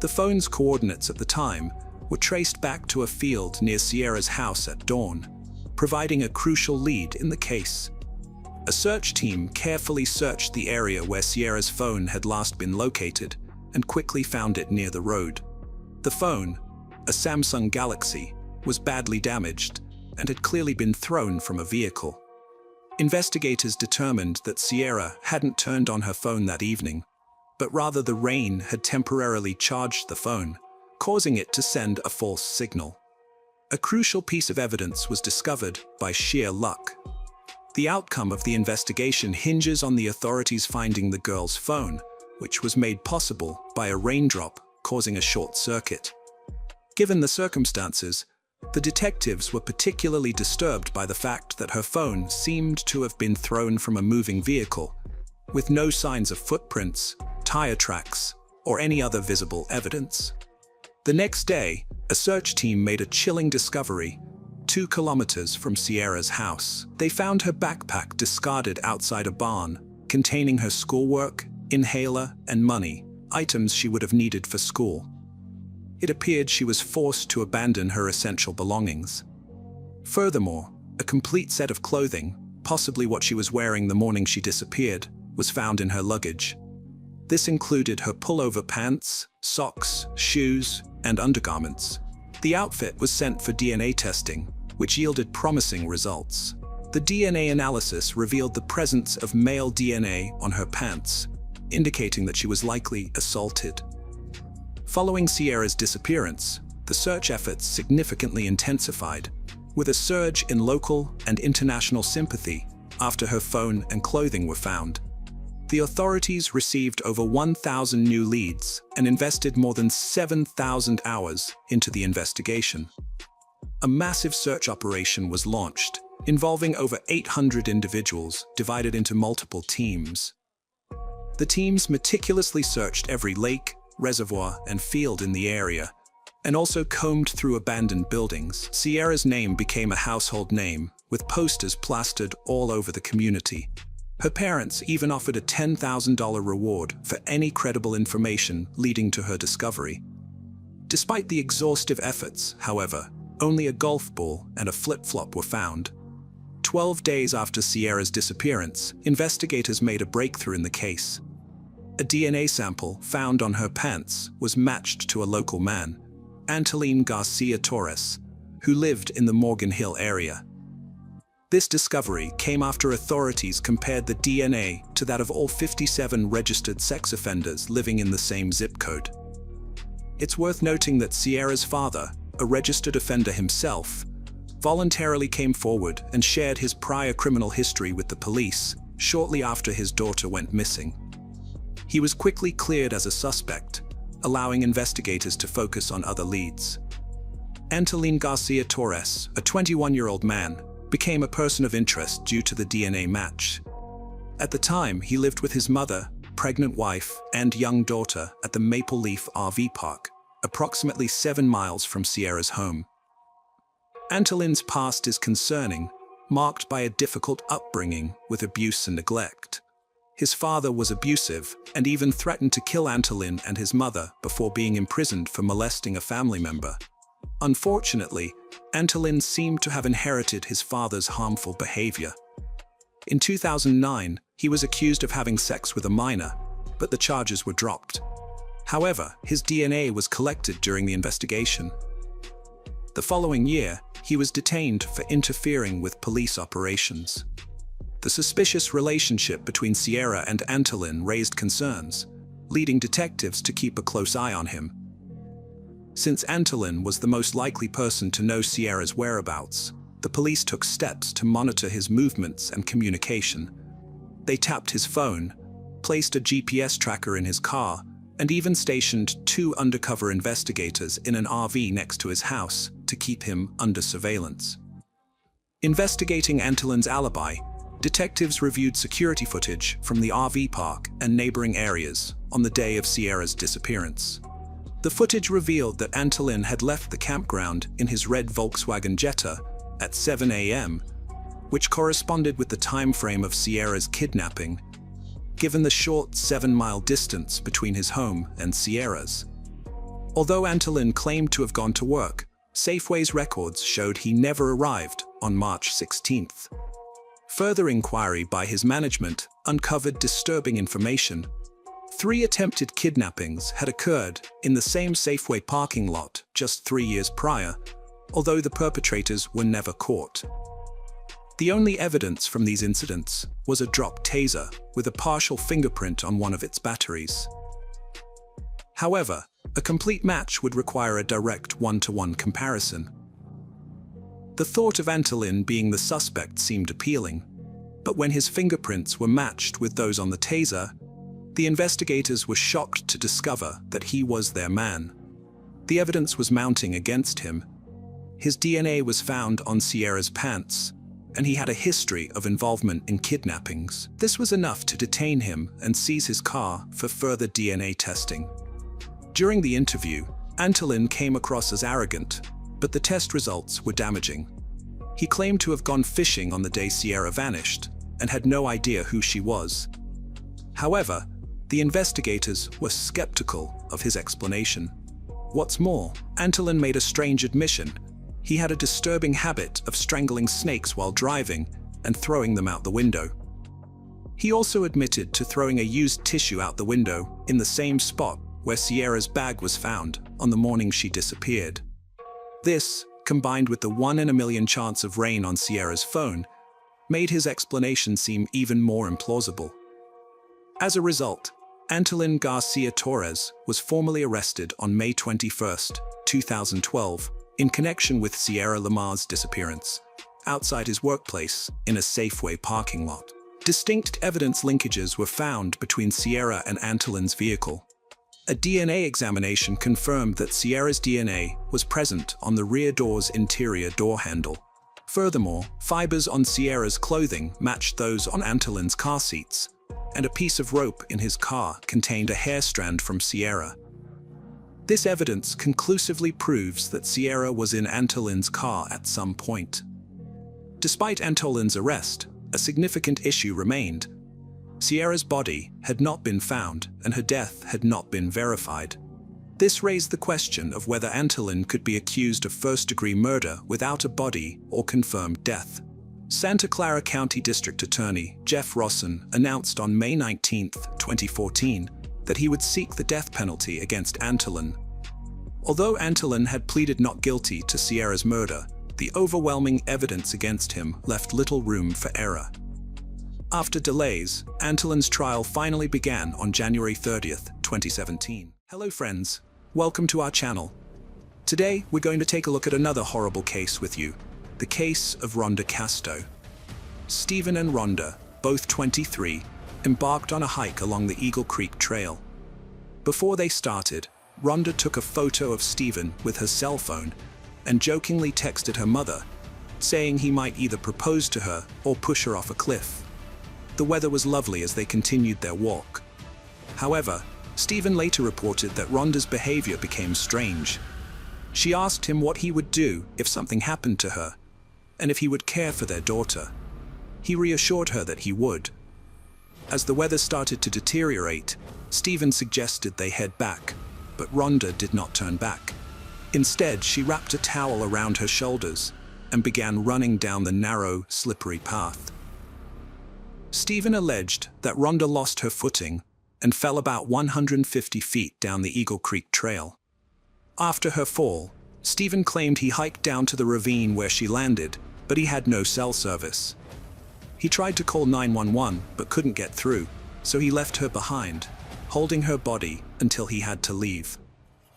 The phone's coordinates at the time were traced back to a field near Sierra's house at dawn, providing a crucial lead in the case. A search team carefully searched the area where Sierra's phone had last been located and quickly found it near the road. The phone, a Samsung Galaxy, was badly damaged and had clearly been thrown from a vehicle. Investigators determined that Sierra hadn't turned on her phone that evening, but rather the rain had temporarily charged the phone, causing it to send a false signal. A crucial piece of evidence was discovered by sheer luck. The outcome of the investigation hinges on the authorities finding the girl's phone, which was made possible by a raindrop causing a short circuit. Given the circumstances, the detectives were particularly disturbed by the fact that her phone seemed to have been thrown from a moving vehicle, with no signs of footprints, tire tracks, or any other visible evidence. The next day, a search team made a chilling discovery 2 kilometers from Sierra's house. They found her backpack discarded outside a barn, containing her schoolwork, inhaler, and money, items she would have needed for school. It appeared she was forced to abandon her essential belongings. Furthermore, a complete set of clothing, possibly what she was wearing the morning she disappeared, was found in her luggage. This included her pullover pants, socks, shoes, and undergarments. The outfit was sent for DNA testing, which yielded promising results. The DNA analysis revealed the presence of male DNA on her pants, indicating that she was likely assaulted. Following Sierra's disappearance, the search efforts significantly intensified, with a surge in local and international sympathy after her phone and clothing were found. The authorities received over 1,000 new leads and invested more than 7,000 hours into the investigation. A massive search operation was launched, involving over 800 individuals divided into multiple teams. The teams meticulously searched every lake, reservoir, and field in the area, and also combed through abandoned buildings. Sierra's name became a household name, with posters plastered all over the community. Her parents even offered a $10,000 reward for any credible information leading to her discovery. Despite the exhaustive efforts, however, only a golf ball and a flip-flop were found. 12 days after Sierra's disappearance, investigators made a breakthrough in the case. A DNA sample found on her pants was matched to a local man, Antolin Garcia Torres, who lived in the Morgan Hill area. This discovery came after authorities compared the DNA to that of all 57 registered sex offenders living in the same zip code. It's worth noting that Sierra's father, a registered offender himself, voluntarily came forward and shared his prior criminal history with the police shortly after his daughter went missing. He was quickly cleared as a suspect, allowing investigators to focus on other leads. Antolin Garcia Torres, a 21-year-old man, became a person of interest due to the DNA match. At the time, he lived with his mother, pregnant wife, and young daughter at the Maple Leaf RV Park, approximately 7 miles from Sierra's home. Antolin's past is concerning, marked by a difficult upbringing with abuse and neglect. His father was abusive and even threatened to kill Antolin and his mother before being imprisoned for molesting a family member. Unfortunately, Antolin seemed to have inherited his father's harmful behavior. In 2009, he was accused of having sex with a minor, but the charges were dropped. However, his DNA was collected during the investigation. The following year, he was detained for interfering with police operations. The suspicious relationship between Sierra and Antolin raised concerns, leading detectives to keep a close eye on him. Since Antolin was the most likely person to know Sierra's whereabouts, the police took steps to monitor his movements and communication. They tapped his phone, placed a GPS tracker in his car, and even stationed 2 undercover investigators in an RV next to his house to keep him under surveillance. Investigating Antolin's alibi, detectives reviewed security footage from the RV park and neighboring areas on the day of Sierra's disappearance. The footage revealed that Antolin had left the campground in his red Volkswagen Jetta at 7 a.m., which corresponded with the time frame of Sierra's kidnapping, given the short 7-mile distance between his home and Sierra's. Although Antolin claimed to have gone to work, Safeway's records showed he never arrived on March 16th. Further inquiry by his management uncovered disturbing information. 3 attempted kidnappings had occurred in the same Safeway parking lot just 3 years prior, although the perpetrators were never caught. The only evidence from these incidents was a dropped taser with a partial fingerprint on one of its batteries. However, a complete match would require a direct one-to-one comparison. The thought of Antolin being the suspect seemed appealing, but when his fingerprints were matched with those on the taser, the investigators were shocked to discover that he was their man. The evidence was mounting against him. His DNA was found on Sierra's pants, and he had a history of involvement in kidnappings. This was enough to detain him and seize his car for further DNA testing. During the interview, Antolin came across as arrogant, but the test results were damaging. He claimed to have gone fishing on the day Sierra vanished and had no idea who she was. However, the investigators were skeptical of his explanation. What's more, Antolin made a strange admission. He had a disturbing habit of strangling snakes while driving, and throwing them out the window. He also admitted to throwing a used tissue out the window in the same spot where Sierra's bag was found on the morning she disappeared. This, combined with the 1 in a million chance of rain on Sierra's phone, made his explanation seem even more implausible. As a result, Antolin Garcia Torres was formally arrested on May 21, 2012, in connection with Sierra Lamar's disappearance, outside his workplace in a Safeway parking lot. Distinct evidence linkages were found between Sierra and Antolin's vehicle. A DNA examination confirmed that Sierra's DNA was present on the rear door's interior door handle. Furthermore, fibers on Sierra's clothing matched those on Antolin's car seats, and a piece of rope in his car contained a hair strand from Sierra. This evidence conclusively proves that Sierra was in Antolin's car at some point. Despite Antolin's arrest, a significant issue remained. Sierra's body had not been found, and her death had not been verified. This raised the question of whether Antolin could be accused of first-degree murder without a body or confirmed death. Santa Clara County District Attorney Jeff Rosson announced on May 19, 2014, that he would seek the death penalty against Antolin. Although Antolin had pleaded not guilty to Sierra's murder, the overwhelming evidence against him left little room for error. After delays, Antolin's trial finally began on January 30, 2017. Hello friends, welcome to our channel. Today we're going to take a look at another horrible case with you, the case of Rhonda Casto. Stephen and Rhonda, both 23, embarked on a hike along the Eagle Creek Trail. Before they started, Rhonda took a photo of Stephen with her cell phone and jokingly texted her mother, saying he might either propose to her or push her off a cliff. The weather was lovely as they continued their walk. However, Stephen later reported that Rhonda's behavior became strange. She asked him what he would do if something happened to her, and if he would care for their daughter. He reassured her that he would. As the weather started to deteriorate, Stephen suggested they head back, but Rhonda did not turn back. Instead, she wrapped a towel around her shoulders and began running down the narrow, slippery path. Stephen alleged that Rhonda lost her footing and fell about 150 feet down the Eagle Creek Trail. After her fall, Stephen claimed he hiked down to the ravine where she landed, but he had no cell service. He tried to call 911 but couldn't get through, so he left her behind, holding her body until he had to leave.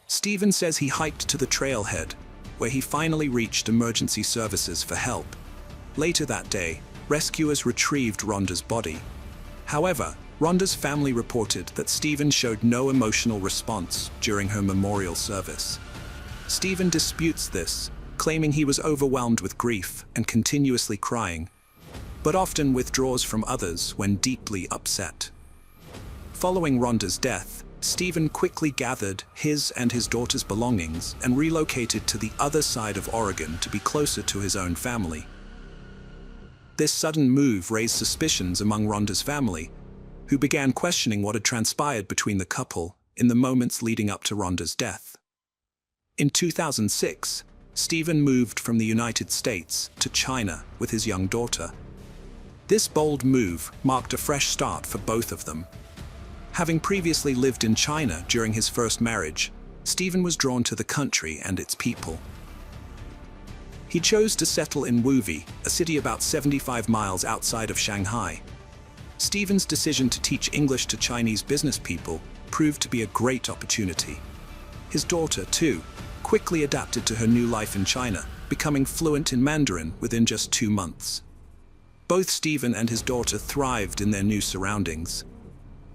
Stephen says he hiked to the trailhead, where he finally reached emergency services for help. Later that day, rescuers retrieved Rhonda's body. However, Rhonda's family reported that Stephen showed no emotional response during her memorial service. Stephen disputes this, claiming he was overwhelmed with grief and continuously crying, but often withdraws from others when deeply upset. Following Rhonda's death, Stephen quickly gathered his and his daughter's belongings and relocated to the other side of Oregon to be closer to his own family. This sudden move raised suspicions among Rhonda's family, who began questioning what had transpired between the couple in the moments leading up to Rhonda's death. In 2006, Stephen moved from the United States to China with his young daughter. This bold move marked a fresh start for both of them. Having previously lived in China during his first marriage, Stephen was drawn to the country and its people. He chose to settle in Wuvi, a city about 75 miles outside of Shanghai. Stephen's decision to teach English to Chinese business people proved to be a great opportunity. His daughter, too, quickly adapted to her new life in China, becoming fluent in Mandarin within just 2 months. Both Stephen and his daughter thrived in their new surroundings.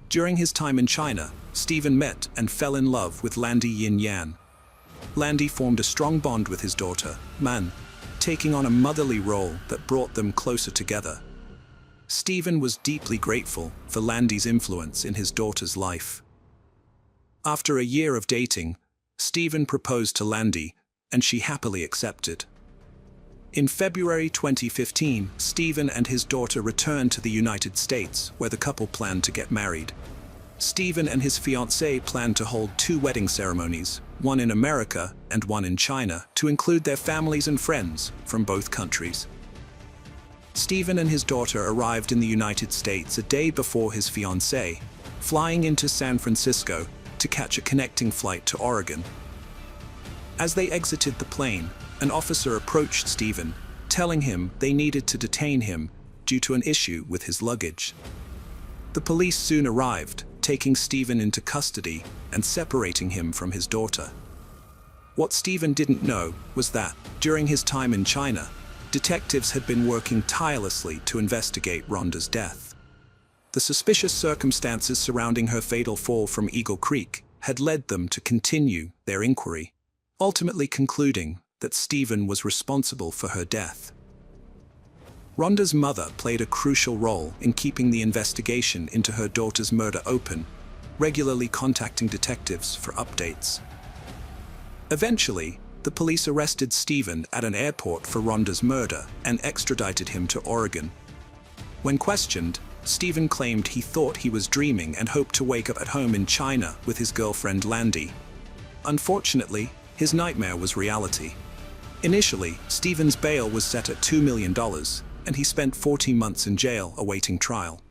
During his time in China, Stephen met and fell in love with Landy Yin Yan. Landy formed a strong bond with his daughter, Man, taking on a motherly role that brought them closer together. Stephen was deeply grateful for Landy's influence in his daughter's life. After a year of dating, Stephen proposed to Landy, and she happily accepted. In February 2015, Stephen and his daughter returned to the United States, where the couple planned to get married. Stephen and his fiancée planned to hold 2 wedding ceremonies, one in America and one in China, to include their families and friends from both countries. Stephen and his daughter arrived in the United States a day before his fiancée, flying into San Francisco to catch a connecting flight to Oregon. As they exited the plane, an officer approached Stephen, telling him they needed to detain him due to an issue with his luggage. The police soon arrived, taking Stephen into custody and separating him from his daughter. What Stephen didn't know was that, during his time in China, detectives had been working tirelessly to investigate Rhonda's death. The suspicious circumstances surrounding her fatal fall from Eagle Creek had led them to continue their inquiry, ultimately concluding that Stephen was responsible for her death. Rhonda's mother played a crucial role in keeping the investigation into her daughter's murder open, regularly contacting detectives for updates. Eventually, the police arrested Stephen at an airport for Rhonda's murder and extradited him to Oregon. When questioned, Stephen claimed he thought he was dreaming and hoped to wake up at home in China with his girlfriend Landy. Unfortunately, his nightmare was reality. Initially, Stephen's bail was set at $2 million, and he spent 14 months in jail awaiting trial.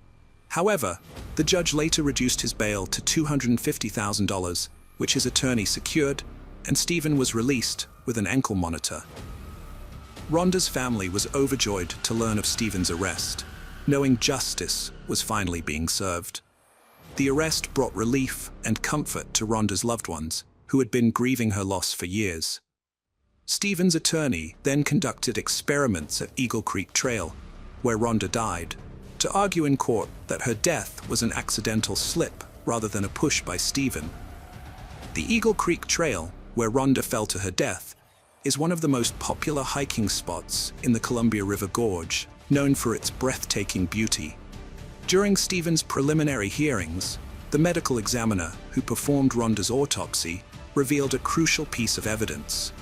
However, the judge later reduced his bail to $250,000, which his attorney secured, and Stephen was released with an ankle monitor. Rhonda's family was overjoyed to learn of Stephen's arrest, knowing justice was finally being served. The arrest brought relief and comfort to Rhonda's loved ones, who had been grieving her loss for years. Stephen's attorney then conducted experiments at Eagle Creek Trail, where Rhonda died, to argue in court that her death was an accidental slip rather than a push by Stephen. The Eagle Creek Trail, where Rhonda fell to her death, is one of the most popular hiking spots in the Columbia River Gorge, known for its breathtaking beauty. During Stephen's preliminary hearings, the medical examiner who performed Rhonda's autopsy revealed a crucial piece of evidence.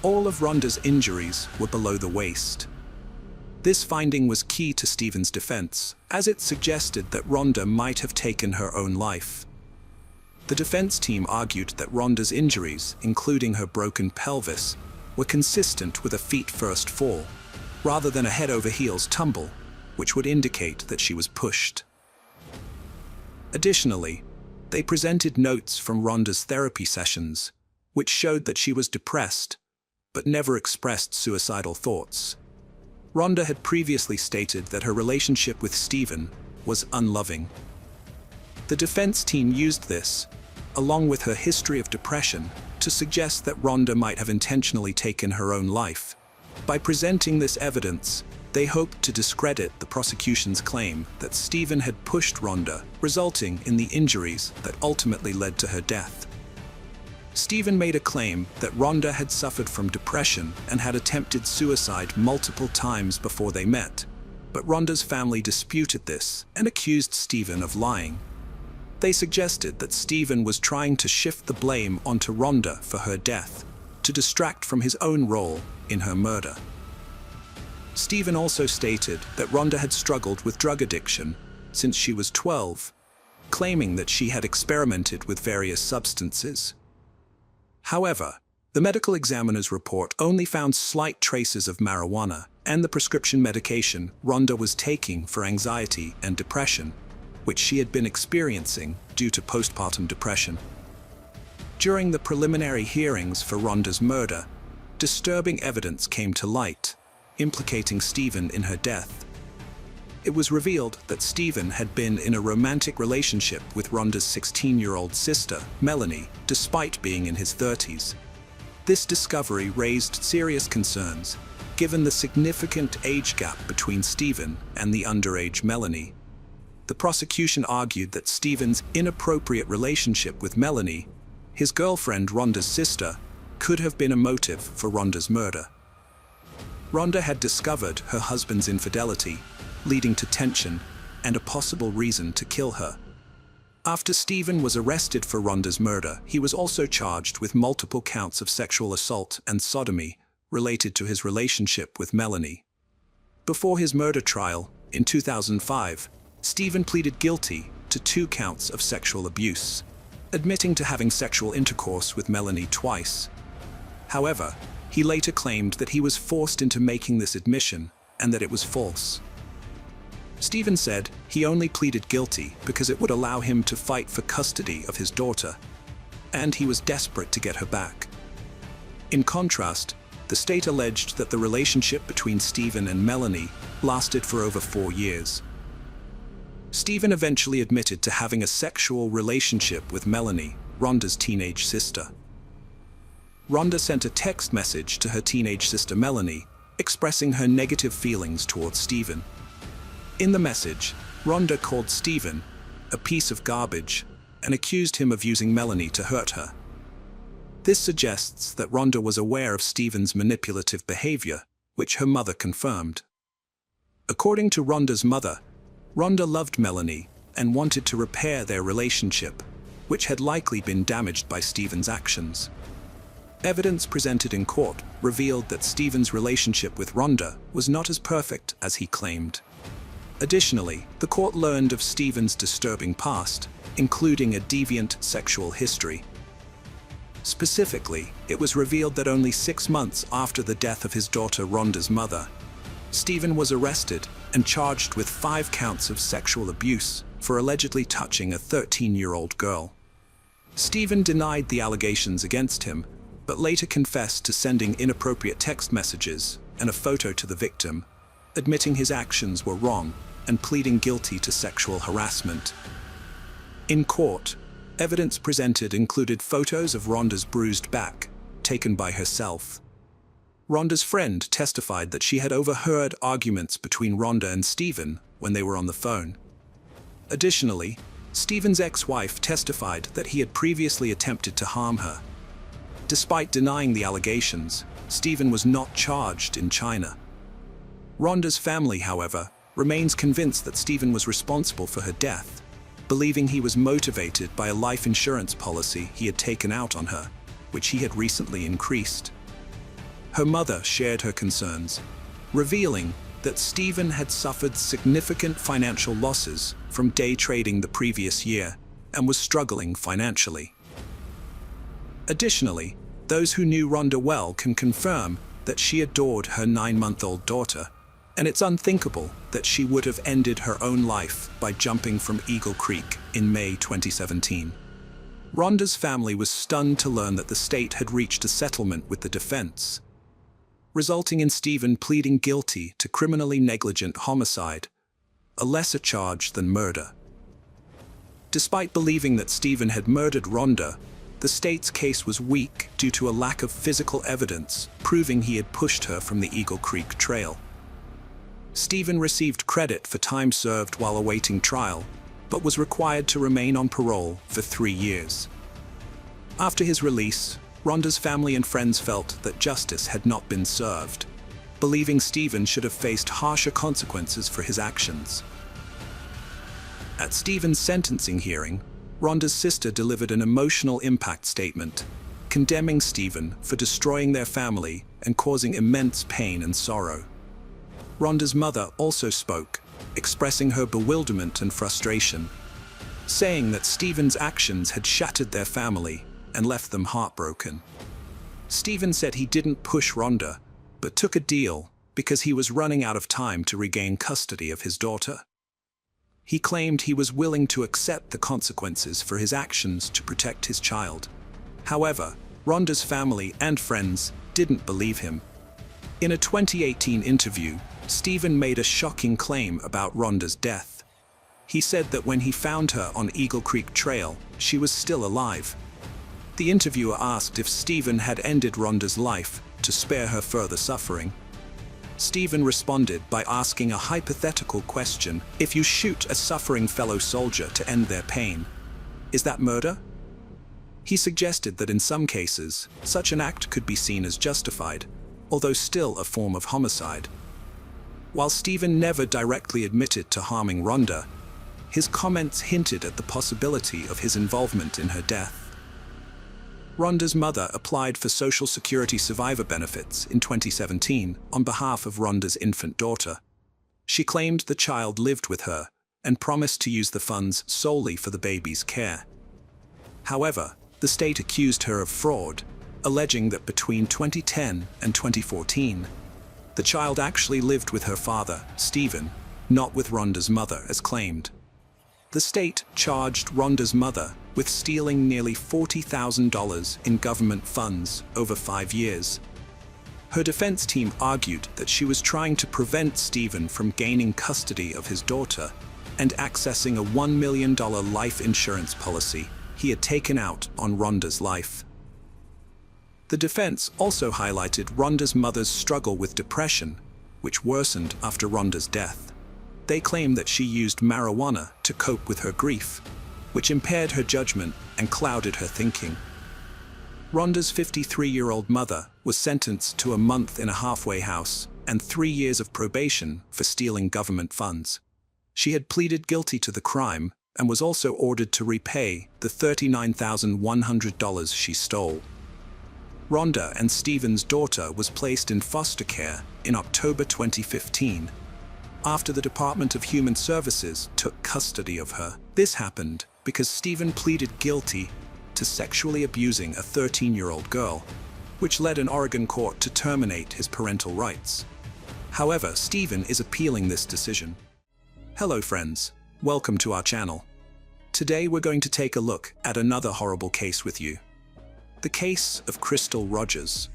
All of Rhonda's injuries were below the waist. This finding was key to Stephen's defense, as it suggested that Rhonda might have taken her own life. The defense team argued that Rhonda's injuries, including her broken pelvis, were consistent with a feet-first fall, rather than a head-over-heels tumble, which would indicate that she was pushed. Additionally, they presented notes from Rhonda's therapy sessions, which showed that she was depressed, but never expressed suicidal thoughts. Rhonda had previously stated that her relationship with Stephen was unloving. The defense team used this, along with her history of depression, to suggest that Rhonda might have intentionally taken her own life. By presenting this evidence, they hoped to discredit the prosecution's claim that Stephen had pushed Rhonda, resulting in the injuries that ultimately led to her death. Stephen made a claim that Rhonda had suffered from depression and had attempted suicide multiple times before they met, but Rhonda's family disputed this and accused Stephen of lying. They suggested that Stephen was trying to shift the blame onto Rhonda for her death, to distract from his own role in her murder. Stephen also stated that Rhonda had struggled with drug addiction since she was 12, claiming that she had experimented with various substances. However, the medical examiner's report only found slight traces of marijuana and the prescription medication Rhonda was taking for anxiety and depression, which she had been experiencing due to postpartum depression. During the preliminary hearings for Rhonda's murder, disturbing evidence came to light, implicating Stephen in her death. It was revealed that Stephen had been in a romantic relationship with Rhonda's 16-year-old sister, Melanie, despite being in his 30s. This discovery raised serious concerns, given the significant age gap between Stephen and the underage Melanie. The prosecution argued that Stephen's inappropriate relationship with Melanie, his girlfriend Rhonda's sister, could have been a motive for Rhonda's murder. Rhonda had discovered her husband's infidelity, leading to tension and a possible reason to kill her. After Stephen was arrested for Rhonda's murder, he was also charged with multiple counts of sexual assault and sodomy related to his relationship with Melanie. Before his murder trial, in 2005, Stephen pleaded guilty to 2 counts of sexual abuse, admitting to having sexual intercourse with Melanie twice. However, he later claimed that he was forced into making this admission and that it was false. Stephen said he only pleaded guilty because it would allow him to fight for custody of his daughter, and he was desperate to get her back. In contrast, the state alleged that the relationship between Stephen and Melanie lasted for over 4 years. Stephen eventually admitted to having a sexual relationship with Melanie, Rhonda's teenage sister. Rhonda sent a text message to her teenage sister Melanie, expressing her negative feelings towards Stephen. In the message, Rhonda called Stephen a piece of garbage and accused him of using Melanie to hurt her. This suggests that Rhonda was aware of Stephen's manipulative behavior, which her mother confirmed. According to Rhonda's mother, Rhonda loved Melanie and wanted to repair their relationship, which had likely been damaged by Stephen's actions. Evidence presented in court revealed that Stephen's relationship with Rhonda was not as perfect as he claimed. Additionally, the court learned of Stephen's disturbing past, including a deviant sexual history. Specifically, it was revealed that only 6 months after the death of his daughter Rhonda's mother, Stephen was arrested and charged with 5 counts of sexual abuse for allegedly touching a 13-year-old girl. Stephen denied the allegations against him, but later confessed to sending inappropriate text messages and a photo to the victim, admitting his actions were wrong and pleading guilty to sexual harassment. In court, evidence presented included photos of Rhonda's bruised back, taken by herself. Rhonda's friend testified that she had overheard arguments between Rhonda and Stephen when they were on the phone. Additionally, Stephen's ex-wife testified that he had previously attempted to harm her. Despite denying the allegations, Stephen was not charged in China. Rhonda's family, however, remains convinced that Stephen was responsible for her death, believing he was motivated by a life insurance policy he had taken out on her, which he had recently increased. Her mother shared her concerns, revealing that Stephen had suffered significant financial losses from day trading the previous year and was struggling financially. Additionally, those who knew Rhonda well can confirm that she adored her 9-month-old daughter, and it's unthinkable that she would have ended her own life by jumping from Eagle Creek in May 2017. Rhonda's family was stunned to learn that the state had reached a settlement with the defense, resulting in Stephen pleading guilty to criminally negligent homicide, a lesser charge than murder. Despite believing that Stephen had murdered Rhonda, the state's case was weak due to a lack of physical evidence proving he had pushed her from the Eagle Creek Trail. Stephen received credit for time served while awaiting trial, but was required to remain on parole for 3 years. After his release, Rhonda's family and friends felt that justice had not been served, believing Stephen should have faced harsher consequences for his actions. At Stephen's sentencing hearing, Rhonda's sister delivered an emotional impact statement, condemning Stephen for destroying their family and causing immense pain and sorrow. Rhonda's mother also spoke, expressing her bewilderment and frustration, saying that Stephen's actions had shattered their family and left them heartbroken. Stephen said he didn't push Rhonda, but took a deal because he was running out of time to regain custody of his daughter. He claimed he was willing to accept the consequences for his actions to protect his child. However, Rhonda's family and friends didn't believe him. In a 2018 interview, Stephen made a shocking claim about Rhonda's death. He said that when he found her on Eagle Creek Trail, she was still alive. The interviewer asked if Stephen had ended Rhonda's life to spare her further suffering. Stephen responded by asking a hypothetical question: if you shoot a suffering fellow soldier to end their pain, is that murder? He suggested that in some cases, such an act could be seen as justified, although still a form of homicide. While Stephen never directly admitted to harming Rhonda, his comments hinted at the possibility of his involvement in her death. Rhonda's mother applied for Social Security survivor benefits in 2017 on behalf of Rhonda's infant daughter. She claimed the child lived with her and promised to use the funds solely for the baby's care. However, the state accused her of fraud, alleging that between 2010 and 2014, The child actually lived with her father, Stephen, not with Rhonda's mother, as claimed. The state charged Rhonda's mother with stealing nearly $40,000 in government funds over 5 years. Her defense team argued that she was trying to prevent Stephen from gaining custody of his daughter and accessing a $1 million life insurance policy he had taken out on Rhonda's life. The defense also highlighted Rhonda's mother's struggle with depression, which worsened after Rhonda's death. They claim that she used marijuana to cope with her grief, which impaired her judgment and clouded her thinking. Rhonda's 53-year-old mother was sentenced to a month in a halfway house and 3 years of probation for stealing government funds. She had pleaded guilty to the crime and was also ordered to repay the $39,100 she stole. Rhonda and Stephen's daughter was placed in foster care in October 2015, after the Department of Human Services took custody of her. This happened because Stephen pleaded guilty to sexually abusing a 13-year-old girl, which led an Oregon court to terminate his parental rights. However, Stephen is appealing this decision. Hello friends, welcome to our channel. Today we're going to take a look at another horrible case with you. The case of Crystal Rogers.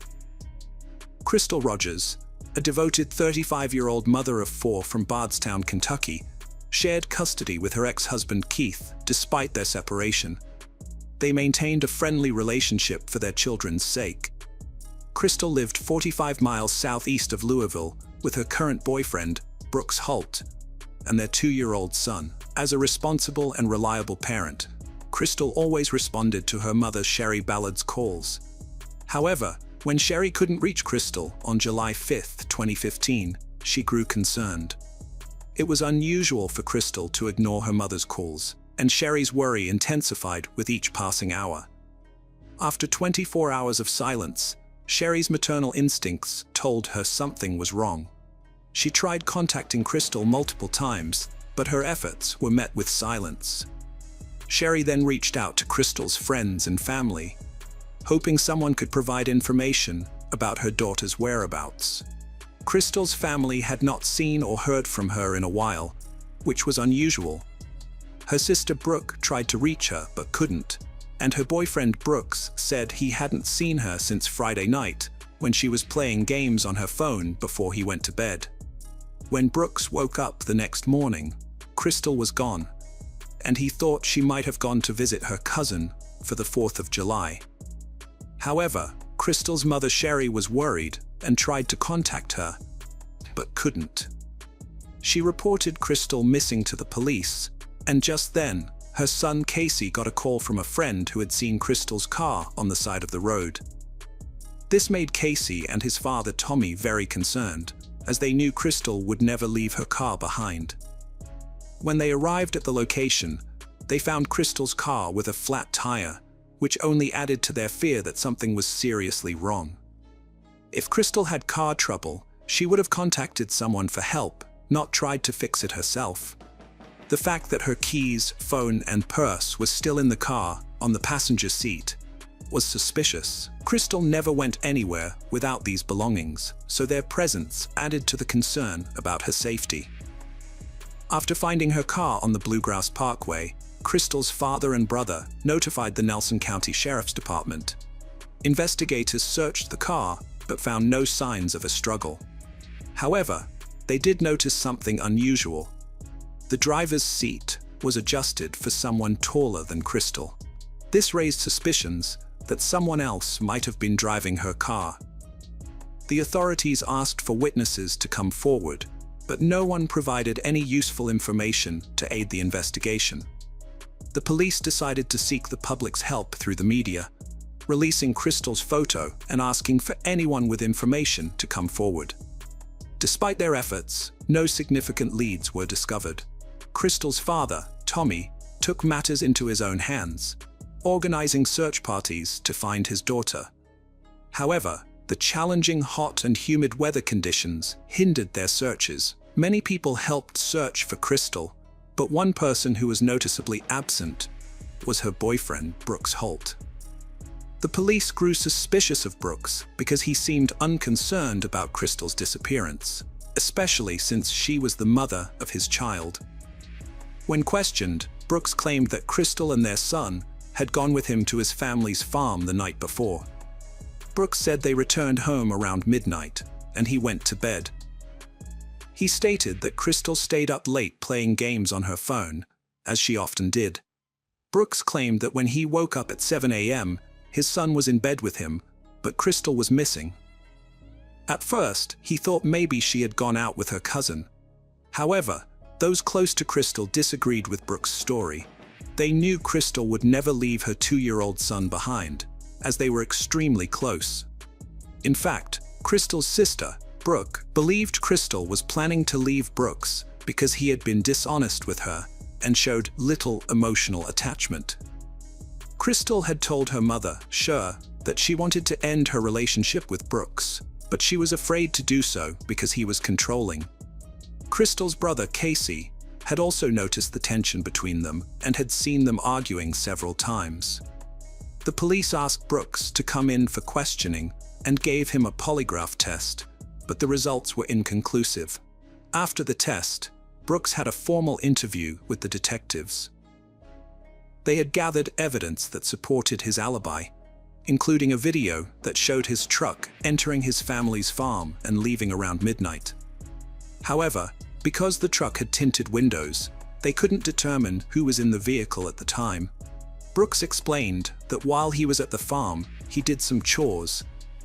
Crystal Rogers, a devoted 35-year-old mother of 4 from Bardstown, Kentucky, shared custody with her ex-husband Keith despite their separation. They maintained a friendly relationship for their children's sake. Crystal lived 45 miles southeast of Louisville with her current boyfriend, Brooks Holt, and their 2-year-old son. As a responsible and reliable parent, Crystal always responded to her mother Sherry Ballard's calls. However, when Sherry couldn't reach Crystal on July 5, 2015, she grew concerned. It was unusual for Crystal to ignore her mother's calls, and Sherry's worry intensified with each passing hour. After 24 hours of silence, Sherry's maternal instincts told her something was wrong. She tried contacting Crystal multiple times, but her efforts were met with silence. Sherry then reached out to Crystal's friends and family, hoping someone could provide information about her daughter's whereabouts. Crystal's family had not seen or heard from her in a while, which was unusual. Her sister Brooke tried to reach her but couldn't, and her boyfriend Brooks said he hadn't seen her since Friday night when she was playing games on her phone before he went to bed. When Brooks woke up the next morning, Crystal was gone, and he thought she might have gone to visit her cousin for the 4th of July. However, Crystal's mother Sherry was worried and tried to contact her, but couldn't. She reported Crystal missing to the police, and just then, her son Casey got a call from a friend who had seen Crystal's car on the side of the road. This made Casey and his father Tommy very concerned, as they knew Crystal would never leave her car behind. When they arrived at the location, they found Crystal's car with a flat tire, which only added to their fear that something was seriously wrong. If Crystal had car trouble, she would have contacted someone for help, not tried to fix it herself. The fact that her keys, phone, and purse was still in the car on the passenger seat was suspicious. Crystal never went anywhere without these belongings, so their presence added to the concern about her safety. After finding her car on the Bluegrass Parkway, Crystal's father and brother notified the Nelson County Sheriff's Department. Investigators searched the car, but found no signs of a struggle. However, they did notice something unusual. The driver's seat was adjusted for someone taller than Crystal. This raised suspicions that someone else might have been driving her car. The authorities asked for witnesses to come forward, but no one provided any useful information to aid the investigation. The police decided to seek the public's help through the media, releasing Crystal's photo and asking for anyone with information to come forward. Despite their efforts, no significant leads were discovered. Crystal's father, Tommy, took matters into his own hands, organizing search parties to find his daughter. However, the challenging hot and humid weather conditions hindered their searches. Many people helped search for Crystal, but one person who was noticeably absent was her boyfriend, Brooks Holt. The police grew suspicious of Brooks because he seemed unconcerned about Crystal's disappearance, especially since she was the mother of his child. When questioned, Brooks claimed that Crystal and their son had gone with him to his family's farm the night before. Brooks said they returned home around midnight, and he went to bed. He stated that Crystal stayed up late playing games on her phone, as she often did. Brooks claimed that when he woke up at 7 a.m., his son was in bed with him, but Crystal was missing. At first, he thought maybe she had gone out with her cousin. However, those close to Crystal disagreed with Brooks' story. They knew Crystal would never leave her 2-year-old son behind, as they were extremely close. In fact, Crystal's sister, Brooke, believed Crystal was planning to leave Brooks because he had been dishonest with her and showed little emotional attachment. Crystal had told her mother, Cher, that she wanted to end her relationship with Brooks, but she was afraid to do so because he was controlling. Crystal's brother, Casey, had also noticed the tension between them and had seen them arguing several times. The police asked Brooks to come in for questioning and gave him a polygraph test, but the results were inconclusive. After the test, Brooks had a formal interview with the detectives. They had gathered evidence that supported his alibi, including a video that showed his truck entering his family's farm and leaving around midnight. However, because the truck had tinted windows, they couldn't determine who was in the vehicle at the time. Brooks explained that while he was at the farm, he did some chores,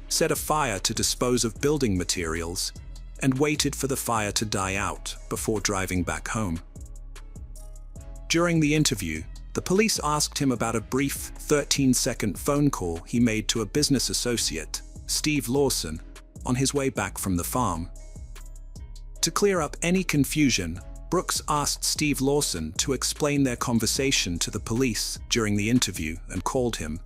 set a fire to dispose of building materials, and waited for the fire to die out before driving back home. During the interview, the police asked him about a brief 13-second phone call he made to a business associate, Steve Lawson, on his way back from the farm. To clear up any confusion, Brooks asked Steve Lawson to explain their conversation to the police during the interview and called him.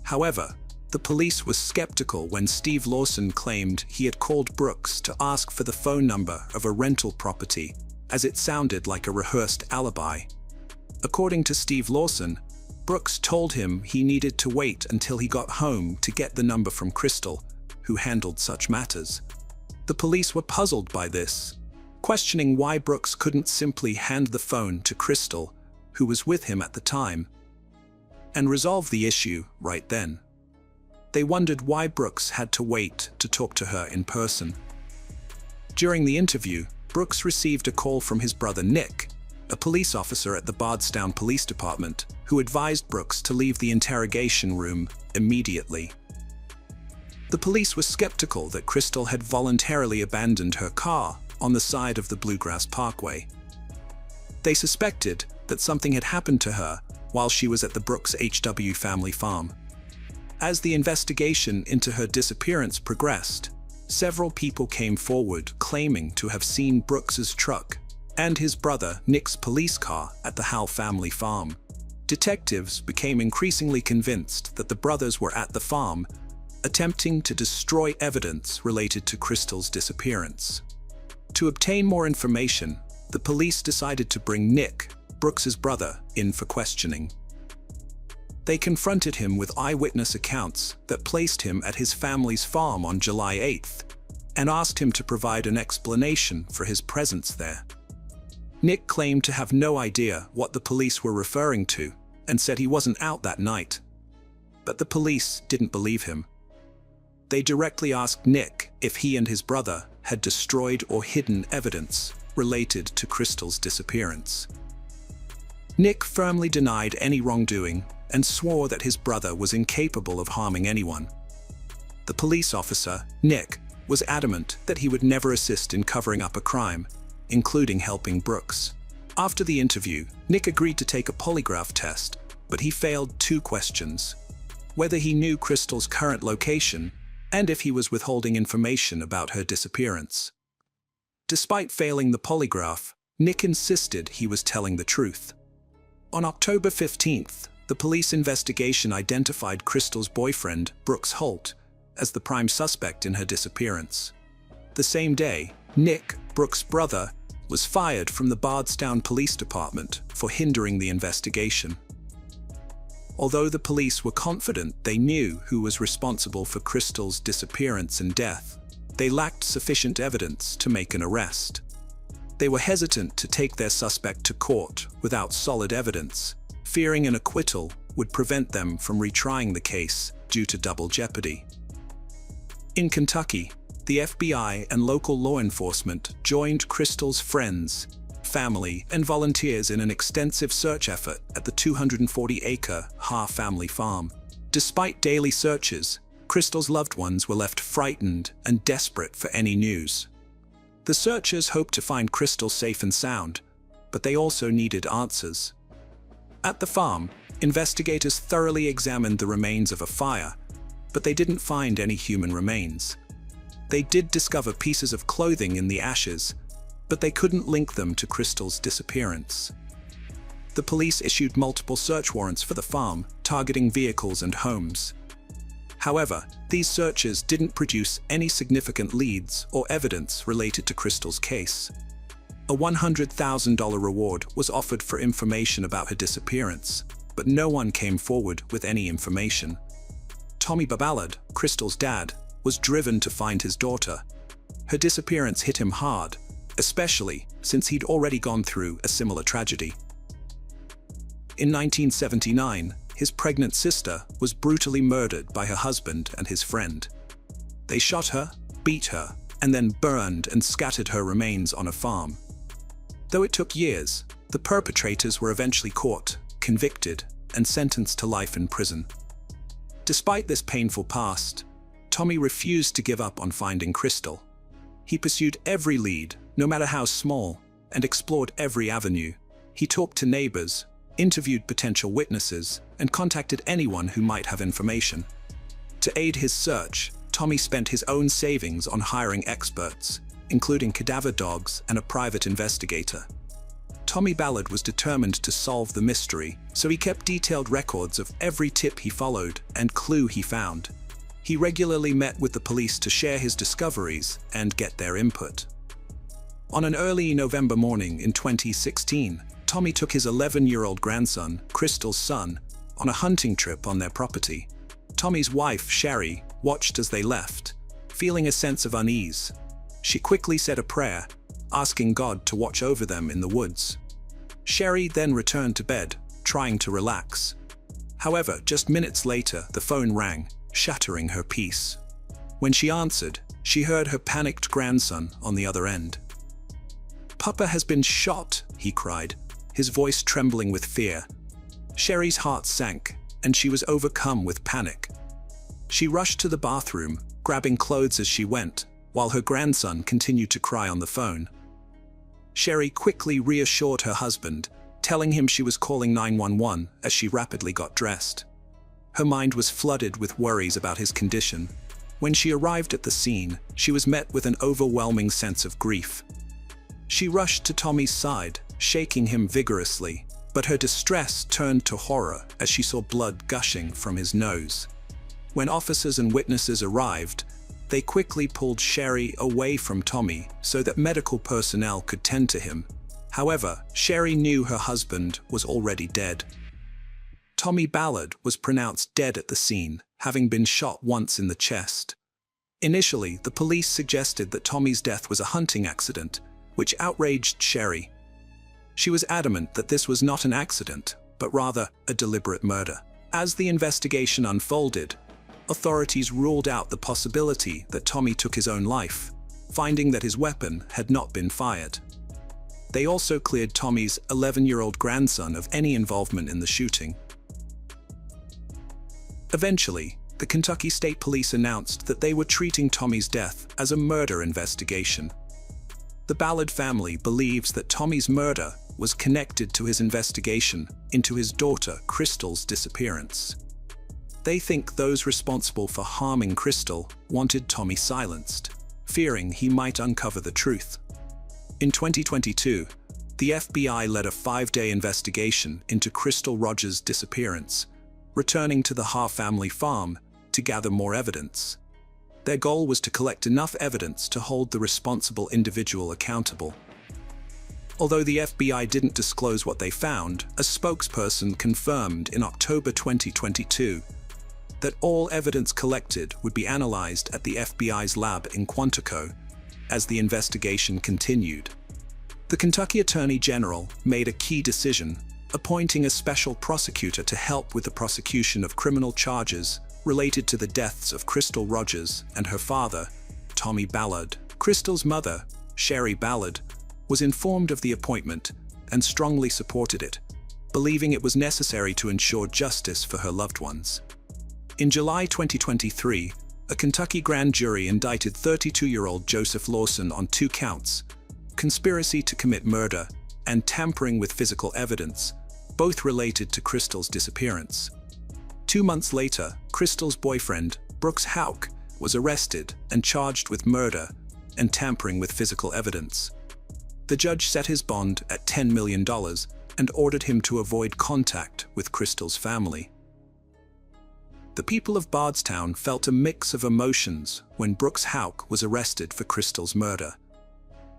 However, the police was skeptical when Steve Lawson claimed he had called Brooks to ask for the phone number of a rental property, as it sounded like a rehearsed alibi. According to Steve Lawson, Brooks told him he needed to wait until he got home to get the number from Crystal, who handled such matters. The police were puzzled by this, questioning why Brooks couldn't simply hand the phone to Crystal, who was with him at the time, and resolve the issue right then. They wondered why Brooks had to wait to talk to her in person. During the interview, Brooks received a call from his brother Nick, a police officer at the Bardstown Police Department, who advised Brooks to leave the interrogation room immediately. The police were skeptical that Crystal had voluntarily abandoned her car on the side of the Bluegrass Parkway. They suspected that something had happened to her while she was at the Brooks HW family farm. As the investigation into her disappearance progressed, several people came forward claiming to have seen Brooks's truck and his brother Nick's police car at the Howe family farm. Detectives became increasingly convinced that the brothers were at the farm, attempting to destroy evidence related to Crystal's disappearance. To obtain more information, the police decided to bring Nick, Brooks's brother, in for questioning. They confronted him with eyewitness accounts that placed him at his family's farm on July 8th, and asked him to provide an explanation for his presence there. Nick claimed to have no idea what the police were referring to, and said he wasn't out that night. But the police didn't believe him. They directly asked Nick if he and his brother had destroyed or hidden evidence related to Crystal's disappearance. Nick firmly denied any wrongdoing and swore that his brother was incapable of harming anyone. The police officer, Nick, was adamant that he would never assist in covering up a crime, including helping Brooks. After the interview, Nick agreed to take a polygraph test, but he failed 2 questions: whether he knew Crystal's current location and if he was withholding information about her disappearance. Despite failing the polygraph, Nick insisted he was telling the truth. On October 15th, the police investigation identified Crystal's boyfriend, Brooks Holt, as the prime suspect in her disappearance. The same day, Nick, Brooks' brother, was fired from the Bardstown Police Department for hindering the investigation. Although the police were confident they knew who was responsible for Crystal's disappearance and death, they lacked sufficient evidence to make an arrest. They were hesitant to take their suspect to court without solid evidence, fearing an acquittal would prevent them from retrying the case due to double jeopardy. In Kentucky, the FBI and local law enforcement joined Crystal's friends, family, and volunteers in an extensive search effort at the 240-acre Ha family farm. Despite daily searches, Crystal's loved ones were left frightened and desperate for any news. The searchers hoped to find Crystal safe and sound, but they also needed answers. At the farm, investigators thoroughly examined the remains of a fire, but they didn't find any human remains. They did discover pieces of clothing in the ashes, but they couldn't link them to Crystal's disappearance. The police issued multiple search warrants for the farm, targeting vehicles and homes. However, these searches didn't produce any significant leads or evidence related to Crystal's case. A $100,000 reward was offered for information about her disappearance, but no one came forward with any information. Tommy Ballard, Crystal's dad, was driven to find his daughter. Her disappearance hit him hard, especially since he'd already gone through a similar tragedy. In 1979, his pregnant sister was brutally murdered by her husband and his friend. They shot her, beat her, and then burned and scattered her remains on a farm. Though it took years, the perpetrators were eventually caught, convicted, and sentenced to life in prison. Despite this painful past, Tommy refused to give up on finding Crystal. He pursued every lead, no matter how small, and explored every avenue. He talked to neighbors, interviewed potential witnesses, and contacted anyone who might have information. To aid his search, Tommy spent his own savings on hiring experts, including cadaver dogs and a private investigator. Tommy Ballard was determined to solve the mystery, so he kept detailed records of every tip he followed and clue he found. He regularly met with the police to share his discoveries and get their input. On an early November morning in 2016, Tommy took his 11-year-old grandson, Crystal's son, on a hunting trip on their property. Tommy's wife, Sherry, watched as they left, feeling a sense of unease. She quickly said a prayer, asking God to watch over them in the woods. Sherry then returned to bed, trying to relax. However, just minutes later, the phone rang, shattering her peace. When she answered, she heard her panicked grandson on the other end. "Papa has been shot," he cried, his voice trembling with fear. Sherry's heart sank, and she was overcome with panic. She rushed to the bathroom, grabbing clothes as she went, while her grandson continued to cry on the phone. Sherry quickly reassured her husband, telling him she was calling 911 as she rapidly got dressed. Her mind was flooded with worries about his condition. When she arrived at the scene, she was met with an overwhelming sense of grief. She rushed to Tommy's side, shaking him vigorously, but her distress turned to horror as she saw blood gushing from his nose. When officers and witnesses arrived, they quickly pulled Sherry away from Tommy so that medical personnel could tend to him. However, Sherry knew her husband was already dead. Tommy Ballard was pronounced dead at the scene, having been shot once in the chest. Initially, the police suggested that Tommy's death was a hunting accident, which outraged Sherry. She was adamant that this was not an accident, but rather a deliberate murder. As the investigation unfolded, authorities ruled out the possibility that Tommy took his own life, finding that his weapon had not been fired. They also cleared Tommy's 11-year-old grandson of any involvement in the shooting. Eventually, the Kentucky State Police announced that they were treating Tommy's death as a murder investigation. The Ballard family believes that Tommy's murder was connected to his investigation into his daughter Crystal's disappearance. They think those responsible for harming Crystal wanted Tommy silenced, fearing he might uncover the truth. In 2022, the FBI led a 5-day investigation into Crystal Rogers' disappearance, returning to the Ha family farm to gather more evidence. Their goal was to collect enough evidence to hold the responsible individual accountable. Although the FBI didn't disclose what they found, a spokesperson confirmed in October 2022 that all evidence collected would be analyzed at the FBI's lab in Quantico as the investigation continued. The Kentucky Attorney General made a key decision, appointing a special prosecutor to help with the prosecution of criminal charges related to the deaths of Crystal Rogers and her father, Tommy Ballard. Crystal's mother, Sherry Ballard, was informed of the appointment and strongly supported it, believing it was necessary to ensure justice for her loved ones. In July 2023, a Kentucky grand jury indicted 32-year-old Joseph Lawson on 2 counts: conspiracy to commit murder and tampering with physical evidence, both related to Crystal's disappearance. 2 months later, Crystal's boyfriend, Brooks Houck, was arrested and charged with murder and tampering with physical evidence. The judge set his bond at $10 million and ordered him to avoid contact with Crystal's family. The people of Bardstown felt a mix of emotions when Brooks Houck was arrested for Crystal's murder.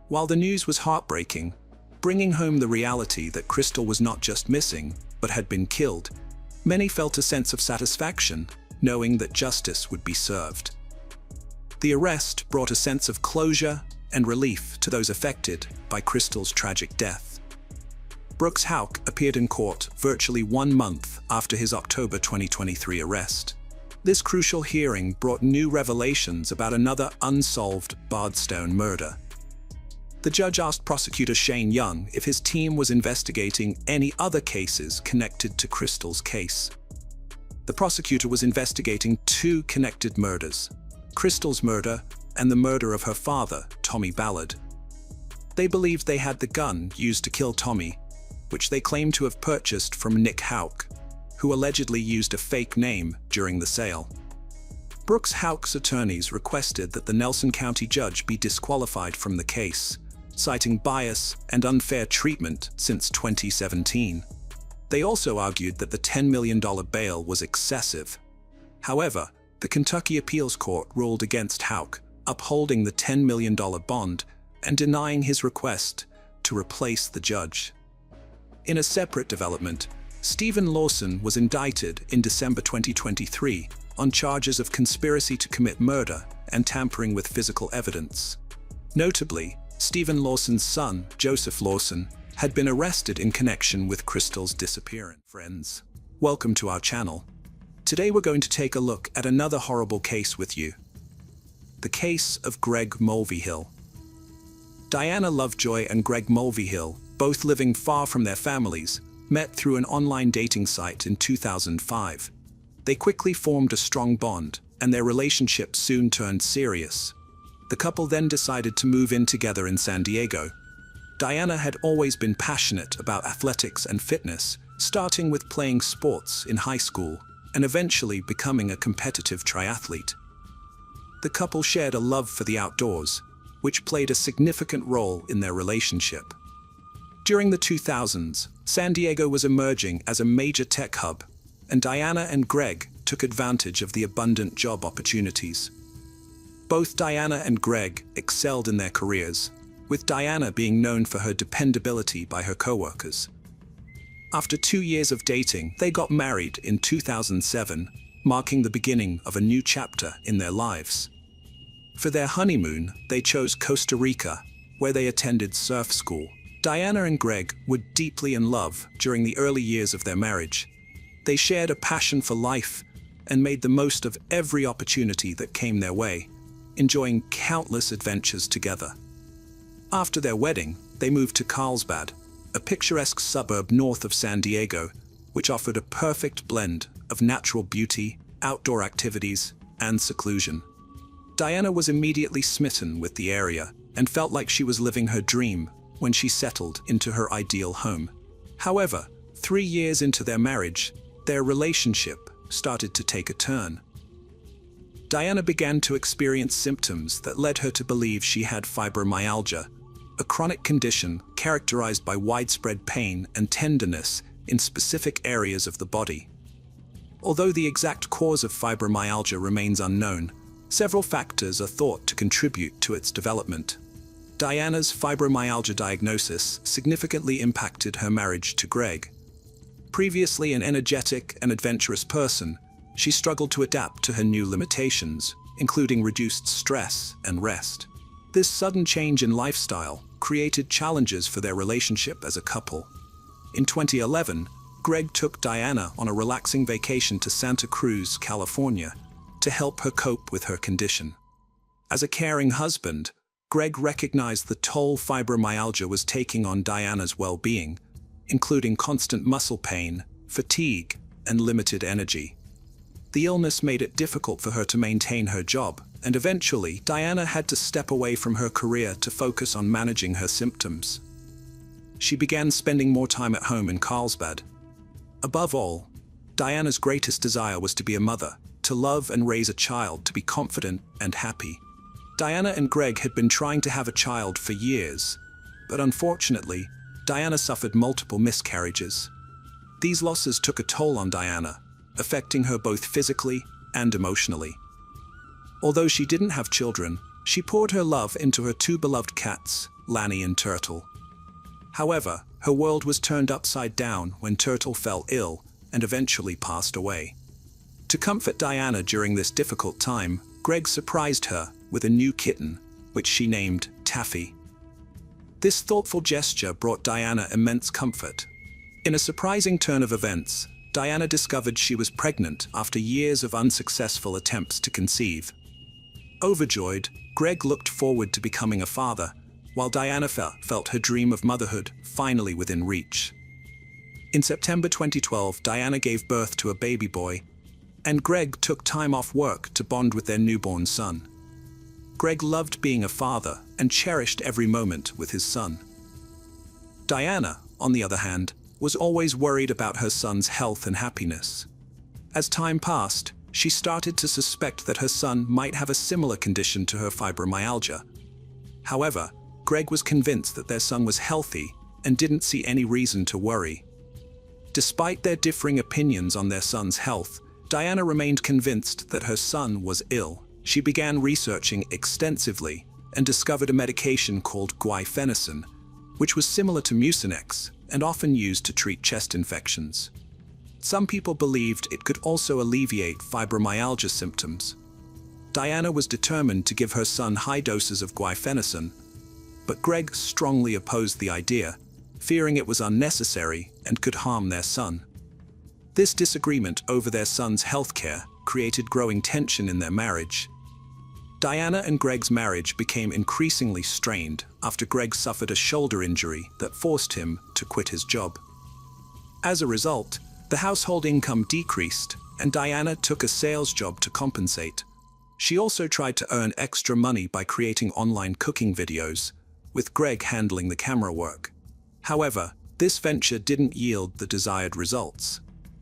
While the news was heartbreaking, bringing home the reality that Crystal was not just missing, but had been killed, many felt a sense of satisfaction, knowing that justice would be served. The arrest brought a sense of closure and relief to those affected by Crystal's tragic death. Brooks Houck appeared in court virtually 1 month after his October 2023 arrest. This crucial hearing brought new revelations about another unsolved Bardstown murder. The judge asked prosecutor Shane Young if his team was investigating any other cases connected to Crystal's case. The prosecutor was investigating 2 connected murders: Crystal's murder and the murder of her father, Tommy Ballard. They believed they had the gun used to kill Tommy, which they claimed to have purchased from Nick Houck, who allegedly used a fake name during the sale. Brooks Houck's attorneys requested that the Nelson County judge be disqualified from the case, citing bias and unfair treatment since 2017. They also argued that the $10 million bail was excessive. However, the Kentucky Appeals Court ruled against Houck, upholding the $10 million bond and denying his request to replace the judge. In a separate development, Stephen Lawson was indicted in December 2023 on charges of conspiracy to commit murder and tampering with physical evidence. Notably, Stephen Lawson's son, Joseph Lawson, had been arrested in connection with Crystal's disappearance. Friends, welcome to our channel. Today we're going to take a look at another horrible case with you. The case of Greg Mulvihill. Diana Lovejoy and Greg Mulvihill, both living far from their families, met through an online dating site in 2005. They quickly formed a strong bond, and their relationship soon turned serious. The couple then decided to move in together in San Diego. Diana had always been passionate about athletics and fitness, starting with playing sports in high school and eventually becoming a competitive triathlete. The couple shared a love for the outdoors, which played a significant role in their relationship. During the 2000s, San Diego was emerging as a major tech hub, and Diana and Greg took advantage of the abundant job opportunities. Both Diana and Greg excelled in their careers, with Diana being known for her dependability by her coworkers. After 2 years of dating, they got married in 2007, marking the beginning of a new chapter in their lives. For their honeymoon, they chose Costa Rica, where they attended surf school. Diana and Greg were deeply in love during the early years of their marriage. They shared a passion for life and made the most of every opportunity that came their way, enjoying countless adventures together. After their wedding, they moved to Carlsbad, a picturesque suburb north of San Diego, which offered a perfect blend of natural beauty, outdoor activities, and seclusion. Diana was immediately smitten with the area and felt like she was living her dream when she settled into her ideal home. However, 3 years into their marriage, their relationship started to take a turn. Diana began to experience symptoms that led her to believe she had fibromyalgia, a chronic condition characterized by widespread pain and tenderness in specific areas of the body. Although the exact cause of fibromyalgia remains unknown, several factors are thought to contribute to its development. Diana's fibromyalgia diagnosis significantly impacted her marriage to Greg. Previously an energetic and adventurous person, she struggled to adapt to her new limitations, including reduced stress and rest. This sudden change in lifestyle created challenges for their relationship as a couple. In 2011, Greg took Diana on a relaxing vacation to Santa Cruz, California, to help her cope with her condition. As a caring husband, Greg recognized the toll fibromyalgia was taking on Diana's well-being, including constant muscle pain, fatigue, and limited energy. The illness made it difficult for her to maintain her job, and eventually Diana had to step away from her career to focus on managing her symptoms. She began spending more time at home in Carlsbad. Above all, Diana's greatest desire was to be a mother, to love and raise a child, to be confident and happy. Diana and Greg had been trying to have a child for years, but unfortunately, Diana suffered multiple miscarriages. These losses took a toll on Diana, affecting her both physically and emotionally. Although she didn't have children, she poured her love into her two beloved cats, Lanny and Turtle. However, her world was turned upside down when Turtle fell ill and eventually passed away. To comfort Diana during this difficult time, Greg surprised her with a new kitten, which she named Taffy. This thoughtful gesture brought Diana immense comfort. In a surprising turn of events, Diana discovered she was pregnant after years of unsuccessful attempts to conceive. Overjoyed, Greg looked forward to becoming a father, while Diana felt her dream of motherhood finally within reach. In September 2012, Diana gave birth to a baby boy, and Greg took time off work to bond with their newborn son. Greg loved being a father and cherished every moment with his son. Diana, on the other hand, was always worried about her son's health and happiness. As time passed, she started to suspect that her son might have a similar condition to her fibromyalgia. However, Greg was convinced that their son was healthy and didn't see any reason to worry. Despite their differing opinions on their son's health, Diana remained convinced that her son was ill. She began researching extensively and discovered a medication called guaifenesin, which was similar to Mucinex and often used to treat chest infections. Some people believed it could also alleviate fibromyalgia symptoms. Diana was determined to give her son high doses of guaifenesin, but Greg strongly opposed the idea, fearing it was unnecessary and could harm their son. This disagreement over their son's health care created growing tension in their marriage. Diana and Greg's marriage became increasingly strained after Greg suffered a shoulder injury that forced him to quit his job. As a result, the household income decreased, and Diana took a sales job to compensate. She also tried to earn extra money by creating online cooking videos, with Greg handling the camera work. However, this venture didn't yield the desired results.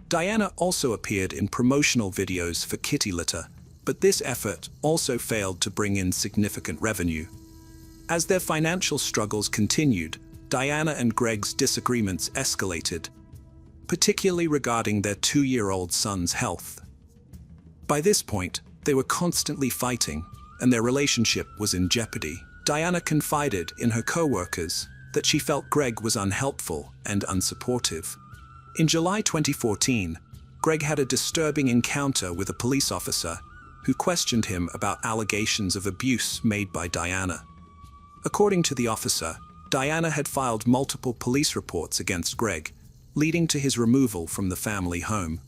Diana also appeared in promotional videos for kitty litter, but this effort also failed to bring in significant revenue. As their financial struggles continued, Diana and Greg's disagreements escalated, particularly regarding their 2-year-old son's health. By this point, they were constantly fighting, and their relationship was in jeopardy. Diana confided in her co-workers that she felt Greg was unhelpful and unsupportive. In July 2014, Greg had a disturbing encounter with a police officer who questioned him about allegations of abuse made by Diana. According to the officer, Diana had filed multiple police reports against Greg, leading to his removal from the family home.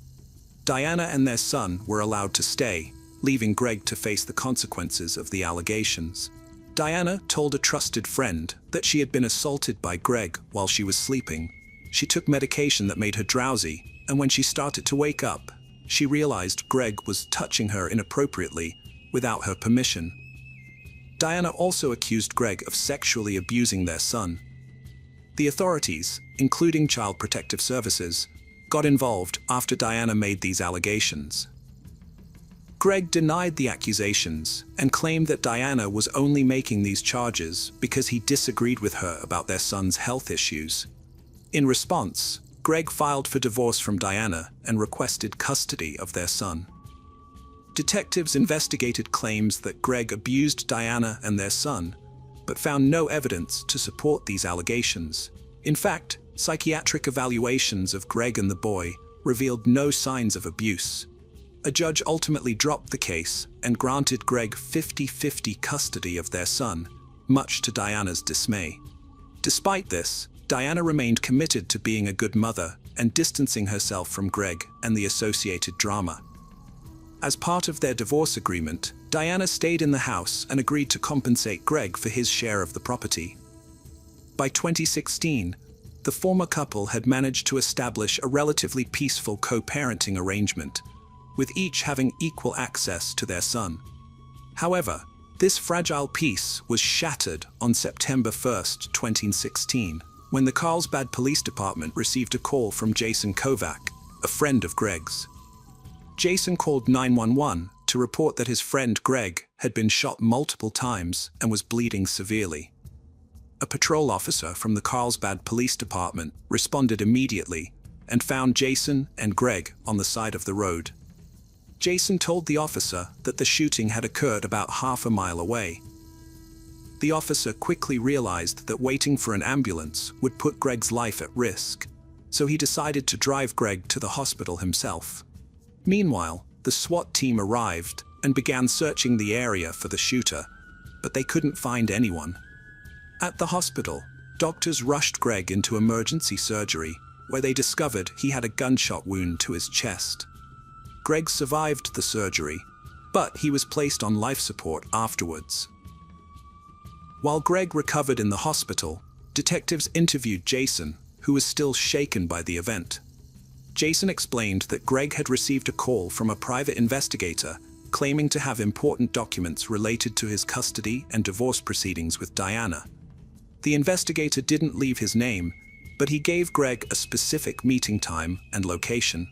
Diana and their son were allowed to stay, leaving Greg to face the consequences of the allegations. Diana told a trusted friend that she had been assaulted by Greg while she was sleeping. She took medication that made her drowsy, and when she started to wake up, she realized Greg was touching her inappropriately without her permission. Diana also accused Greg of sexually abusing their son. The authorities, including Child Protective Services, got involved after Diana made these allegations. Greg denied the accusations and claimed that Diana was only making these charges because he disagreed with her about their son's health issues. In response, Greg filed for divorce from Diana and requested custody of their son. Detectives investigated claims that Greg abused Diana and their son, but found no evidence to support these allegations. In fact, psychiatric evaluations of Greg and the boy revealed no signs of abuse. A judge ultimately dropped the case and granted Greg 50-50 custody of their son, much to Diana's dismay. Despite this, Diana remained committed to being a good mother and distancing herself from Greg and the associated drama. As part of their divorce agreement, Diana stayed in the house and agreed to compensate Greg for his share of the property. By 2016, the former couple had managed to establish a relatively peaceful co-parenting arrangement, with each having equal access to their son. However, this fragile peace was shattered on September 1, 2016, when the Carlsbad Police Department received a call from Jason Kovac, a friend of Greg's. Jason called 911 to report that his friend Greg had been shot multiple times and was bleeding severely. A patrol officer from the Carlsbad Police Department responded immediately and found Jason and Greg on the side of the road. Jason told the officer that the shooting had occurred about half a mile away. The officer quickly realized that waiting for an ambulance would put Greg's life at risk, so he decided to drive Greg to the hospital himself. Meanwhile, the SWAT team arrived and began searching the area for the shooter, but they couldn't find anyone. At the hospital, doctors rushed Greg into emergency surgery, where they discovered he had a gunshot wound to his chest. Greg survived the surgery, but he was placed on life support afterwards. While Greg recovered in the hospital, detectives interviewed Jason, who was still shaken by the event. Jason explained that Greg had received a call from a private investigator claiming to have important documents related to his custody and divorce proceedings with Diana. The investigator didn't leave his name, but he gave Greg a specific meeting time and location.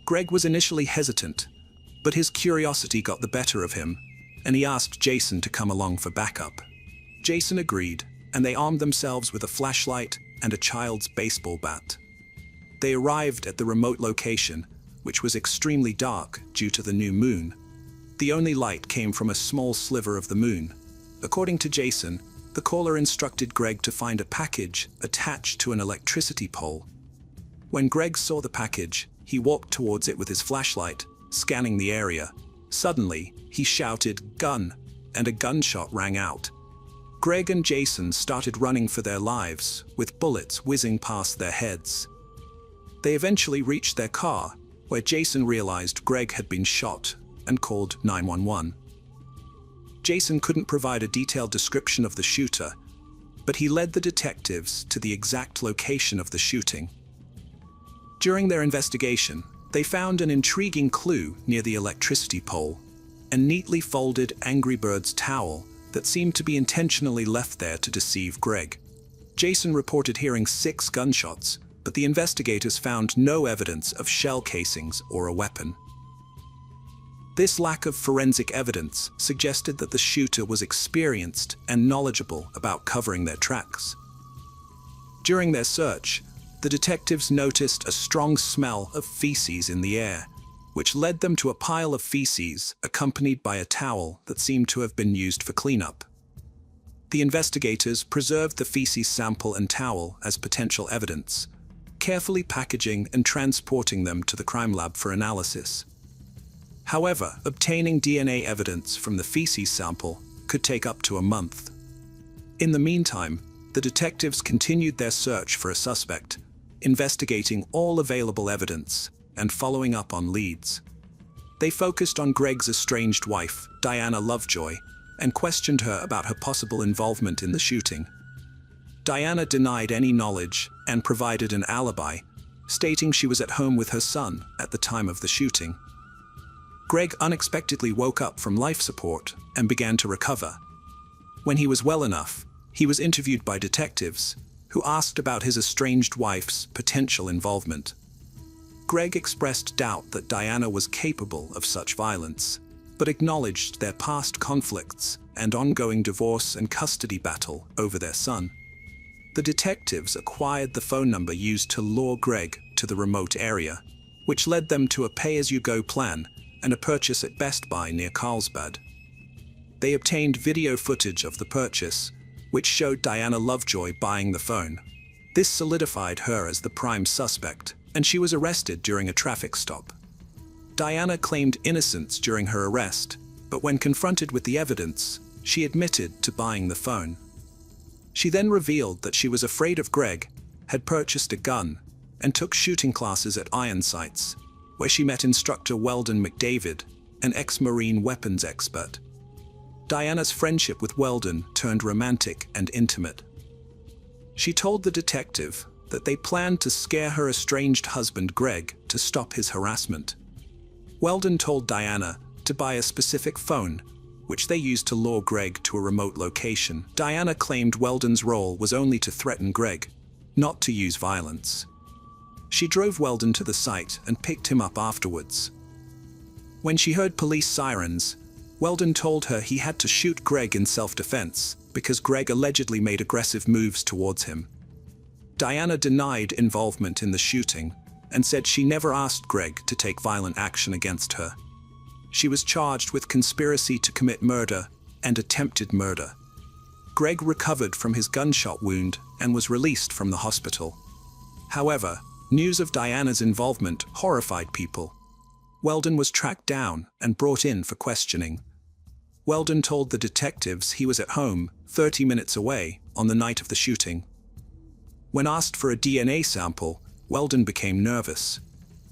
Greg was initially hesitant, but his curiosity got the better of him, and he asked Jason to come along for backup. Jason agreed, and they armed themselves with a flashlight and a child's baseball bat. They arrived at the remote location, which was extremely dark due to the new moon. The only light came from a small sliver of the moon. According to Jason, the caller instructed Greg to find a package attached to an electricity pole. When Greg saw the package, he walked towards it with his flashlight, scanning the area. Suddenly, he shouted, "Gun!" and a gunshot rang out. Greg and Jason started running for their lives, with bullets whizzing past their heads. They eventually reached their car, where Jason realized Greg had been shot and called 911. Jason couldn't provide a detailed description of the shooter, but he led the detectives to the exact location of the shooting. During their investigation, they found an intriguing clue near the electricity pole, a neatly folded Angry Birds towel that seemed to be intentionally left there to deceive Greg. Jason reported hearing 6 gunshots, but the investigators found no evidence of shell casings or a weapon. This lack of forensic evidence suggested that the shooter was experienced and knowledgeable about covering their tracks. During their search, the detectives noticed a strong smell of feces in the air, which led them to a pile of feces accompanied by a towel that seemed to have been used for cleanup. The investigators preserved the feces sample and towel as potential evidence, carefully packaging and transporting them to the crime lab for analysis. However, obtaining DNA evidence from the feces sample could take up to a month. In the meantime, the detectives continued their search for a suspect, investigating all available evidence and following up on leads. They focused on Greg's estranged wife, Diana Lovejoy, and questioned her about her possible involvement in the shooting. Diana denied any knowledge and provided an alibi, stating she was at home with her son at the time of the shooting. Greg unexpectedly woke up from life support and began to recover. When he was well enough, he was interviewed by detectives, who asked about his estranged wife's potential involvement. Greg expressed doubt that Diana was capable of such violence, but acknowledged their past conflicts and ongoing divorce and custody battle over their son. The detectives acquired the phone number used to lure Greg to the remote area, which led them to a pay-as-you-go plan and a purchase at Best Buy near Carlsbad. They obtained video footage of the purchase, which showed Diana Lovejoy buying the phone. This solidified her as the prime suspect, and she was arrested during a traffic stop. Diana claimed innocence during her arrest, but when confronted with the evidence, she admitted to buying the phone. She then revealed that she was afraid of Greg, had purchased a gun, and took shooting classes at Iron Sights, where she met instructor Weldon McDavid, an ex-Marine weapons expert. Diana's friendship with Weldon turned romantic and intimate. She told the detective that they planned to scare her estranged husband Greg to stop his harassment. Weldon told Diana to buy a specific phone, which they used to lure Greg to a remote location. Diana claimed Weldon's role was only to threaten Greg, not to use violence. She drove Weldon to the site and picked him up afterwards. When she heard police sirens, Weldon told her he had to shoot Greg in self-defense because Greg allegedly made aggressive moves towards him. Diana denied involvement in the shooting and said she never asked Greg to take violent action against her. She was charged with conspiracy to commit murder and attempted murder. Greg recovered from his gunshot wound and was released from the hospital. However, news of Diana's involvement horrified people. Weldon was tracked down and brought in for questioning. Weldon told the detectives he was at home, 30 minutes away, on the night of the shooting. When asked for a DNA sample, Weldon became nervous.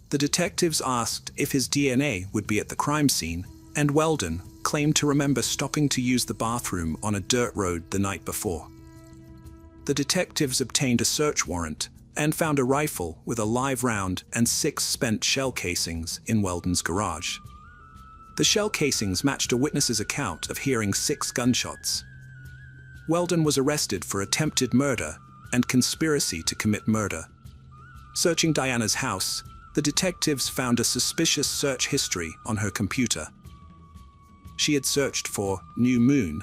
The detectives asked if his DNA would be at the crime scene, and Weldon claimed to remember stopping to use the bathroom on a dirt road the night before. The detectives obtained a search warrant and found a rifle with a live round and 6 spent shell casings in Weldon's garage. The shell casings matched a witness's account of hearing 6 gunshots. Weldon was arrested for attempted murder and conspiracy to commit murder. Searching Diana's house, the detectives found a suspicious search history on her computer. She had searched for "new moon,"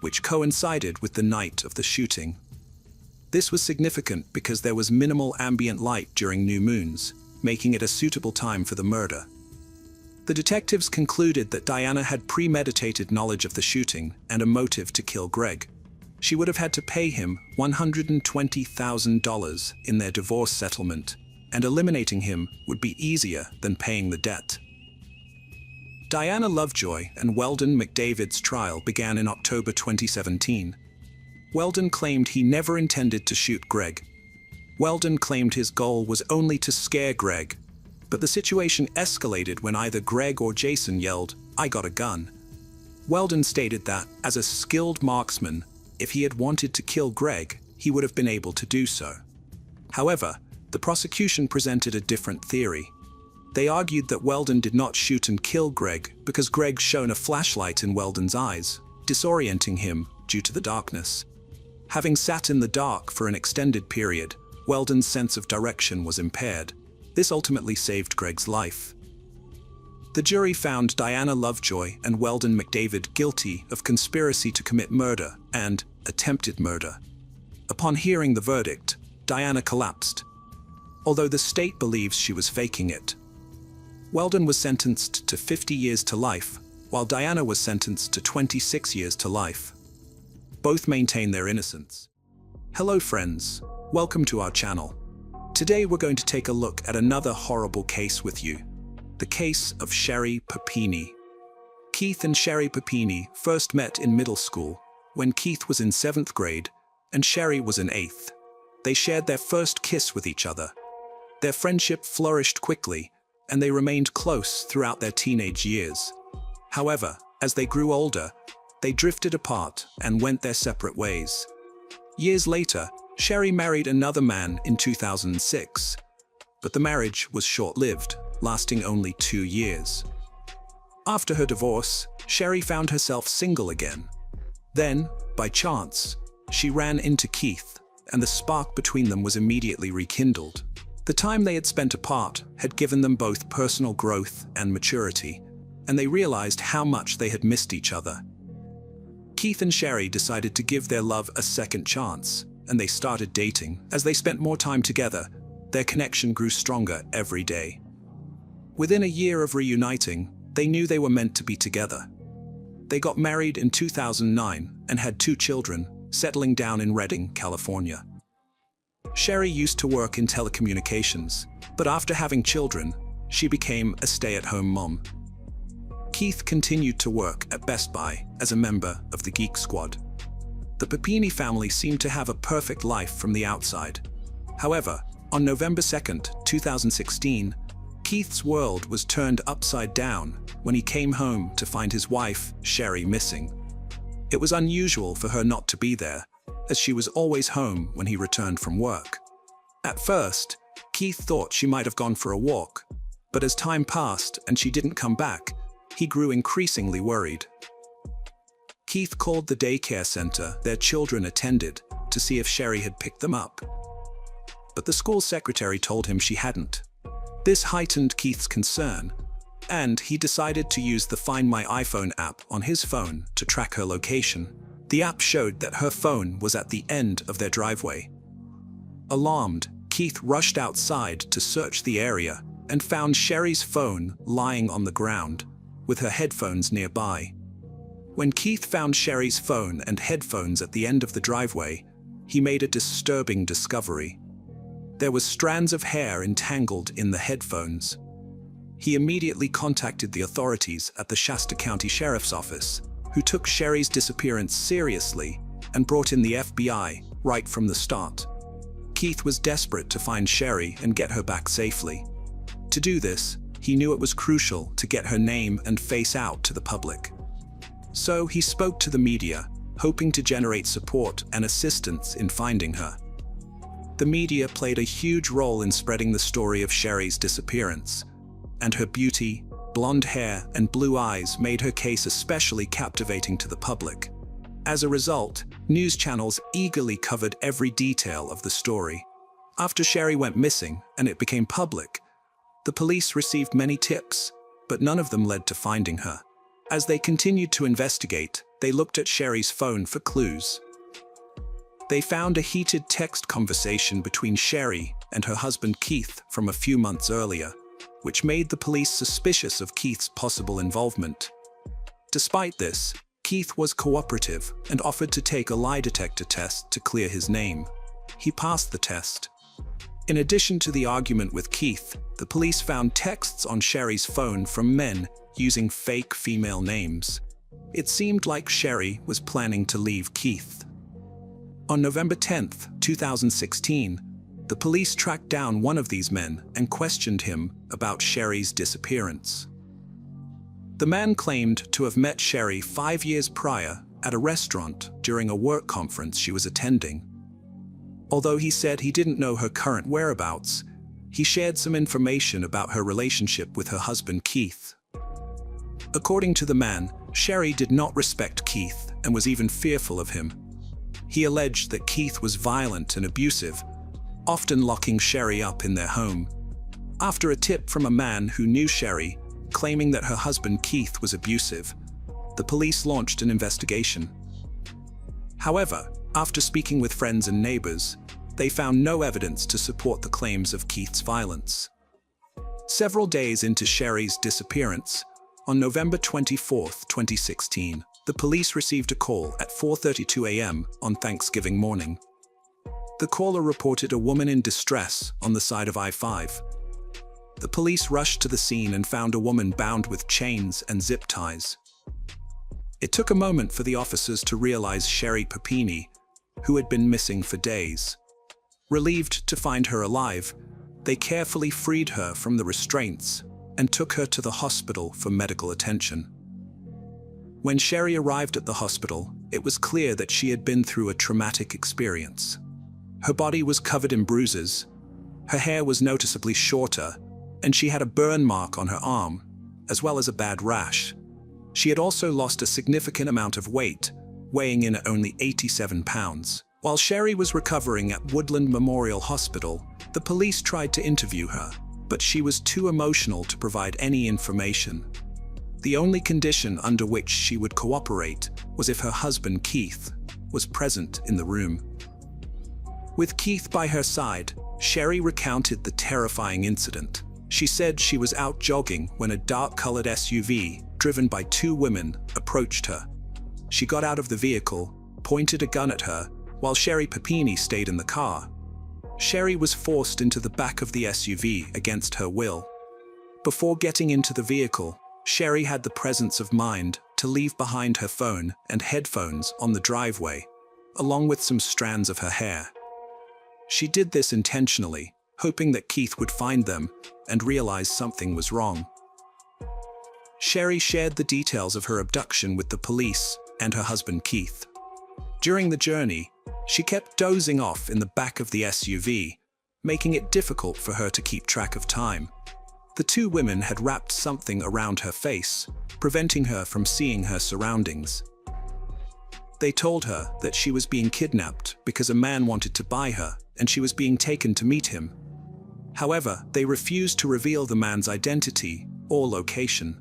which coincided with the night of the shooting. This was significant because there was minimal ambient light during new moons, making it a suitable time for the murder. The detectives concluded that Diana had premeditated knowledge of the shooting and a motive to kill Greg. She would have had to pay him $120,000 in their divorce settlement, and eliminating him would be easier than paying the debt. Diana Lovejoy and Weldon McDavid's trial began in October 2017. Weldon claimed he never intended to shoot Greg. Weldon claimed his goal was only to scare Greg, but the situation escalated when either Greg or Jason yelled, "I got a gun." Weldon stated that, as a skilled marksman, if he had wanted to kill Greg, he would have been able to do so. However, the prosecution presented a different theory. They argued that Weldon did not shoot and kill Greg because Greg shone a flashlight in Weldon's eyes, disorienting him due to the darkness. Having sat in the dark for an extended period, Weldon's sense of direction was impaired. This ultimately saved Greg's life. The jury found Diana Lovejoy and Weldon McDavid guilty of conspiracy to commit murder and attempted murder. Upon hearing the verdict, Diana collapsed, although the state believes she was faking it. Weldon was sentenced to 50 years to life, while Diana was sentenced to 26 years to life. Both maintain their innocence. Hello friends, welcome to our channel. Today we're going to take a look at another horrible case with you. The case of Sherry Papini. Keith and Sherry Papini first met in middle school, when Keith was in 7th grade and Sherry was in 8th. They shared their first kiss with each other. Their friendship flourished quickly, and they remained close throughout their teenage years. However, as they grew older, they drifted apart and went their separate ways. Years later, Sherry married another man in 2006, but the marriage was short-lived, lasting only 2 years. After her divorce, Sherry found herself single again. Then, by chance, she ran into Keith, and the spark between them was immediately rekindled. The time they had spent apart had given them both personal growth and maturity, and they realized how much they had missed each other. Keith and Sherry decided to give their love a second chance, and they started dating. As they spent more time together, their connection grew stronger every day. Within a year of reuniting, they knew they were meant to be together. They got married in 2009 and had 2 children, settling down in Redding, California. Sherry used to work in telecommunications, but after having children, she became a stay-at-home mom. Keith continued to work at Best Buy as a member of the Geek Squad. The Papini family seemed to have a perfect life from the outside. However, on November 2, 2016, Keith's world was turned upside down when he came home to find his wife, Sherry, missing. It was unusual for her not to be there, as she was always home when he returned from work. At first, Keith thought she might have gone for a walk, but as time passed and she didn't come back, he grew increasingly worried. Keith called the daycare center their children attended to see if Sherry had picked them up. But the school secretary told him she hadn't. This heightened Keith's concern, and he decided to use the Find My iPhone app on his phone to track her location. The app showed that her phone was at the end of their driveway. Alarmed, Keith rushed outside to search the area and found Sherry's phone lying on the ground, with her headphones nearby. When Keith found Sherry's phone and headphones at the end of the driveway, he made a disturbing discovery. There was strands of hair entangled in the headphones. He immediately contacted the authorities at the Shasta County Sheriff's Office, who took Sherry's disappearance seriously and brought in the FBI right from the start. Keith was desperate to find Sherry and get her back safely. To do this, he knew it was crucial to get her name and face out to the public. So he spoke to the media, hoping to generate support and assistance in finding her. The media played a huge role in spreading the story of Sherry's disappearance, and her beauty, blonde hair, and blue eyes made her case especially captivating to the public. As a result, news channels eagerly covered every detail of the story. After Sherry went missing and it became public, the police received many tips, but none of them led to finding her. As they continued to investigate, they looked at Sherry's phone for clues. They found a heated text conversation between Sherry and her husband Keith from a few months earlier, which made the police suspicious of Keith's possible involvement. Despite this, Keith was cooperative and offered to take a lie detector test to clear his name. He passed the test. In addition to the argument with Keith, the police found texts on Sherry's phone from men using fake female names. It seemed like Sherry was planning to leave Keith. On November 10, 2016, the police tracked down one of these men and questioned him about Sherry's disappearance. The man claimed to have met Sherry 5 years prior at a restaurant during a work conference she was attending. Although he said he didn't know her current whereabouts, he shared some information about her relationship with her husband Keith. According to the man, Sherry did not respect Keith and was even fearful of him. He alleged that Keith was violent and abusive, often locking Sherry up in their home. After a tip from a man who knew Sherry, claiming that her husband Keith was abusive, the police launched an investigation. However, after speaking with friends and neighbors, they found no evidence to support the claims of Keith's violence. Several days into Sherry's disappearance, on November 24, 2016, the police received a call at 4:32 a.m. on Thanksgiving morning. The caller reported a woman in distress on the side of I-5. The police rushed to the scene and found a woman bound with chains and zip ties. It took a moment for the officers to realize Sherry Papini, who had been missing for days. Relieved to find her alive, they carefully freed her from the restraints and took her to the hospital for medical attention. When Sherry arrived at the hospital, it was clear that she had been through a traumatic experience. Her body was covered in bruises, her hair was noticeably shorter, and she had a burn mark on her arm, as well as a bad rash. She had also lost a significant amount of weight, weighing in at only 87 pounds. While Sherry was recovering at Woodland Memorial Hospital, the police tried to interview her, but she was too emotional to provide any information. The only condition under which she would cooperate was if her husband Keith was present in the room. With Keith by her side, Sherry recounted the terrifying incident. She said she was out jogging when a dark-colored SUV, driven by two women, approached her. She got out of the vehicle, pointed a gun at her, while Sherry Papini stayed in the car. Sherry was forced into the back of the SUV against her will. Before getting into the vehicle, Sherry had the presence of mind to leave behind her phone and headphones on the driveway, along with some strands of her hair. She did this intentionally, hoping that Keith would find them and realize something was wrong. Sherry shared the details of her abduction with the police and her husband Keith. During the journey, she kept dozing off in the back of the SUV, making it difficult for her to keep track of time. The two women had wrapped something around her face, preventing her from seeing her surroundings. They told her that she was being kidnapped because a man wanted to buy her and she was being taken to meet him. However, they refused to reveal the man's identity or location.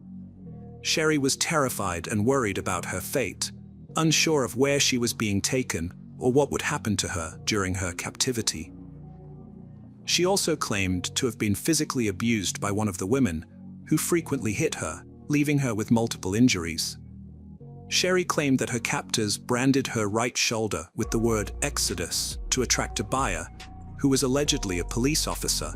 Sherry was terrified and worried about her fate, unsure of where she was being taken or what would happen to her during her captivity. She also claimed to have been physically abused by one of the women, who frequently hit her, leaving her with multiple injuries. Sherry claimed that her captors branded her right shoulder with the word Exodus to attract a buyer, who was allegedly a police officer.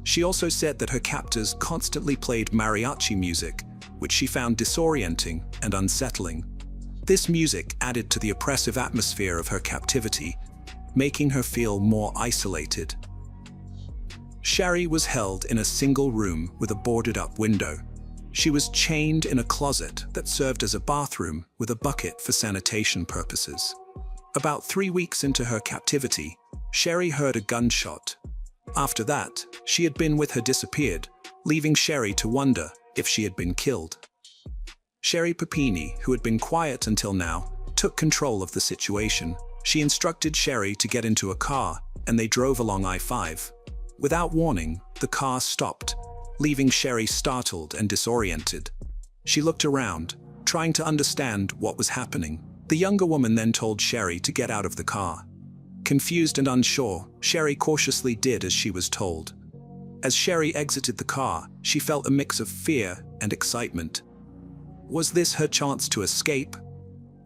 She also said that her captors constantly played mariachi music, which she found disorienting and unsettling. This music added to the oppressive atmosphere of her captivity, making her feel more isolated. Sherry was held in a single room with a boarded-up window. She was chained in a closet that served as a bathroom with a bucket for sanitation purposes. About 3 weeks into her captivity, Sherry heard a gunshot. After that, she had been with her disappeared, leaving Sherry to wonder if she had been killed. Sherry Papini, who had been quiet until now, took control of the situation. She instructed Sherry to get into a car, and they drove along I-5. Without warning, the car stopped, leaving Sherry startled and disoriented. She looked around, trying to understand what was happening. The younger woman then told Sherry to get out of the car. Confused and unsure, Sherry cautiously did as she was told. As Sherry exited the car, she felt a mix of fear and excitement. Was this her chance to escape?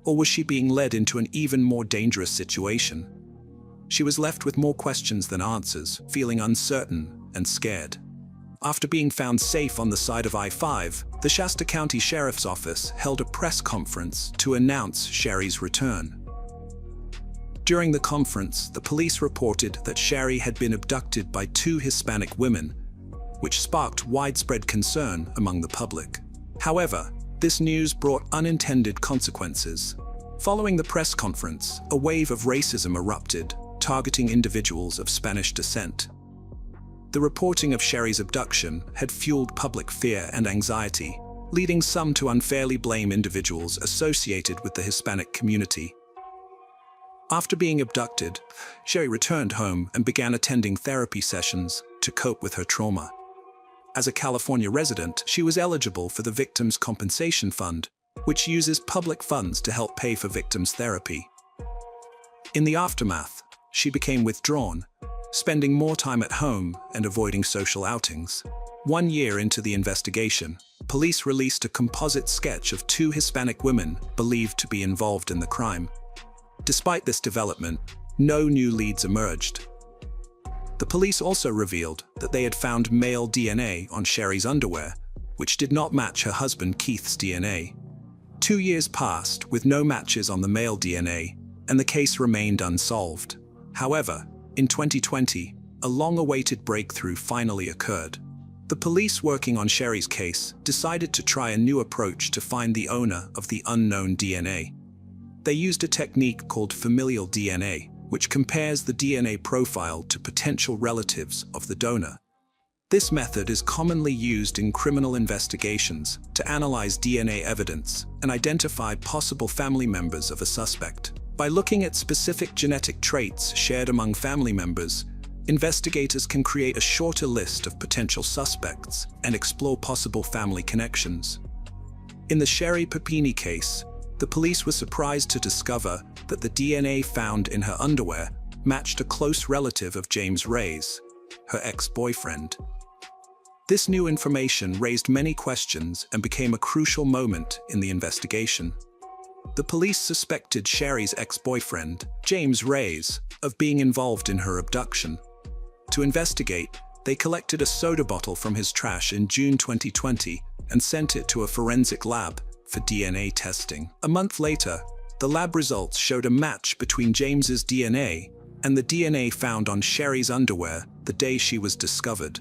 Or was she being led into an even more dangerous situation? She was left with more questions than answers, feeling uncertain and scared. After being found safe on the side of I-5, the Shasta County Sheriff's Office held a press conference to announce Sherry's return. During the conference, the police reported that Sherry had been abducted by two Hispanic women, which sparked widespread concern among the public. However, this news brought unintended consequences. Following the press conference, a wave of racism erupted, targeting individuals of Spanish descent. The reporting of Sherry's abduction had fueled public fear and anxiety, leading some to unfairly blame individuals associated with the Hispanic community. After being abducted, Sherry returned home and began attending therapy sessions to cope with her trauma. As a California resident, she was eligible for the Victims' Compensation Fund, which uses public funds to help pay for victims' therapy. In the aftermath, she became withdrawn, spending more time at home and avoiding social outings. 1 year into the investigation, police released a composite sketch of two Hispanic women believed to be involved in the crime. Despite this development, no new leads emerged. The police also revealed that they had found male DNA on Sherry's underwear, which did not match her husband Keith's DNA. 2 years passed with no matches on the male DNA, and the case remained unsolved. However, in 2020, a long-awaited breakthrough finally occurred. The police working on Sherry's case decided to try a new approach to find the owner of the unknown DNA. They used a technique called familial DNA, which compares the DNA profile to potential relatives of the donor. This method is commonly used in criminal investigations to analyze DNA evidence and identify possible family members of a suspect. By looking at specific genetic traits shared among family members, investigators can create a shorter list of potential suspects and explore possible family connections. In the Sherry Papini case, the police were surprised to discover that the DNA found in her underwear matched a close relative of James Ray's, her ex-boyfriend. This new information raised many questions and became a crucial moment in the investigation. The police suspected Sherry's ex-boyfriend, James Reyes, of being involved in her abduction. To investigate, they collected a soda bottle from his trash in June 2020 and sent it to a forensic lab for DNA testing. A month later, the lab results showed a match between James's DNA and the DNA found on Sherry's underwear the day she was discovered.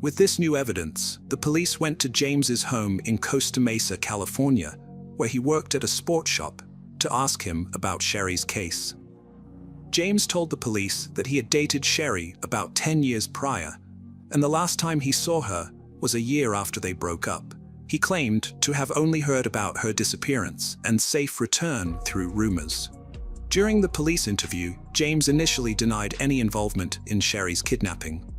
With this new evidence, the police went to James's home in Costa Mesa, California, where he worked at a sports shop, to ask him about Sherry's case. James told the police that he had dated Sherry about 10 years prior, and the last time he saw her was a year after they broke up. He claimed to have only heard about her disappearance and safe return through rumors. During the police interview, James initially denied any involvement in Sherry's kidnapping.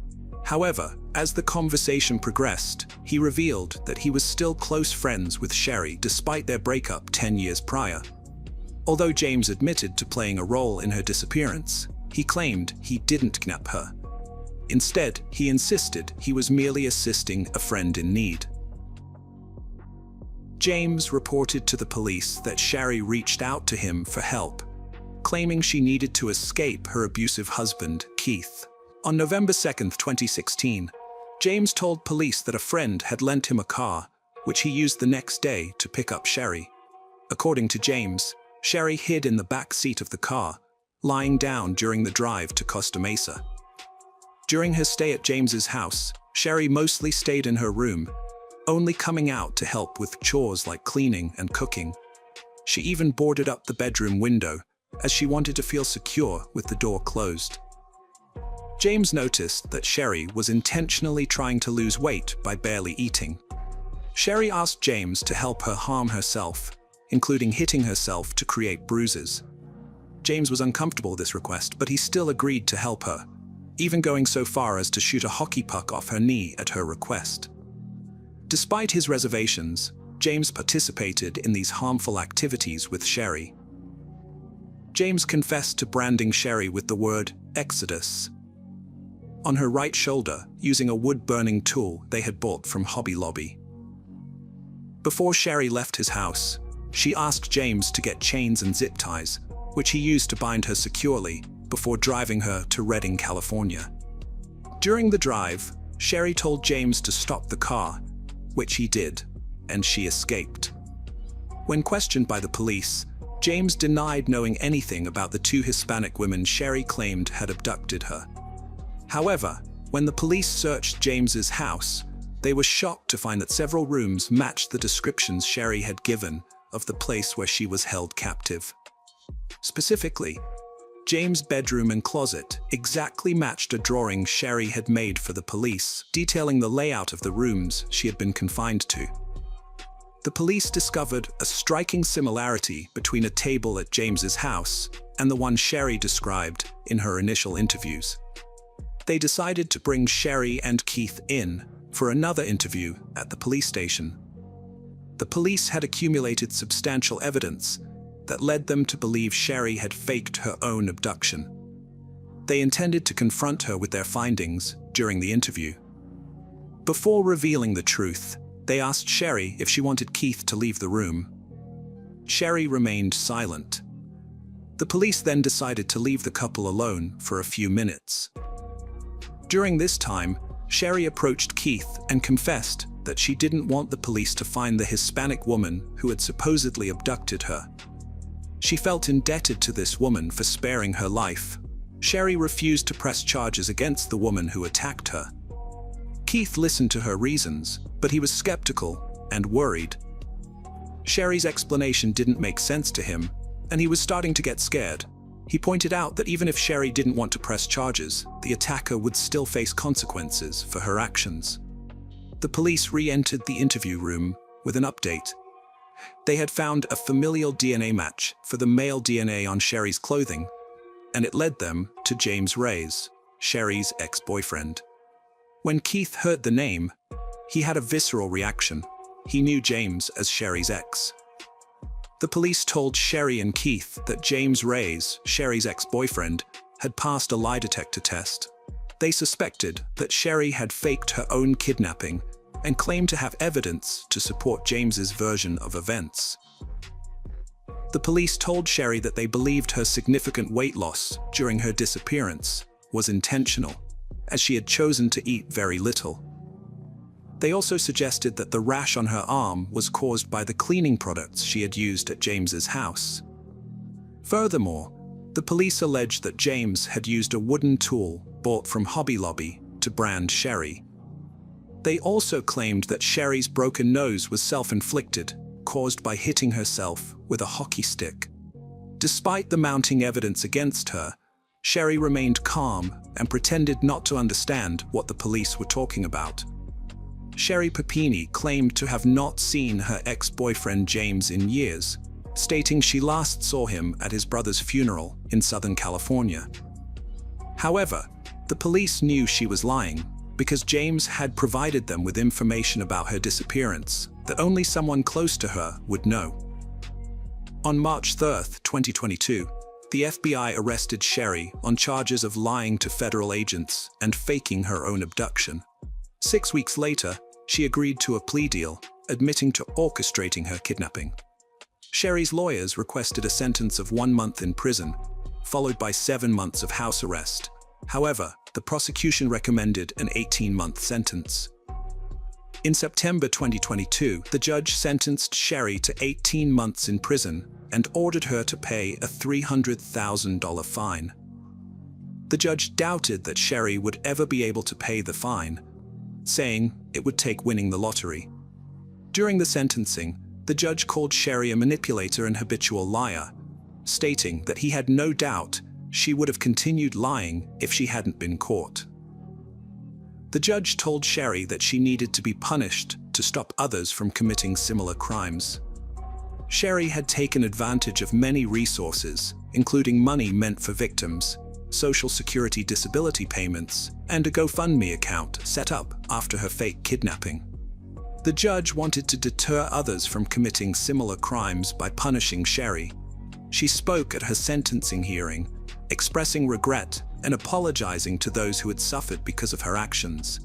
However, as the conversation progressed, he revealed that he was still close friends with Sherry despite their breakup 10 years prior. Although James admitted to playing a role in her disappearance, he claimed he didn't kidnap her. Instead, he insisted he was merely assisting a friend in need. James reported to the police that Sherry reached out to him for help, claiming she needed to escape her abusive husband, Keith. On November 2, 2016, James told police that a friend had lent him a car, which he used the next day to pick up Sherry. According to James, Sherry hid in the back seat of the car, lying down during the drive to Costa Mesa. During her stay at James's house, Sherry mostly stayed in her room, only coming out to help with chores like cleaning and cooking. She even boarded up the bedroom window, as she wanted to feel secure with the door closed. James noticed that Sherry was intentionally trying to lose weight by barely eating. Sherry asked James to help her harm herself, including hitting herself to create bruises. James was uncomfortable with this request, but he still agreed to help her, even going so far as to shoot a hockey puck off her knee at her request. Despite his reservations, James participated in these harmful activities with Sherry. James confessed to branding Sherry with the word Exodus on her right shoulder using a wood-burning tool they had bought from Hobby Lobby. Before Sherry left his house, she asked James to get chains and zip ties, which he used to bind her securely before driving her to Redding, California. During the drive, Sherry told James to stop the car, which he did, and she escaped. When questioned by the police, James denied knowing anything about the two Hispanic women Sherry claimed had abducted her. However, when the police searched James's house, they were shocked to find that several rooms matched the descriptions Sherry had given of the place where she was held captive. Specifically, James' bedroom and closet exactly matched a drawing Sherry had made for the police, detailing the layout of the rooms she had been confined to. The police discovered a striking similarity between a table at James's house and the one Sherry described in her initial interviews. They decided to bring Sherry and Keith in for another interview at the police station. The police had accumulated substantial evidence that led them to believe Sherry had faked her own abduction. They intended to confront her with their findings during the interview. Before revealing the truth, they asked Sherry if she wanted Keith to leave the room. Sherry remained silent. The police then decided to leave the couple alone for a few minutes. During this time, Sherry approached Keith and confessed that she didn't want the police to find the Hispanic woman who had supposedly abducted her. She felt indebted to this woman for sparing her life. Sherry refused to press charges against the woman who attacked her. Keith listened to her reasons, but he was skeptical and worried. Sherry's explanation didn't make sense to him, and he was starting to get scared. He pointed out that even if Sherry didn't want to press charges, the attacker would still face consequences for her actions. The police re-entered the interview room with an update. They had found a familial DNA match for the male DNA on Sherry's clothing, and it led them to James Reyes, Sherry's ex-boyfriend. When Keith heard the name, he had a visceral reaction. He knew James as Sherry's ex. The police told Sherry and Keith that James Reyes, Sherry's ex-boyfriend, had passed a lie detector test. They suspected that Sherry had faked her own kidnapping and claimed to have evidence to support James's version of events. The police told Sherry that they believed her significant weight loss during her disappearance was intentional, as she had chosen to eat very little. They also suggested that the rash on her arm was caused by the cleaning products she had used at James's house. Furthermore, the police alleged that James had used a wooden tool bought from Hobby Lobby to brand Sherry. They also claimed that Sherry's broken nose was self-inflicted, caused by hitting herself with a hockey stick. Despite the mounting evidence against her, Sherry remained calm and pretended not to understand what the police were talking about. Sherry Papini claimed to have not seen her ex-boyfriend James in years, stating she last saw him at his brother's funeral in Southern California. However, the police knew she was lying because James had provided them with information about her disappearance that only someone close to her would know. On March 3, 2022, the FBI arrested Sherry on charges of lying to federal agents and faking her own abduction. 6 weeks later, she agreed to a plea deal, admitting to orchestrating her kidnapping. Sherry's lawyers requested a sentence of 1 month in prison, followed by 7 months of house arrest. However, the prosecution recommended an 18-month sentence. In September 2022, the judge sentenced Sherry to 18 months in prison and ordered her to pay a $300,000 fine. The judge doubted that Sherry would ever be able to pay the fine, saying it would take winning the lottery. During the sentencing, the judge called Sherry a manipulator and habitual liar, stating that he had no doubt she would have continued lying if she hadn't been caught. The judge told Sherry that she needed to be punished to stop others from committing similar crimes. Sherry had taken advantage of many resources, including money meant for victims, Social Security disability payments, and a GoFundMe account set up after her fake kidnapping. The judge wanted to deter others from committing similar crimes by punishing Sherry. She spoke at her sentencing hearing, expressing regret and apologizing to those who had suffered because of her actions.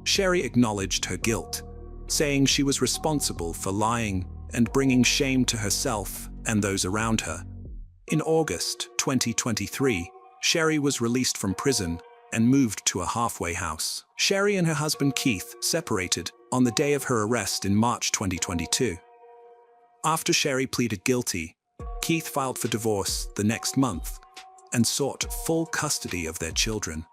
Sherry acknowledged her guilt, saying she was responsible for lying and bringing shame to herself and those around her. In August 2023, Sherry was released from prison and moved to a halfway house. Sherry and her husband Keith separated on the day of her arrest in March 2022. After Sherry pleaded guilty, Keith filed for divorce the next month and sought full custody of their children.